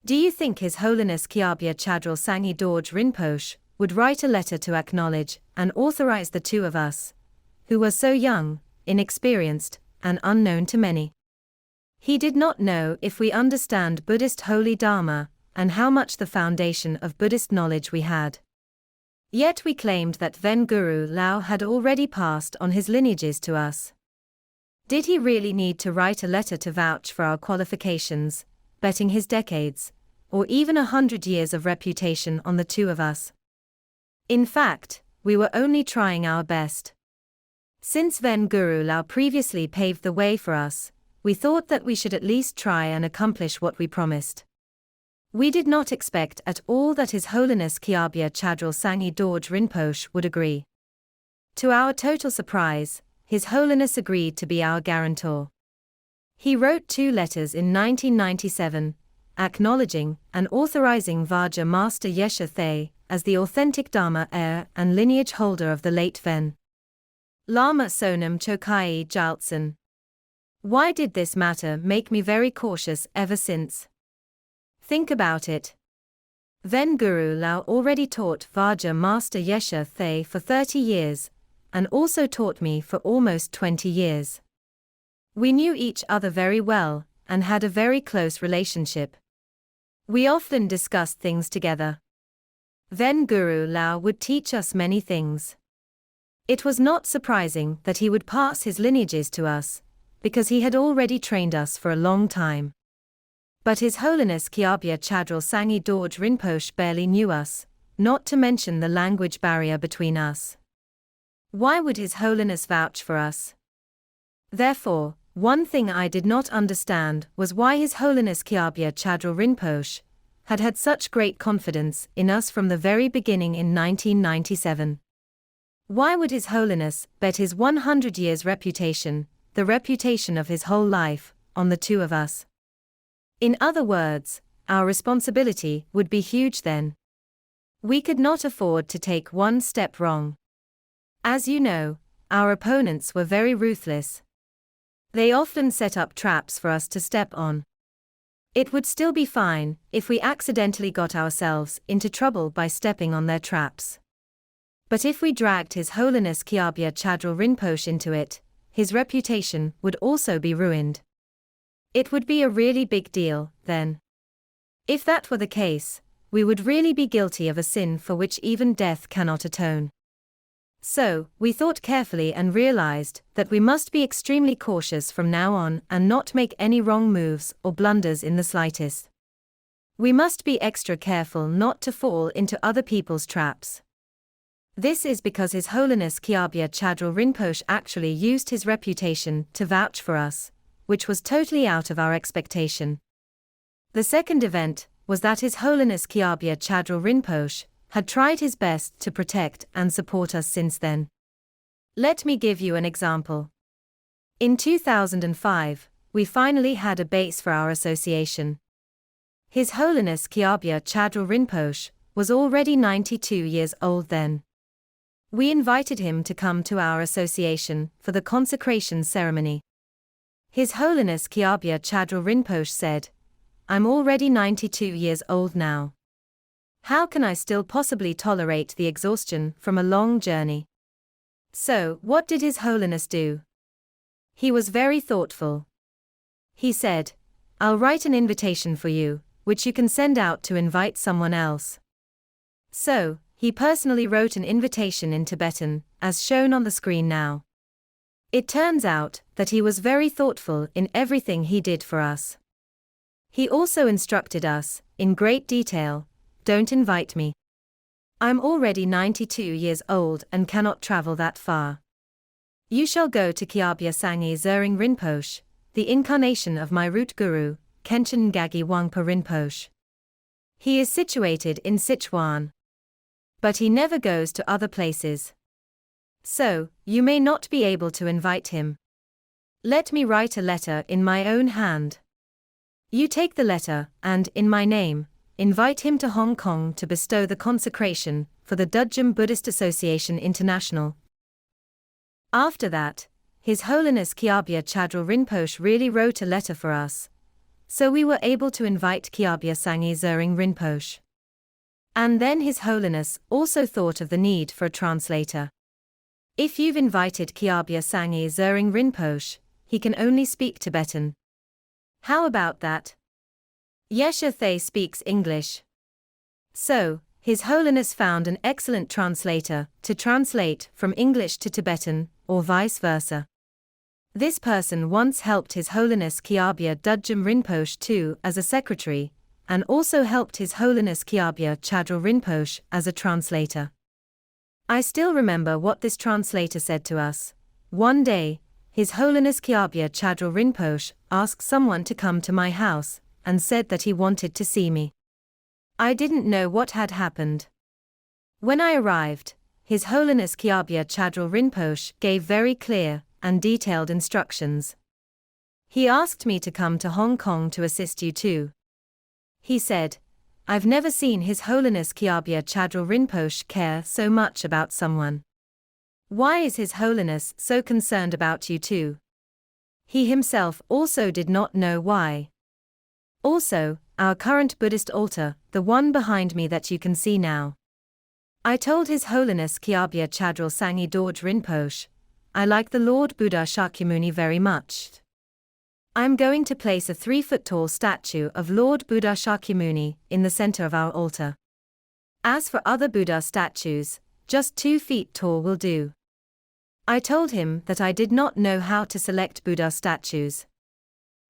Do you think His Holiness Kyabya Chadral Sangye Dorje Rinpoche would write a letter to acknowledge and authorize the two of us, who were so young, inexperienced, and unknown to many? He did not know if we understand Buddhist holy Dharma, and how much the foundation of Buddhist knowledge we had. Yet we claimed that Ven Guru Lao had already passed on his lineages to us. Did he really need to write a letter to vouch for our qualifications, betting his decades, or even 100 years of reputation on the two of us? In fact, we were only trying our best. Since Ven Guru Lao previously paved the way for us, we thought that we should at least try and accomplish what we promised. We did not expect at all that His Holiness Kyabya Chadral Sangye Dorje Rinpoche would agree. To our total surprise, His Holiness agreed to be our guarantor. He wrote 2 letters in 1997, acknowledging and authorizing Vajra Master Yeshe Thay as the authentic Dharma heir and lineage holder of the late Ven Lama Sonam Chokai Gyaltsen. Why did this matter make me very cautious ever since? Think about it. Ven Guru Lao already taught Vajra Master Yeshe Thay for 30 years, and also taught me for almost 20 years. We knew each other very well, and had a very close relationship. We often discussed things together. Ven Guru Lao would teach us many things. It was not surprising that he would pass his lineages to us, because he had already trained us for a long time. But His Holiness Kyabya Chadral Sangye Dorje Rinpoche barely knew us, not to mention the language barrier between us. Why would His Holiness vouch for us? Therefore, one thing I did not understand was why His Holiness Kyabya Chadral Rinpoche had had such great confidence in us from the very beginning in 1997. Why would His Holiness bet his 100 years reputation, the reputation of his whole life, on the two of us? In other words, our responsibility would be huge then. We could not afford to take one step wrong. As you know, our opponents were very ruthless. They often set up traps for us to step on. It would still be fine if we accidentally got ourselves into trouble by stepping on their traps. But if we dragged His Holiness Kyabya Chadral Rinpoche into it, his reputation would also be ruined. It would be a really big deal, then. If that were the case, we would really be guilty of a sin for which even death cannot atone. So, we thought carefully and realized that we must be extremely cautious from now on and not make any wrong moves or blunders in the slightest. We must be extra careful not to fall into other people's traps. This is because His Holiness Kyabya Chadral Rinpoche actually used his reputation to vouch for us, which was totally out of our expectation. The second event was that His Holiness Kyabya Chadral Rinpoche had tried his best to protect and support us since then. Let me give you an example. In 2005, we finally had a base for our association. His Holiness Kyabya Chadral Rinpoche was already 92 years old then. We invited him to come to our association for the consecration ceremony. His Holiness Kyabya Chadral Rinpoche said, "I'm already 92 years old now. How can I still possibly tolerate the exhaustion from a long journey?" So, what did His Holiness do? He was very thoughtful. He said, "I'll write an invitation for you, which you can send out to invite someone else." So, he personally wrote an invitation in Tibetan, as shown on the screen now. It turns out that he was very thoughtful in everything he did for us. He also instructed us, in great detail, "Don't invite me. I'm already 92 years old and cannot travel that far. You shall go to Kyabya Sangye Zering Rinpoche, the incarnation of my root guru, Khenchen Ngagi Wangpa Rinpoche. He is situated in Sichuan. But he never goes to other places. So, you may not be able to invite him. Let me write a letter in my own hand. You take the letter, and, in my name, invite him to Hong Kong to bestow the consecration for the Dudjom Buddhist Association International." After that, His Holiness Kyabya Chadral Rinpoche really wrote a letter for us, so we were able to invite Kyabya Sangye Zering Rinpoche. And then His Holiness also thought of the need for a translator. If you've invited Kyabya Sangye Zering Rinpoche, he can only speak Tibetan. How about that? Yeshe Thay speaks English. So, His Holiness found an excellent translator to translate from English to Tibetan, or vice versa. This person once helped His Holiness Kyabya Dudjom Rinpoche too as a secretary, and also helped His Holiness Kyabya Chadral Rinpoche as a translator. I still remember what this translator said to us. One day, His Holiness Kyabya Chadral Rinpoche asked someone to come to my house, and said that he wanted to see me. I didn't know what had happened. When I arrived, His Holiness Kyabya Chadral Rinpoche gave very clear and detailed instructions. He asked me to come to Hong Kong to assist you too. He said, "I've never seen His Holiness Kyabya Chadral Rinpoche care so much about someone. Why is His Holiness so concerned about you too?" He himself also did not know why. Also, our current Buddhist altar, the one behind me that you can see now. I told His Holiness Kyabya Chadral Sangye Dorje Rinpoche, "I like the Lord Buddha Shakyamuni very much. I'm going to place a 3-foot-tall statue of Lord Buddha Shakyamuni in the center of our altar. As for other Buddha statues, just 2 feet tall will do." I told him that I did not know how to select Buddha statues.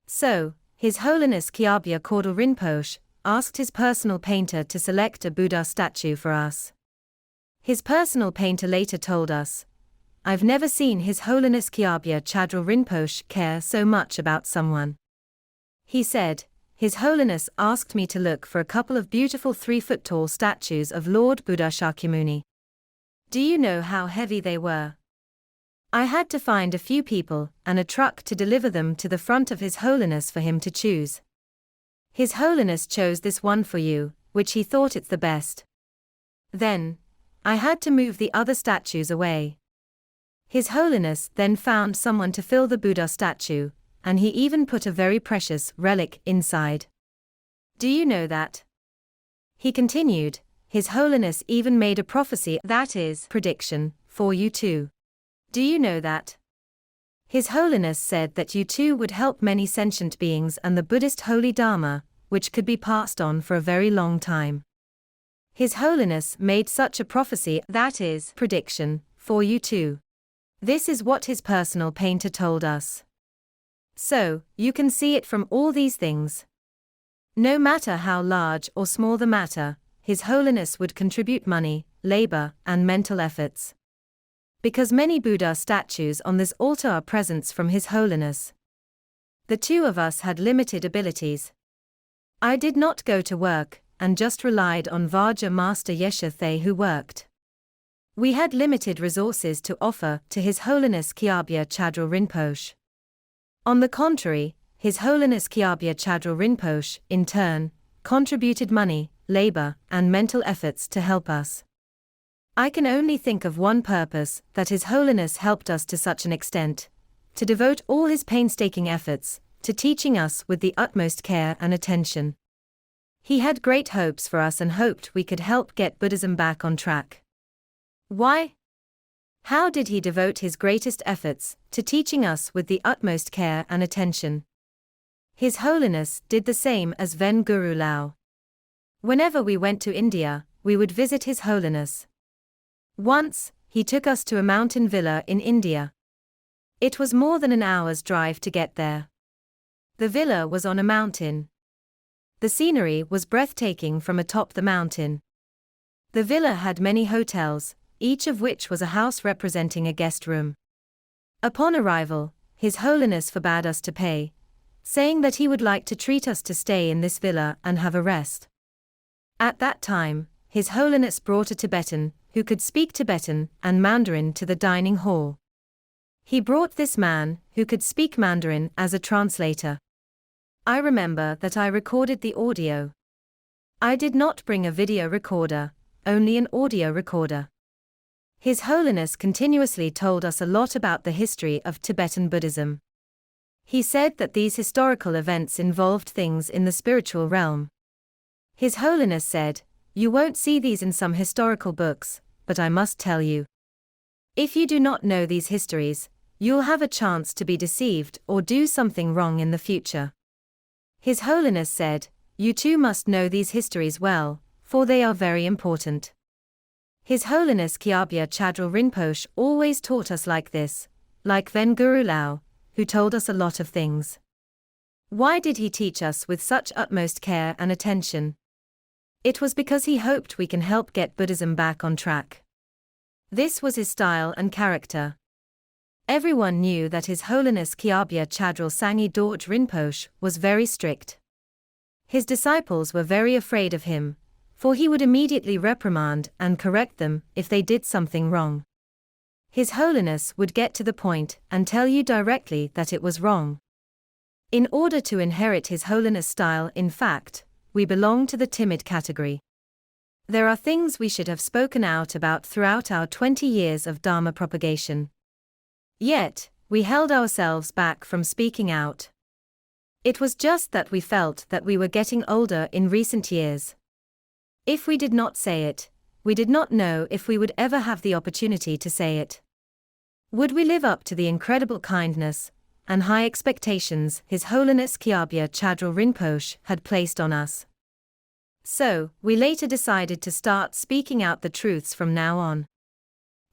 So, His Holiness Kyabya Chadral Rinpoche asked his personal painter to select a Buddha statue for us. His personal painter later told us, "I've never seen His Holiness Kyabya Chadral Rinpoche care so much about someone." He said, "His Holiness asked me to look for a couple of beautiful 3-foot-tall statues of Lord Buddha Shakyamuni. Do you know how heavy they were? I had to find a few people and a truck to deliver them to the front of His Holiness for him to choose. His Holiness chose this one for you, which he thought it's the best. Then, I had to move the other statues away. His Holiness then found someone to fill the Buddha statue, and he even put a very precious relic inside. Do you know that?" He continued, "His Holiness even made a prophecy, that is, prediction, for you too. Do you know that? His Holiness said that you too would help many sentient beings and the Buddhist holy Dharma, which could be passed on for a very long time. His Holiness made such a prophecy, that is, prediction, for you too. This is what his personal painter told us. So, you can see it from all these things. No matter how large or small the matter, His Holiness would contribute money, labor, and mental efforts. Because many Buddha statues on this altar are presents from His Holiness. The two of us had limited abilities. I did not go to work, and just relied on Vajra Master Yeshe Thay who worked. We had limited resources to offer to His Holiness Kyabya Chadral Rinpoche. On the contrary, His Holiness Kyabya Chadral Rinpoche, in turn, contributed money, labor, and mental efforts to help us. I can only think of one purpose that His Holiness helped us to such an extent, to devote all his painstaking efforts to teaching us with the utmost care and attention. He had great hopes for us and hoped we could help get Buddhism back on track. Why? How did he devote his greatest efforts to teaching us with the utmost care and attention? His Holiness did the same as Ven Guru Lao. Whenever we went to India, we would visit His Holiness. Once, he took us to a mountain villa in India. It was more than an hour's drive to get there. The villa was on a mountain. The scenery was breathtaking from atop the mountain. The villa had many hotels, each of which was a house representing a guest room. Upon arrival, His Holiness forbade us to pay, saying that he would like to treat us to stay in this villa and have a rest. At that time, His Holiness brought a Tibetan, who could speak Tibetan and Mandarin, to the dining hall. He brought this man, who could speak Mandarin, as a translator. I remember that I recorded the audio. I did not bring a video recorder, only an audio recorder. His Holiness continuously told us a lot about the history of Tibetan Buddhism. He said that these historical events involved things in the spiritual realm. His Holiness said, "You won't see these in some historical books, but I must tell you. If you do not know these histories, you'll have a chance to be deceived or do something wrong in the future." His Holiness said, "You too must know these histories well, for they are very important." His Holiness Kyabya Chadral Rinpoche always taught us like this, like Ven Guru Lao, who told us a lot of things. Why did he teach us with such utmost care and attention? It was because he hoped we can help get Buddhism back on track. This was his style and character. Everyone knew that His Holiness Kyabya Chadral Sangye Dorje Rinpoche was very strict. His disciples were very afraid of him, for he would immediately reprimand and correct them if they did something wrong. His Holiness would get to the point and tell you directly that it was wrong. In order to inherit His Holiness' style, in fact, we belong to the timid category. There are things we should have spoken out about throughout our 20 years of Dharma propagation. Yet, we held ourselves back from speaking out. It was just that we felt that we were getting older in recent years. If we did not say it, we did not know if we would ever have the opportunity to say it. Would we live up to the incredible kindness and high expectations His Holiness Kyabya Chadral Rinpoche had placed on us? So, we later decided to start speaking out the truths from now on.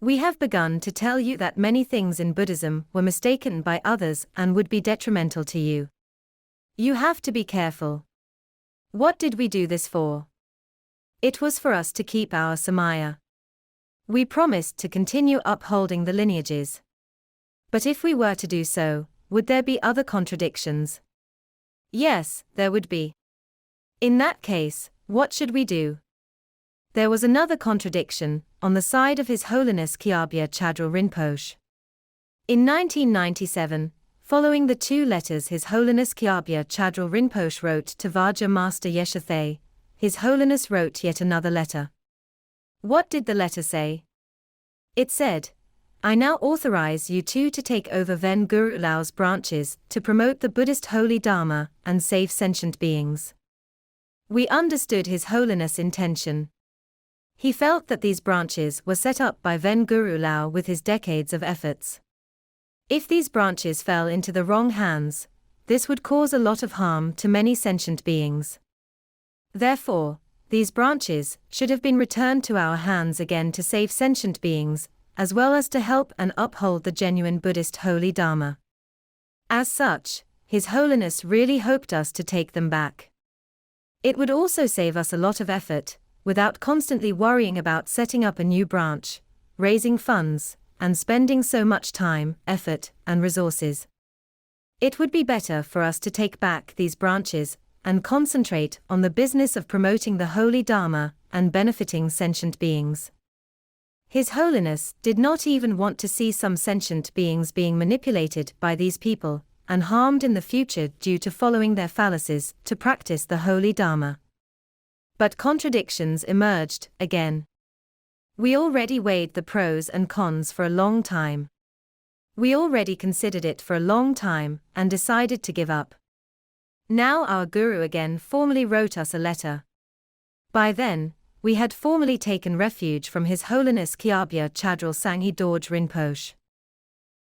We have begun to tell you that many things in Buddhism were mistaken by others and would be detrimental to you. You have to be careful. What did we do this for? It was for us to keep our Samaya. We promised to continue upholding the lineages. But if we were to do so, would there be other contradictions? Yes, there would be. In that case, what should we do? There was another contradiction, on the side of His Holiness Kyabya Chadral Rinpoche. In 1997, following the 2 letters His Holiness Kyabya Chadral Rinpoche wrote to Vajra Master Yeshe Thay, His Holiness wrote yet another letter. What did the letter say? It said, "I now authorize you two to take over Ven Guru Lao's branches to promote the Buddhist holy Dharma and save sentient beings." We understood His Holiness' intention. He felt that these branches were set up by Ven Guru Lao with his decades of efforts. If these branches fell into the wrong hands, this would cause a lot of harm to many sentient beings. Therefore, these branches should have been returned to our hands again to save sentient beings, as well as to help and uphold the genuine Buddhist holy Dharma. As such, His Holiness really hoped us to take them back. It would also save us a lot of effort, without constantly worrying about setting up a new branch, raising funds, and spending so much time, effort, and resources. It would be better for us to take back these branches and concentrate on the business of promoting the holy Dharma and benefiting sentient beings. His Holiness did not even want to see some sentient beings being manipulated by these people and harmed in the future due to following their fallacies to practice the holy Dharma. But contradictions emerged again. We already weighed the pros and cons for a long time. We already considered it for a long time and decided to give up. Now our Guru again formally wrote us a letter. By then, we had formally taken refuge from His Holiness Kyabya Chadral Sangye Dorje Rinpoche.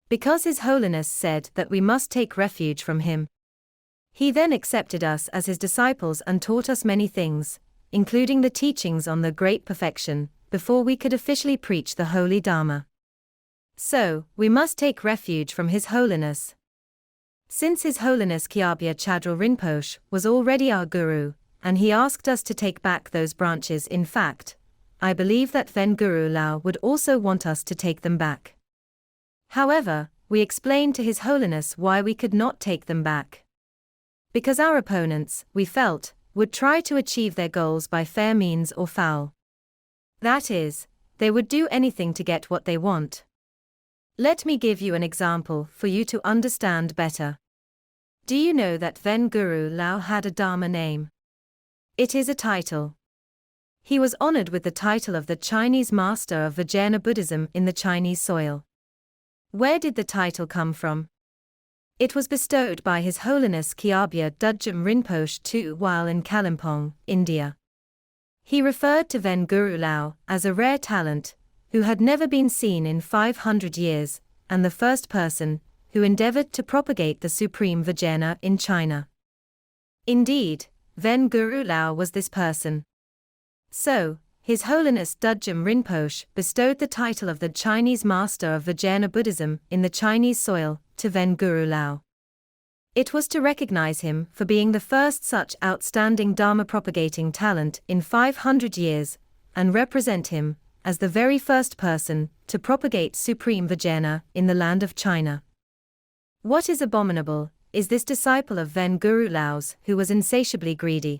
Because His Holiness said that we must take refuge from him, he then accepted us as his disciples and taught us many things, including the teachings on the Great Perfection, before we could officially preach the Holy Dharma. So, we must take refuge from His Holiness. Since His Holiness Kyabya Chadral Rinpoche was already our Guru, and he asked us to take back those branches, in fact, I believe that Ven Guru Lao would also want us to take them back. However, we explained to His Holiness why we could not take them back. Because our opponents, we felt, would try to achieve their goals by fair means or foul. That is, they would do anything to get what they want. Let me give you an example for you to understand better. Do you know that Ven Guru Lao had a Dharma name? It is a title. He was honored with the title of the Chinese Master of Vajrayana Buddhism in the Chinese soil. Where did the title come from? It was bestowed by His Holiness Kyabya Dudjom Rinpoche II while in Kalimpong, India. He referred to Ven Guru Lao as a rare talent, who had never been seen in 500 years, and the first person who endeavored to propagate the supreme Vajrayana in China. Indeed, Ven Guru Lao was this person. So, His Holiness Dudjom Rinpoche bestowed the title of the Chinese Master of Vajrayana Buddhism in the Chinese soil to Ven Guru Lao. It was to recognize him for being the first such outstanding Dharma-propagating talent in 500 years, and represent him as the very first person to propagate supreme Vajrayana in the land of China. What is abominable is this disciple of Ven Guru Lao's who was insatiably greedy.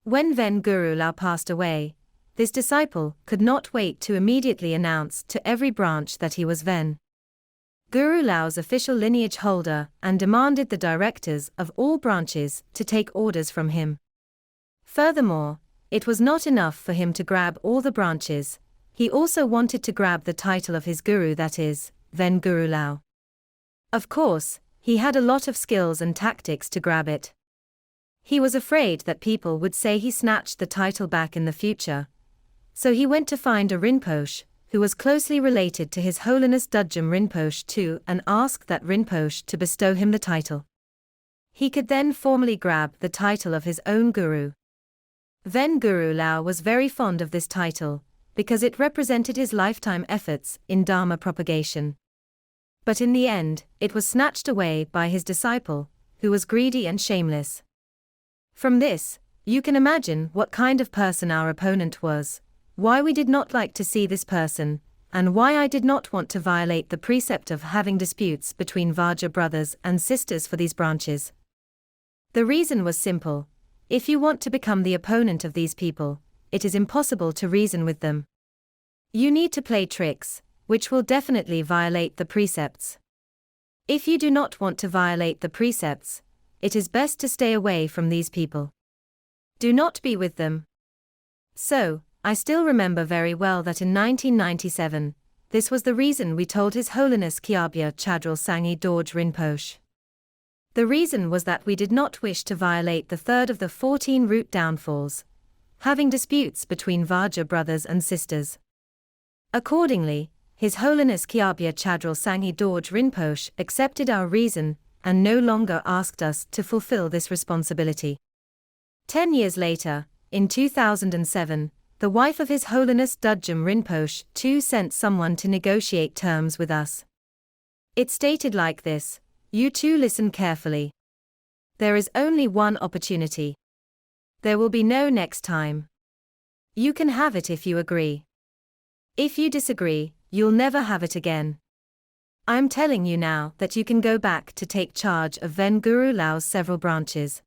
When Ven Guru Lao passed away, this disciple could not wait to immediately announce to every branch that he was Ven Guru Lao's official lineage holder and demanded the directors of all branches to take orders from him. Furthermore, it was not enough for him to grab all the branches, he also wanted to grab the title of his guru, that is, Ven Guru Lao. Of course, he had a lot of skills and tactics to grab it. He was afraid that people would say he snatched the title back in the future. So he went to find a Rinpoche, who was closely related to His Holiness Dudjom Rinpoche II, and asked that Rinpoche to bestow him the title. He could then formally grab the title of his own guru. Ven Guru Lao was very fond of this title, because it represented his lifetime efforts in Dharma propagation. But in the end, it was snatched away by his disciple, who was greedy and shameless. From this, you can imagine what kind of person our opponent was, why we did not like to see this person, and why I did not want to violate the precept of having disputes between Vajra brothers and sisters for these branches. The reason was simple: if you want to become the opponent of these people, it is impossible to reason with them. You need to play tricks, which will definitely violate the precepts. If you do not want to violate the precepts, it is best to stay away from these people. Do not be with them. So, I still remember very well that in 1997, this was the reason we told His Holiness Kyabya Chadral Sangye Dorje Rinpoche. The reason was that we did not wish to violate the third of the 14 root downfalls, having disputes between Vajra brothers and sisters. Accordingly, His Holiness Kyabya Chadral Sangye Dorje Rinpoche accepted our reason and no longer asked us to fulfill this responsibility. 10 years later, in 2007, the wife of His Holiness Dudjom Rinpoche II sent someone to negotiate terms with us. It stated like this: you two listen carefully. There is only one opportunity. There will be no next time. You can have it if you agree. If you disagree, you'll never have it again. I'm telling you now that you can go back to take charge of Ven Guru Lao's several branches.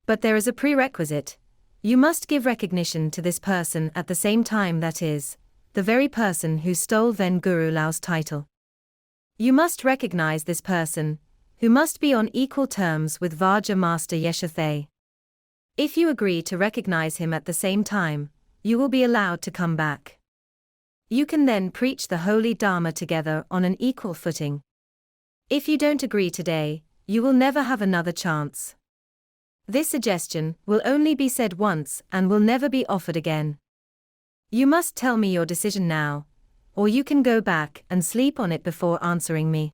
But there is a prerequisite. You must give recognition to this person at the same time, that is, the very person who stole Ven Guru Lao's title. You must recognize this person, who must be on equal terms with Vajra Master Yesha Thay. If you agree to recognize him at the same time, you will be allowed to come back. You can then preach the holy Dharma together on an equal footing. If you don't agree today, you will never have another chance. This suggestion will only be said once and will never be offered again. You must tell me your decision now, or you can go back and sleep on it before answering me.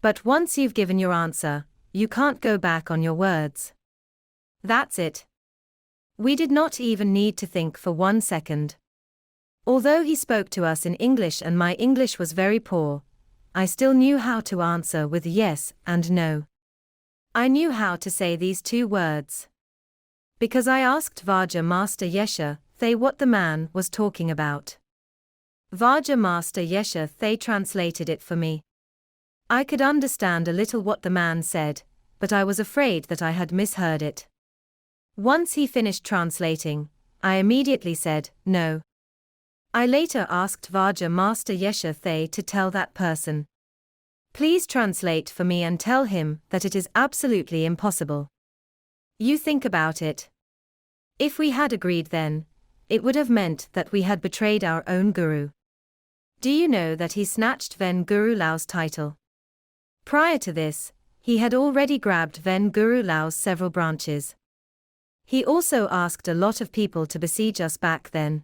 But once you've given your answer, you can't go back on your words. That's it. We did not even need to think for 1 second. Although he spoke to us in English and my English was very poor, I still knew how to answer with yes and no. I knew how to say these 2 words. Because I asked Vajra Master Yesha Thay what the man was talking about. Vajra Master Yesha Thay translated it for me. I could understand a little what the man said, but I was afraid that I had misheard it. Once he finished translating, I immediately said, no. I later asked Vajra Master Yesha Thay to tell that person. Please translate for me and tell him that it is absolutely impossible. You think about it. If we had agreed then, it would have meant that we had betrayed our own guru. Do you know that he snatched Ven Guru Lao's title? Prior to this, he had already grabbed Ven Guru Lao's several branches. He also asked a lot of people to besiege us back then.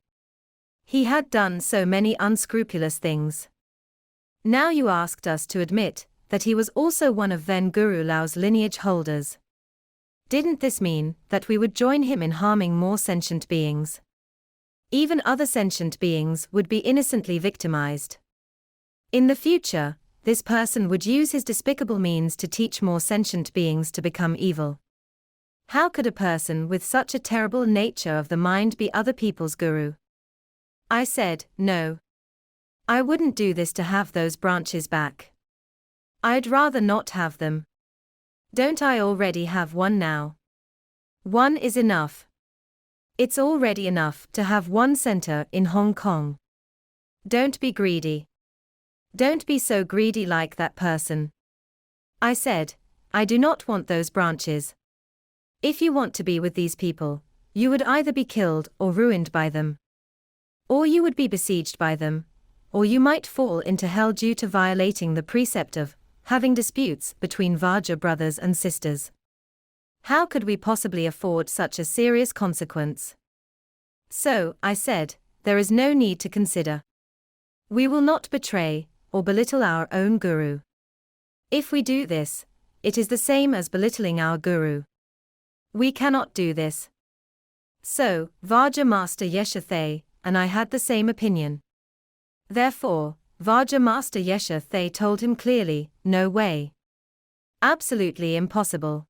He had done so many unscrupulous things. Now you asked us to admit that he was also one of Ven Guru Lao's lineage holders. Didn't this mean that we would join him in harming more sentient beings? Even other sentient beings would be innocently victimized. In the future, this person would use his despicable means to teach more sentient beings to become evil. How could a person with such a terrible nature of the mind be other people's guru? I said, no. I wouldn't do this to have those branches back. I'd rather not have them. Don't I already have one now? One is enough. It's already enough to have one center in Hong Kong. Don't be greedy. Don't be so greedy like that person. I said, I do not want those branches. If you want to be with these people, you would either be killed or ruined by them. Or you would be besieged by them, or you might fall into hell due to violating the precept of having disputes between Vajra brothers and sisters. How could we possibly afford such a serious consequence? So, I said, there is no need to consider. We will not betray or belittle our own guru. If we do this, it is the same as belittling our guru. We cannot do this. So, Vajra Master Yesha Thay and I had the same opinion. Therefore, Vajra Master Yesha Thay told him clearly, no way. Absolutely impossible.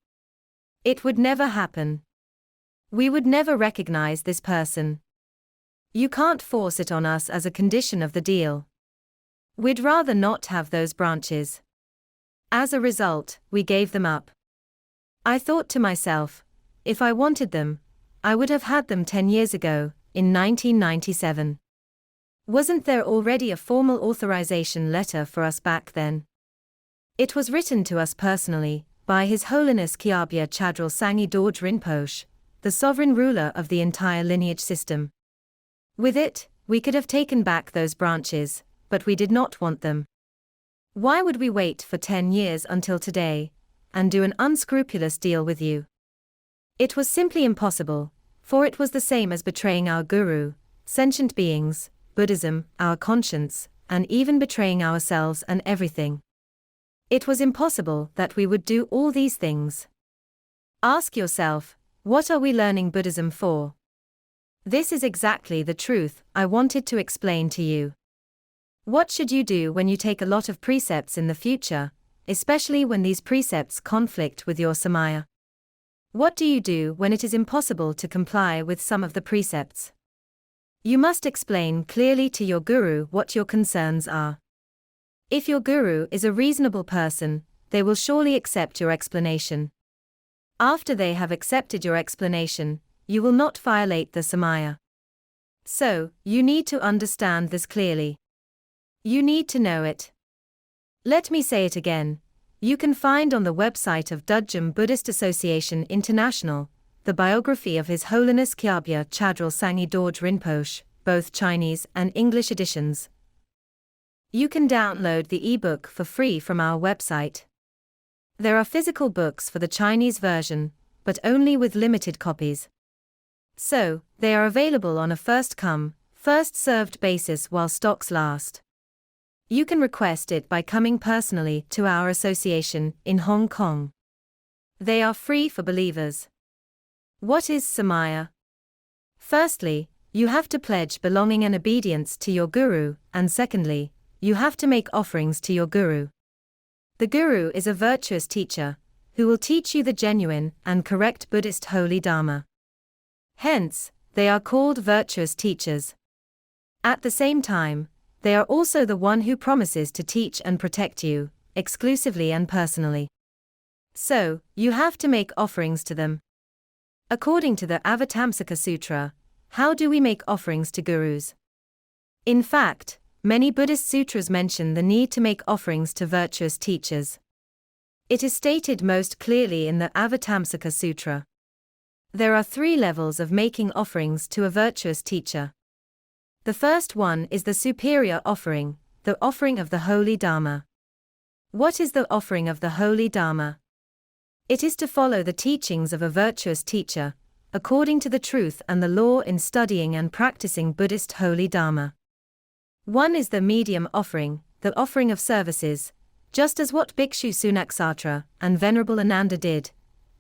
It would never happen. We would never recognize this person. You can't force it on us as a condition of the deal. We'd rather not have those branches. As a result, we gave them up. I thought to myself, if I wanted them, I would have had them 10 years ago, in 1997. Wasn't there already a formal authorization letter for us back then? It was written to us personally, by His Holiness Kyabya Chadral Sangye Dorje Rinpoche, the sovereign ruler of the entire lineage system. With it, we could have taken back those branches, but we did not want them. Why would we wait for 10 years until today, and do an unscrupulous deal with you? It was simply impossible, for it was the same as betraying our guru, sentient beings, Buddhism, our conscience, and even betraying ourselves and everything. It was impossible that we would do all these things. Ask yourself, what are we learning Buddhism for? This is exactly the truth I wanted to explain to you. What should you do when you take a lot of precepts in the future, especially when these precepts conflict with your samaya? What do you do when it is impossible to comply with some of the precepts? You must explain clearly to your guru what your concerns are. If your guru is a reasonable person, they will surely accept your explanation. After they have accepted your explanation, you will not violate the samaya. So, you need to understand this clearly. You need to know it. Let me say it again. You can find on the website of Dudjom Buddhist Association International the biography of His Holiness Kyabya Chadral Sangye Dorje Rinpoche, both Chinese and English editions. You can download the ebook for free from our website. There are physical books for the Chinese version, but only with limited copies. So, they are available on a first-come, first-served basis while stocks last. You can request it by coming personally to our association in Hong Kong. They are free for believers. What is Samaya? Firstly, you have to pledge belonging and obedience to your guru, and secondly, you have to make offerings to your guru. The guru is a virtuous teacher, who will teach you the genuine and correct Buddhist holy Dharma. Hence, they are called virtuous teachers. At the same time, they are also the one who promises to teach and protect you, exclusively and personally. So, you have to make offerings to them. According to the Avatamsaka Sutra, how do we make offerings to gurus? In fact, many Buddhist sutras mention the need to make offerings to virtuous teachers. It is stated most clearly in the Avatamsaka Sutra. There are 3 levels of making offerings to a virtuous teacher. The first one is the superior offering, the offering of the Holy Dharma. What is the offering of the Holy Dharma? It is to follow the teachings of a virtuous teacher, according to the truth and the law in studying and practicing Buddhist holy Dharma. One is the medium offering, the offering of services, just as what Bhikshu Sunaksatra and Venerable Ananda did,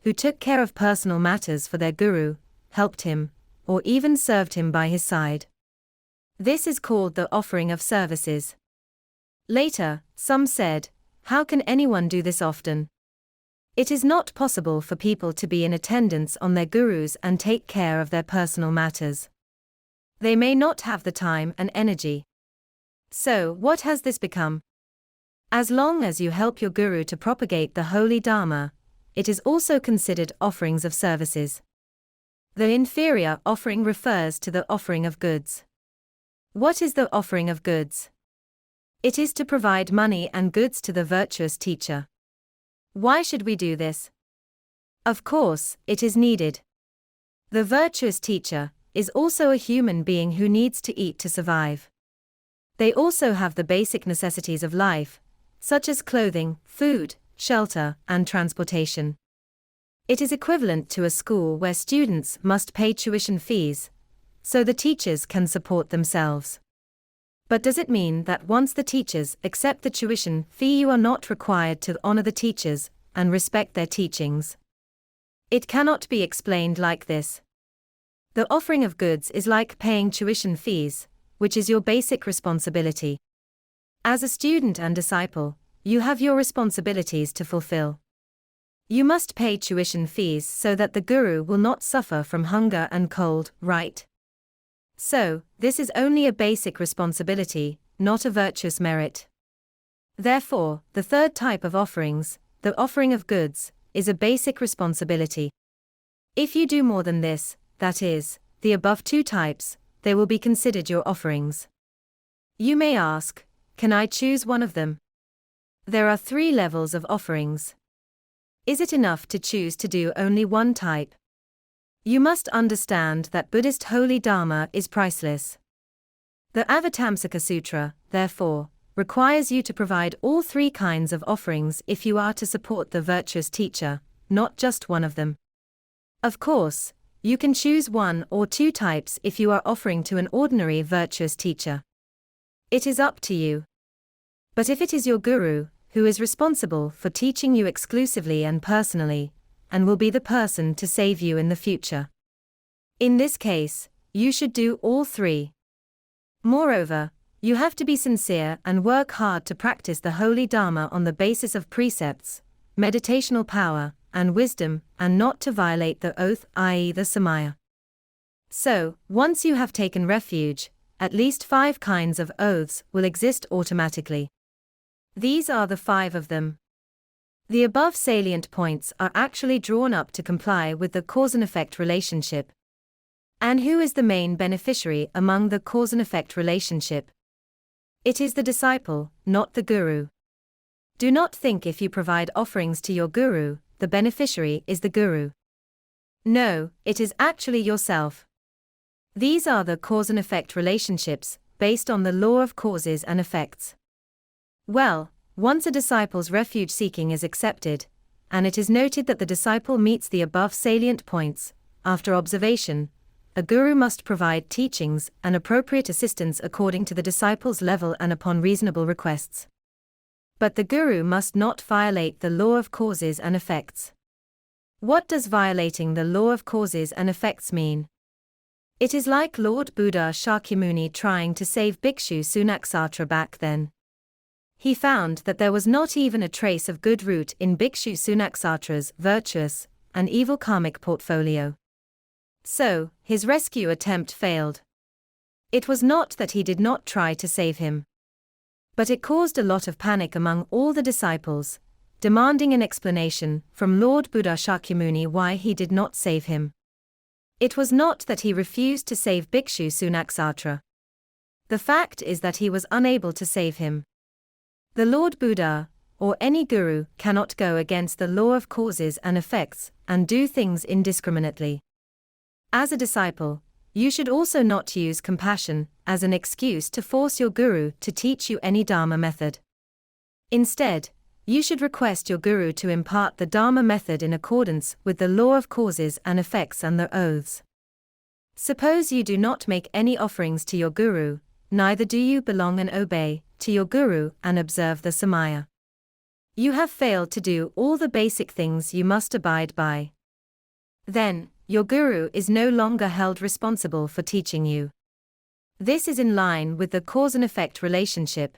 who took care of personal matters for their guru, helped him, or even served him by his side. This is called the offering of services. Later, some said, how can anyone do this often? It is not possible for people to be in attendance on their gurus and take care of their personal matters. They may not have the time and energy. So, what has this become? As long as you help your guru to propagate the holy Dharma, it is also considered offerings of services. The inferior offering refers to the offering of goods. What is the offering of goods? It is to provide money and goods to the virtuous teacher. Why should we do this? Of course, it is needed. The virtuous teacher is also a human being who needs to eat to survive. They also have the basic necessities of life, such as clothing, food, shelter, and transportation. It is equivalent to a school where students must pay tuition fees, so the teachers can support themselves. But does it mean that once the teachers accept the tuition fee, you are not required to honor the teachers and respect their teachings? It cannot be explained like this. The offering of goods is like paying tuition fees, which is your basic responsibility. As a student and disciple, you have your responsibilities to fulfill. You must pay tuition fees so that the guru will not suffer from hunger and cold, right? So, this is only a basic responsibility, not a virtuous merit. Therefore, the third type of offerings, the offering of goods, is a basic responsibility. If you do more than this, that is, the above 2 types, they will be considered your offerings. You may ask, can I choose one of them? There are 3 levels of offerings. Is it enough to choose to do only one type? You must understand that Buddhist holy Dharma is priceless. The Avatamsaka Sutra, therefore, requires you to provide all 3 kinds of offerings if you are to support the virtuous teacher, not just one of them. Of course, you can choose 1 or 2 types if you are offering to an ordinary virtuous teacher. It is up to you. But if it is your guru, who is responsible for teaching you exclusively and personally, and will be the person to save you in the future, in this case, you should do all 3. Moreover, you have to be sincere and work hard to practice the holy Dharma on the basis of precepts, meditational power, and wisdom, and not to violate the oath, i.e. the Samaya. So, once you have taken refuge, at least 5 kinds of oaths will exist automatically. These are the 5 of them. The above salient points are actually drawn up to comply with the cause and effect relationship. And who is the main beneficiary among the cause and effect relationship? It is the disciple, not the guru. Do not think if you provide offerings to your guru, the beneficiary is the guru. No, it is actually yourself. These are the cause and effect relationships, based on the law of causes and effects. Well, once a disciple's refuge seeking is accepted, and it is noted that the disciple meets the above salient points, after observation, a guru must provide teachings and appropriate assistance according to the disciple's level and upon reasonable requests. But the guru must not violate the law of causes and effects. What does violating the law of causes and effects mean? It is like Lord Buddha Shakyamuni trying to save Bhikshu Sunaksatra back then. He found that there was not even a trace of good root in Bhikshu Sunaksatra's virtuous and evil karmic portfolio. So, his rescue attempt failed. It was not that he did not try to save him, but it caused a lot of panic among all the disciples, demanding an explanation from Lord Buddha Shakyamuni why he did not save him. It was not that he refused to save Bhikshu Sunaksatra. The fact is that he was unable to save him. The Lord Buddha, or any guru, cannot go against the law of causes and effects and do things indiscriminately. As a disciple, you should also not use compassion as an excuse to force your guru to teach you any Dharma method. Instead, you should request your guru to impart the Dharma method in accordance with the law of causes and effects and the oaths. Suppose you do not make any offerings to your guru, neither do you belong and obey to your guru and observe the Samaya. You have failed to do all the basic things you must abide by. Then, your guru is no longer held responsible for teaching you. This is in line with the cause and effect relationship.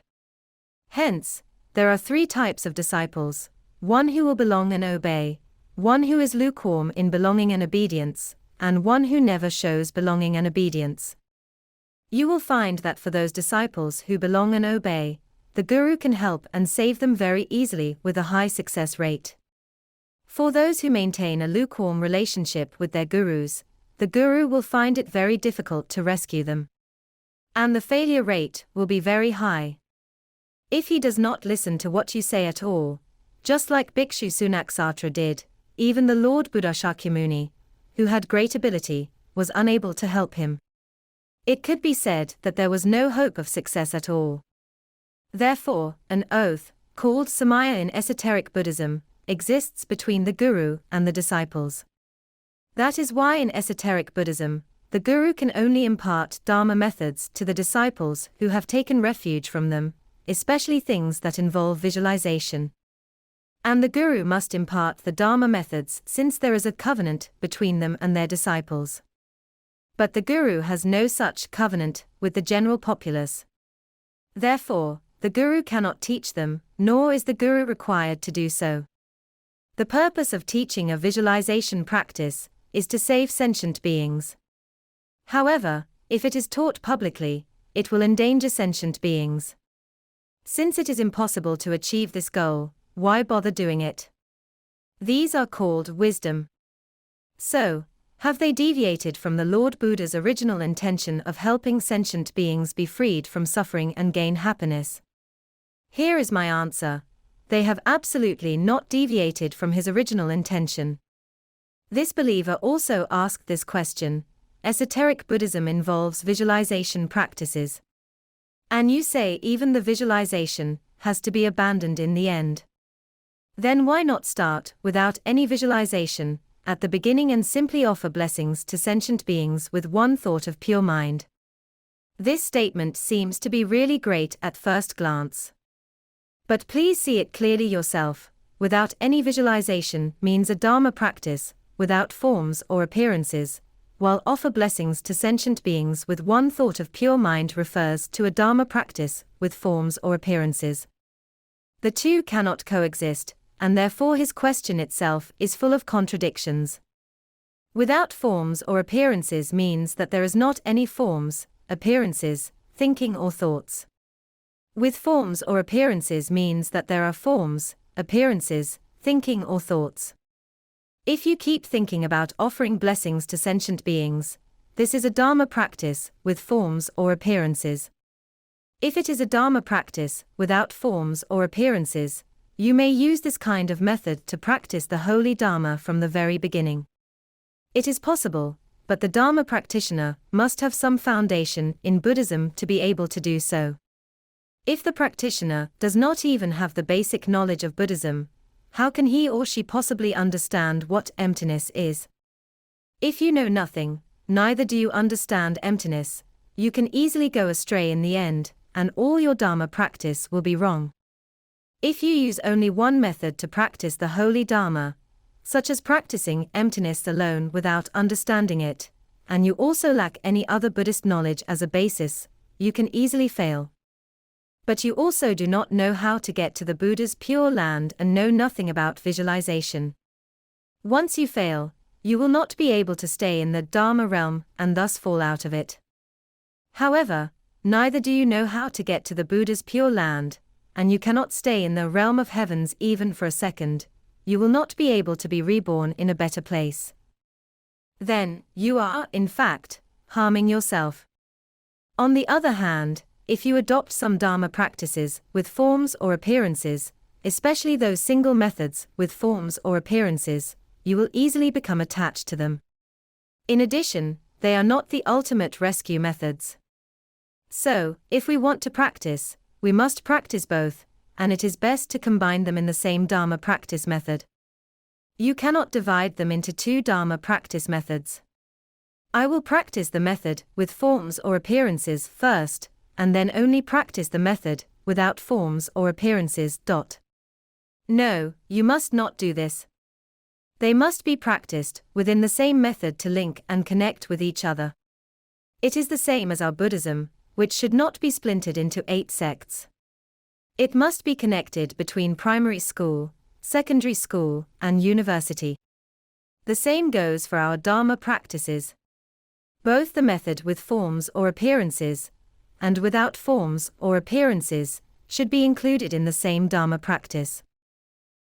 Hence, there are three types of disciples: one who will belong and obey, one who is lukewarm in belonging and obedience, and one who never shows belonging and obedience. You will find that for those disciples who belong and obey, the guru can help and save them very easily with a high success rate. For those who maintain a lukewarm relationship with their gurus, the guru will find it very difficult to rescue them. And the failure rate will be very high. If he does not listen to what you say at all, just like Bhikshu Sunaksatra did, even the Lord Buddha Shakyamuni, who had great ability, was unable to help him. It could be said that there was no hope of success at all. Therefore, an oath, called Samaya in esoteric Buddhism, exists between the guru and the disciples. That is why in esoteric Buddhism, the guru can only impart Dharma methods to the disciples who have taken refuge from them, especially things that involve visualization. And the guru must impart the Dharma methods since there is a covenant between them and their disciples. But the guru has no such covenant with the general populace. Therefore, the guru cannot teach them, nor is the guru required to do so. The purpose of teaching a visualization practice is to save sentient beings. However, if it is taught publicly, it will endanger sentient beings. Since it is impossible to achieve this goal, why bother doing it? These are called wisdom. So, have they deviated from the Lord Buddha's original intention of helping sentient beings be freed from suffering and gain happiness? Here is my answer: they have absolutely not deviated from his original intention. This believer also asked this question: esoteric Buddhism involves visualization practices. And you say even the visualization has to be abandoned in the end. Then why not start without any visualization at the beginning and simply offer blessings to sentient beings with one thought of pure mind? This statement seems to be really great at first glance. But please see it clearly yourself. Without any visualization means a Dharma practice, without forms or appearances, while offer blessings to sentient beings with one thought of pure mind refers to a Dharma practice with forms or appearances. The two cannot coexist, and therefore his question itself is full of contradictions. Without forms or appearances means that there is not any forms, appearances, thinking or thoughts. With forms or appearances means that there are forms, appearances, thinking or thoughts. If you keep thinking about offering blessings to sentient beings, this is a Dharma practice with forms or appearances. If it is a Dharma practice without forms or appearances, you may use this kind of method to practice the holy Dharma from the very beginning. It is possible, but the Dharma practitioner must have some foundation in Buddhism to be able to do so. If the practitioner does not even have the basic knowledge of Buddhism, how can he or she possibly understand what emptiness is? If you know nothing, neither do you understand emptiness, you can easily go astray in the end, and all your Dharma practice will be wrong. If you use only one method to practice the holy Dharma, such as practicing emptiness alone without understanding it, and you also lack any other Buddhist knowledge as a basis, you can easily fail. But you also do not know how to get to the Buddha's Pure Land and know nothing about visualization. Once you fail, you will not be able to stay in the Dharma realm and thus fall out of it. However, neither do you know how to get to the Buddha's Pure Land, and you cannot stay in the realm of heavens even for a second. You will not be able to be reborn in a better place. Then, you are, in fact, harming yourself. On the other hand, if you adopt some Dharma practices with forms or appearances, especially those single methods with forms or appearances, you will easily become attached to them. In addition, they are not the ultimate rescue methods. So, if we want to practice, we must practice both, and it is best to combine them in the same Dharma practice method. You cannot divide them into two Dharma practice methods. I will practice the method with forms or appearances first, and then only practice the method without forms or appearances. No, you must not do this. They must be practiced within the same method to link and connect with each other. It is the same as our Buddhism, which should not be splintered into 8 sects. It must be connected between primary school, secondary school, and university. The same goes for our Dharma practices. Both the method with forms or appearances, and without forms or appearances, should be included in the same Dharma practice.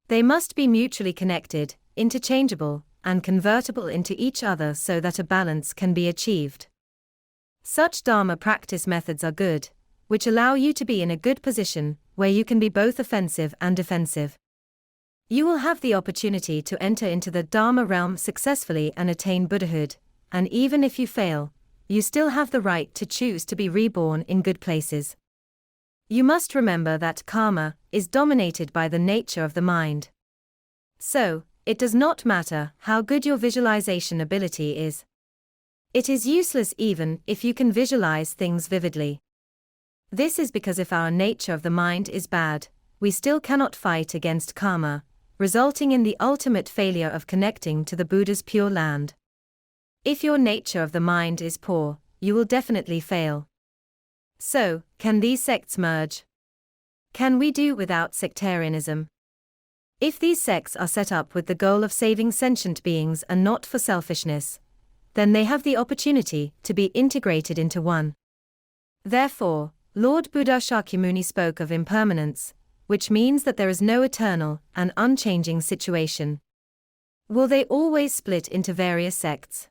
They must be mutually connected, interchangeable, and convertible into each other so that a balance can be achieved. Such Dharma practice methods are good, which allow you to be in a good position, where you can be both offensive and defensive. You will have the opportunity to enter into the Dharma realm successfully and attain Buddhahood, and even if you fail, you still have the right to choose to be reborn in good places. You must remember that karma is dominated by the nature of the mind. So, it does not matter how good your visualization ability is. It is useless even if you can visualize things vividly. This is because if our nature of the mind is bad, we still cannot fight against karma, resulting in the ultimate failure of connecting to the Buddha's Pure Land. If your nature of the mind is poor, you will definitely fail. So, can these sects merge? Can we do without sectarianism? If these sects are set up with the goal of saving sentient beings and not for selfishness, then they have the opportunity to be integrated into one. Therefore, Lord Buddha Shakyamuni spoke of impermanence, which means that there is no eternal and unchanging situation. Will they always split into various sects?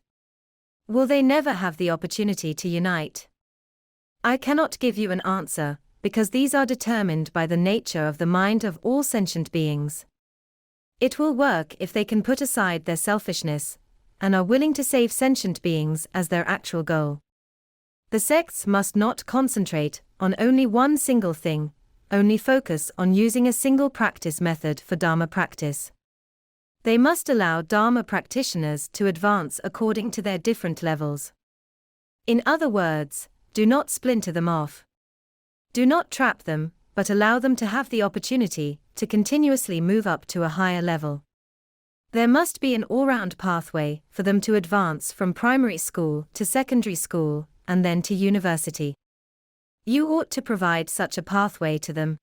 Will they never have the opportunity to unite? I cannot give you an answer, because these are determined by the nature of the mind of all sentient beings. It will work if they can put aside their selfishness, and are willing to save sentient beings as their actual goal. The sects must not concentrate on only one single thing, only focus on using a single practice method for Dharma practice. They must allow Dharma practitioners to advance according to their different levels. In other words, do not splinter them off. Do not trap them, but allow them to have the opportunity to continuously move up to a higher level. There must be an all-round pathway for them to advance from primary school to secondary school, and then to university. You ought to provide such a pathway to them.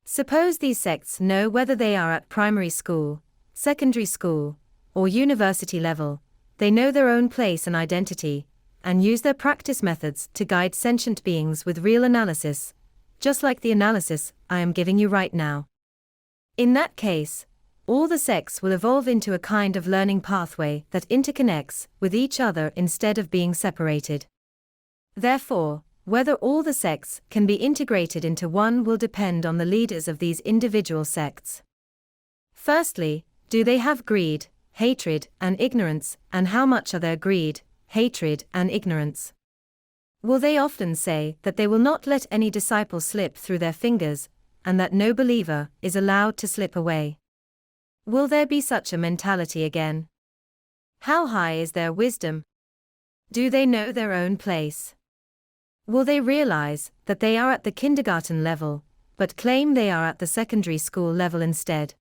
Suppose these sects know whether they are at primary school, secondary school, or university level, they know their own place and identity, and use their practice methods to guide sentient beings with real analysis, just like the analysis I am giving you right now. In that case, all the sects will evolve into a kind of learning pathway that interconnects with each other instead of being separated. Therefore, whether all the sects can be integrated into one will depend on the leaders of these individual sects. Firstly, do they have greed, hatred, and ignorance, and how much are their greed, hatred, and ignorance? Will they often say that they will not let any disciple slip through their fingers, and that no believer is allowed to slip away? Will there be such a mentality again? How high is their wisdom? Do they know their own place? Will they realize that they are at the kindergarten level, but claim they are at the secondary school level instead?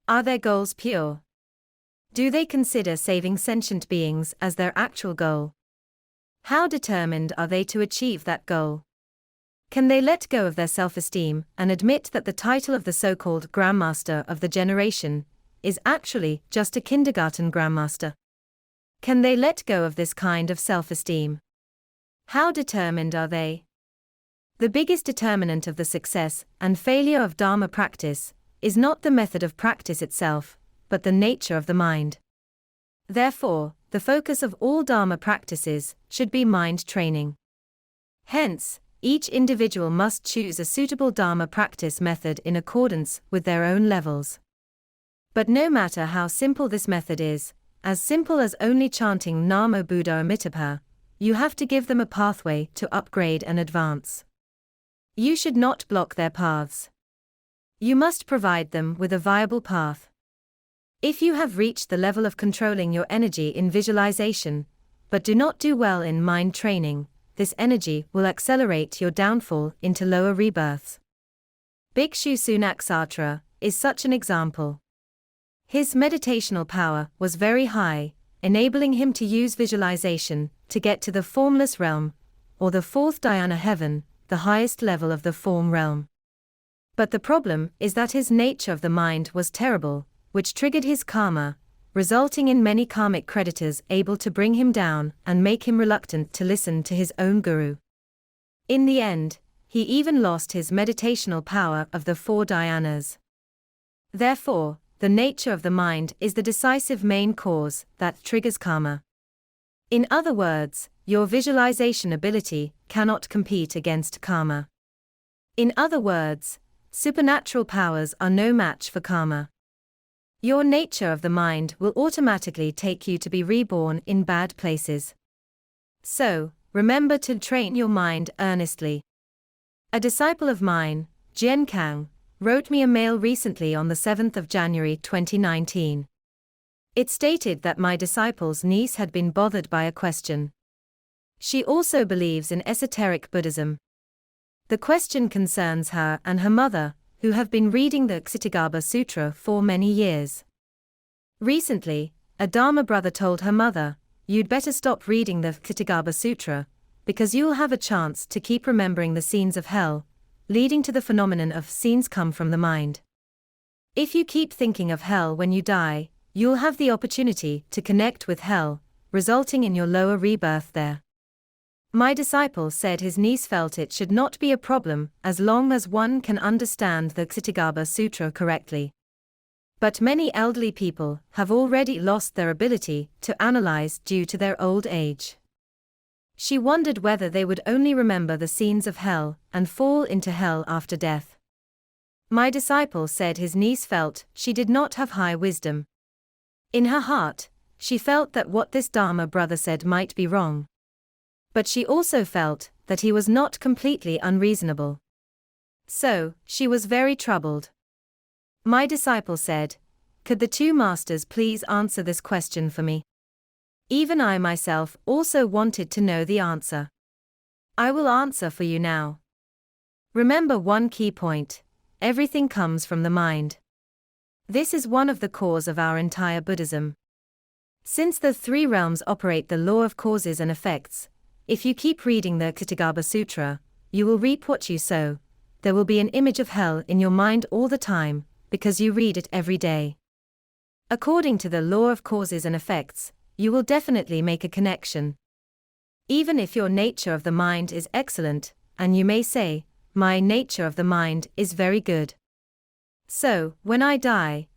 Are their goals pure? Do they consider saving sentient beings as their actual goal? How determined are they to achieve that goal? Can they let go of their self-esteem and admit that the title of the so-called Grandmaster of the generation is actually just a kindergarten Grandmaster? Can they let go of this kind of self-esteem? How determined are they? The biggest determinant of the success and failure of Dharma practice is not the method of practice itself, but the nature of the mind. Therefore, the focus of all Dharma practices should be mind training. Hence, each individual must choose a suitable Dharma practice method in accordance with their own levels. But no matter how simple this method is, as simple as only chanting Namo Buddha Amitabha, you have to give them a pathway to upgrade and advance. You should not block their paths. You must provide them with a viable path. If you have reached the level of controlling your energy in visualization, but do not do well in mind training, this energy will accelerate your downfall into lower rebirths. Bhikshu Sunaksatra is such an example. His meditational power was very high, enabling him to use visualization to get to the formless realm, or the fourth dhyana heaven, the highest level of the form realm. But the problem is that his nature of the mind was terrible, which triggered his karma, resulting in many karmic creditors able to bring him down and make him reluctant to listen to his own guru. In the end, he even lost his meditational power of the four dhyanas. Therefore, the nature of the mind is the decisive main cause that triggers karma. In other words, your visualization ability cannot compete against karma. In other words, supernatural powers are no match for karma. Your nature of the mind will automatically take you to be reborn in bad places. So, remember to train your mind earnestly. A disciple of mine, Jian Kang, wrote me a mail recently on the 7th of January 2019. It stated that my disciple's niece had been bothered by a question. She also believes in esoteric Buddhism. The question concerns her and her mother, who have been reading the Kshitigarbha Sutra for many years. Recently, a Dharma brother told her mother, "You'd better stop reading the Kshitigarbha Sutra, because you'll have a chance to keep remembering the scenes of hell, leading to the phenomenon of scenes come from the mind. If you keep thinking of hell when you die, you'll have the opportunity to connect with hell, resulting in your lower rebirth there." My disciple said his niece felt it should not be a problem as long as one can understand the Kshitigarbha Sutra correctly. But many elderly people have already lost their ability to analyze due to their old age. She wondered whether they would only remember the scenes of hell and fall into hell after death. My disciple said his niece felt she did not have high wisdom. In her heart, she felt that what this Dharma brother said might be wrong. But she also felt that he was not completely unreasonable. So, she was very troubled. My disciple said, "Could the two masters please answer this question for me?" Even I myself also wanted to know the answer. I will answer for you now. Remember one key point: everything comes from the mind. This is one of the cores of our entire Buddhism. Since the three realms operate the law of causes and effects, if you keep reading the Kshitigarbha Sutra, you will reap what you sow. There will be an image of hell in your mind all the time, because you read it every day. According to the law of causes and effects, you will definitely make a connection. Even if your nature of the mind is excellent, and you may say, "My nature of the mind is very good. So, when I die,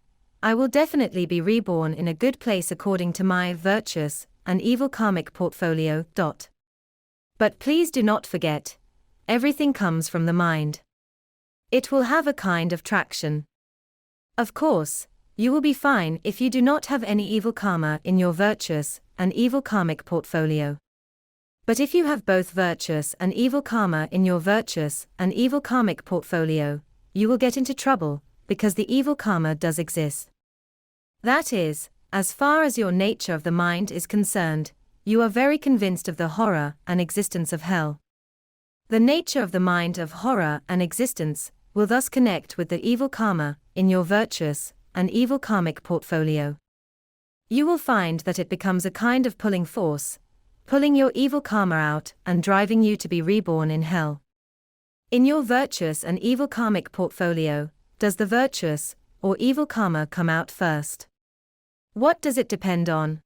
I will definitely be reborn in a good place according to my virtuous and evil karmic portfolio. But please do not forget, everything comes from the mind. It will have a kind of traction. Of course, you will be fine if you do not have any evil karma in your virtuous and evil karmic portfolio. But if you have both virtuous and evil karma in your virtuous and evil karmic portfolio, you will get into trouble, because the evil karma does exist. That is, as far as your nature of the mind is concerned, you are very convinced of the horror and existence of hell. The nature of the mind of horror and existence will thus connect with the evil karma in your virtuous and evil karmic portfolio. You will find that it becomes a kind of pulling force, pulling your evil karma out and driving you to be reborn in hell. In your virtuous and evil karmic portfolio, does the virtuous or evil karma come out first? What does it depend on?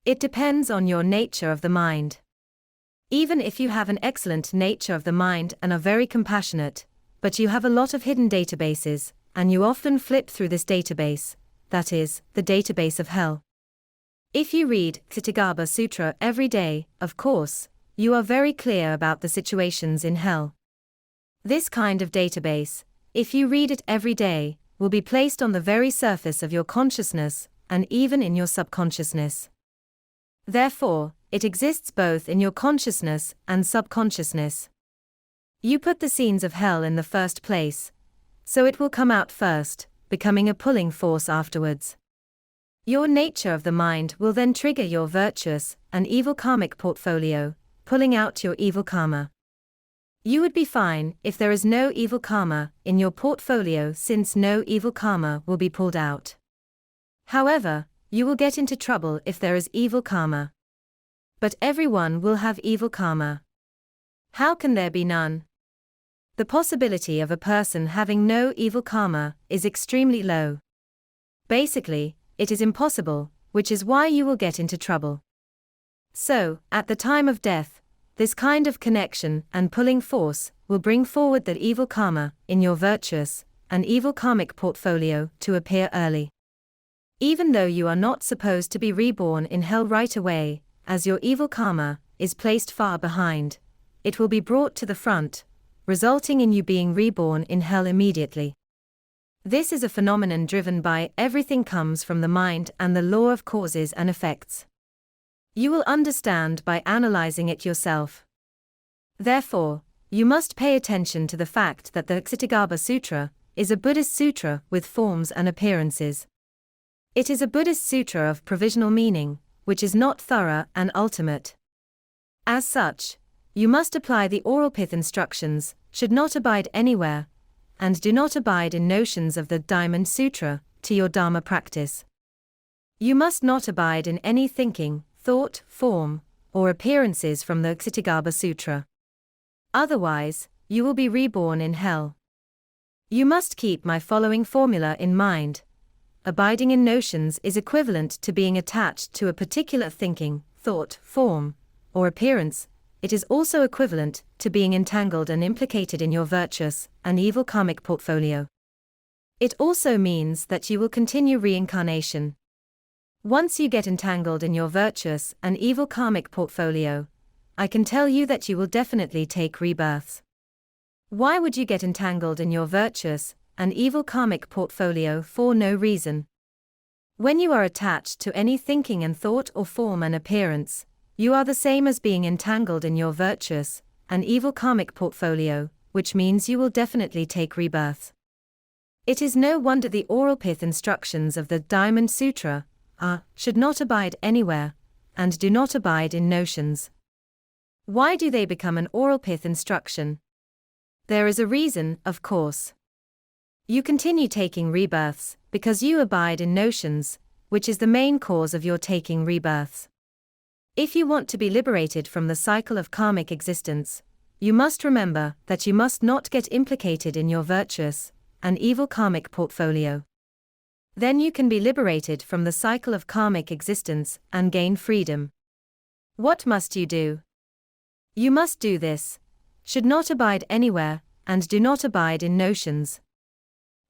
It depends on your nature of the mind. Even if you have an excellent nature of the mind and are very compassionate, but you have a lot of hidden databases, and you often flip through this database, that is, the database of hell. If you read Kshitigarbha Sutra every day, of course, you are very clear about the situations in hell. This kind of database, if you read it every day, will be placed on the very surface of your consciousness, and even in your subconsciousness. Therefore, it exists both in your consciousness and subconsciousness. You put the scenes of hell in the first place, so it will come out first, becoming a pulling force afterwards. Your nature of the mind will then trigger your virtuous and evil karmic portfolio, pulling out your evil karma. You would be fine if there is no evil karma in your portfolio, since no evil karma will be pulled out. However, you will get into trouble if there is evil karma. But everyone will have evil karma. How can there be none? The possibility of a person having no evil karma is extremely low. Basically, it is impossible, which is why you will get into trouble. So, at the time of death, this kind of connection and pulling force will bring forward that evil karma in your virtuous and evil karmic portfolio to appear early. Even though you are not supposed to be reborn in hell right away, as your evil karma is placed far behind, it will be brought to the front, resulting in you being reborn in hell immediately. This is a phenomenon driven by everything comes from the mind and the law of causes and effects. You will understand by analyzing it yourself. Therefore, you must pay attention to the fact that the Kshitigarbha Sutra is a Buddhist sutra with forms and appearances. It is a Buddhist sutra of provisional meaning, which is not thorough and ultimate. As such, you must apply the oral pith instructions, should not abide anywhere, and do not abide in notions of the Diamond Sutra, to your Dharma practice. You must not abide in any thinking, thought, form, or appearances from the Kshitigarbha Sutra. Otherwise, you will be reborn in hell. You must keep my following formula in mind. Abiding in notions is equivalent to being attached to a particular thinking, thought, form, or appearance. It is also equivalent to being entangled and implicated in your virtuous and evil karmic portfolio. It also means that you will continue reincarnation. Once you get entangled in your virtuous and evil karmic portfolio, I can tell you that you will definitely take rebirths. Why would you get entangled in your virtuous and evil karmic portfolio for no reason? When you are attached to any thinking and thought or form and appearance, you are the same as being entangled in your virtuous and evil karmic portfolio, which means you will definitely take rebirth. It is no wonder the oral pith instructions of the Diamond Sutra are, should not abide anywhere, and do not abide in notions. Why do they become an oral pith instruction? There is a reason, of course. You continue taking rebirths because you abide in notions, which is the main cause of your taking rebirths. If you want to be liberated from the cycle of karmic existence, you must remember that you must not get implicated in your virtuous and evil karmic portfolio. Then you can be liberated from the cycle of karmic existence and gain freedom. What must you do? You must do this: should not abide anywhere, and do not abide in notions.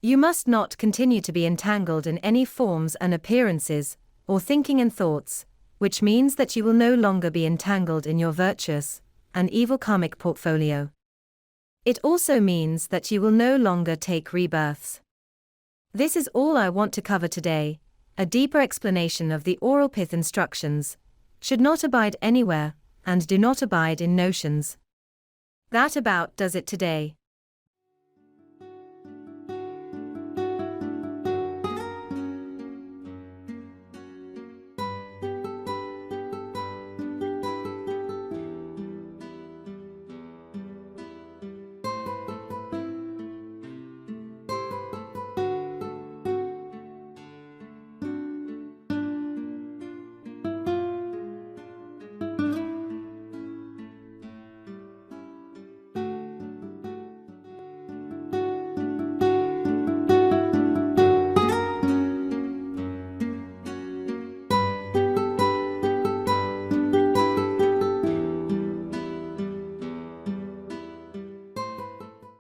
You must not continue to be entangled in any forms and appearances, or thinking and thoughts, which means that you will no longer be entangled in your virtuous and evil karmic portfolio. It also means that you will no longer take rebirths. This is all I want to cover today. A deeper explanation of the oral pith instructions should not abide anywhere, and do not abide in notions. That about does it today.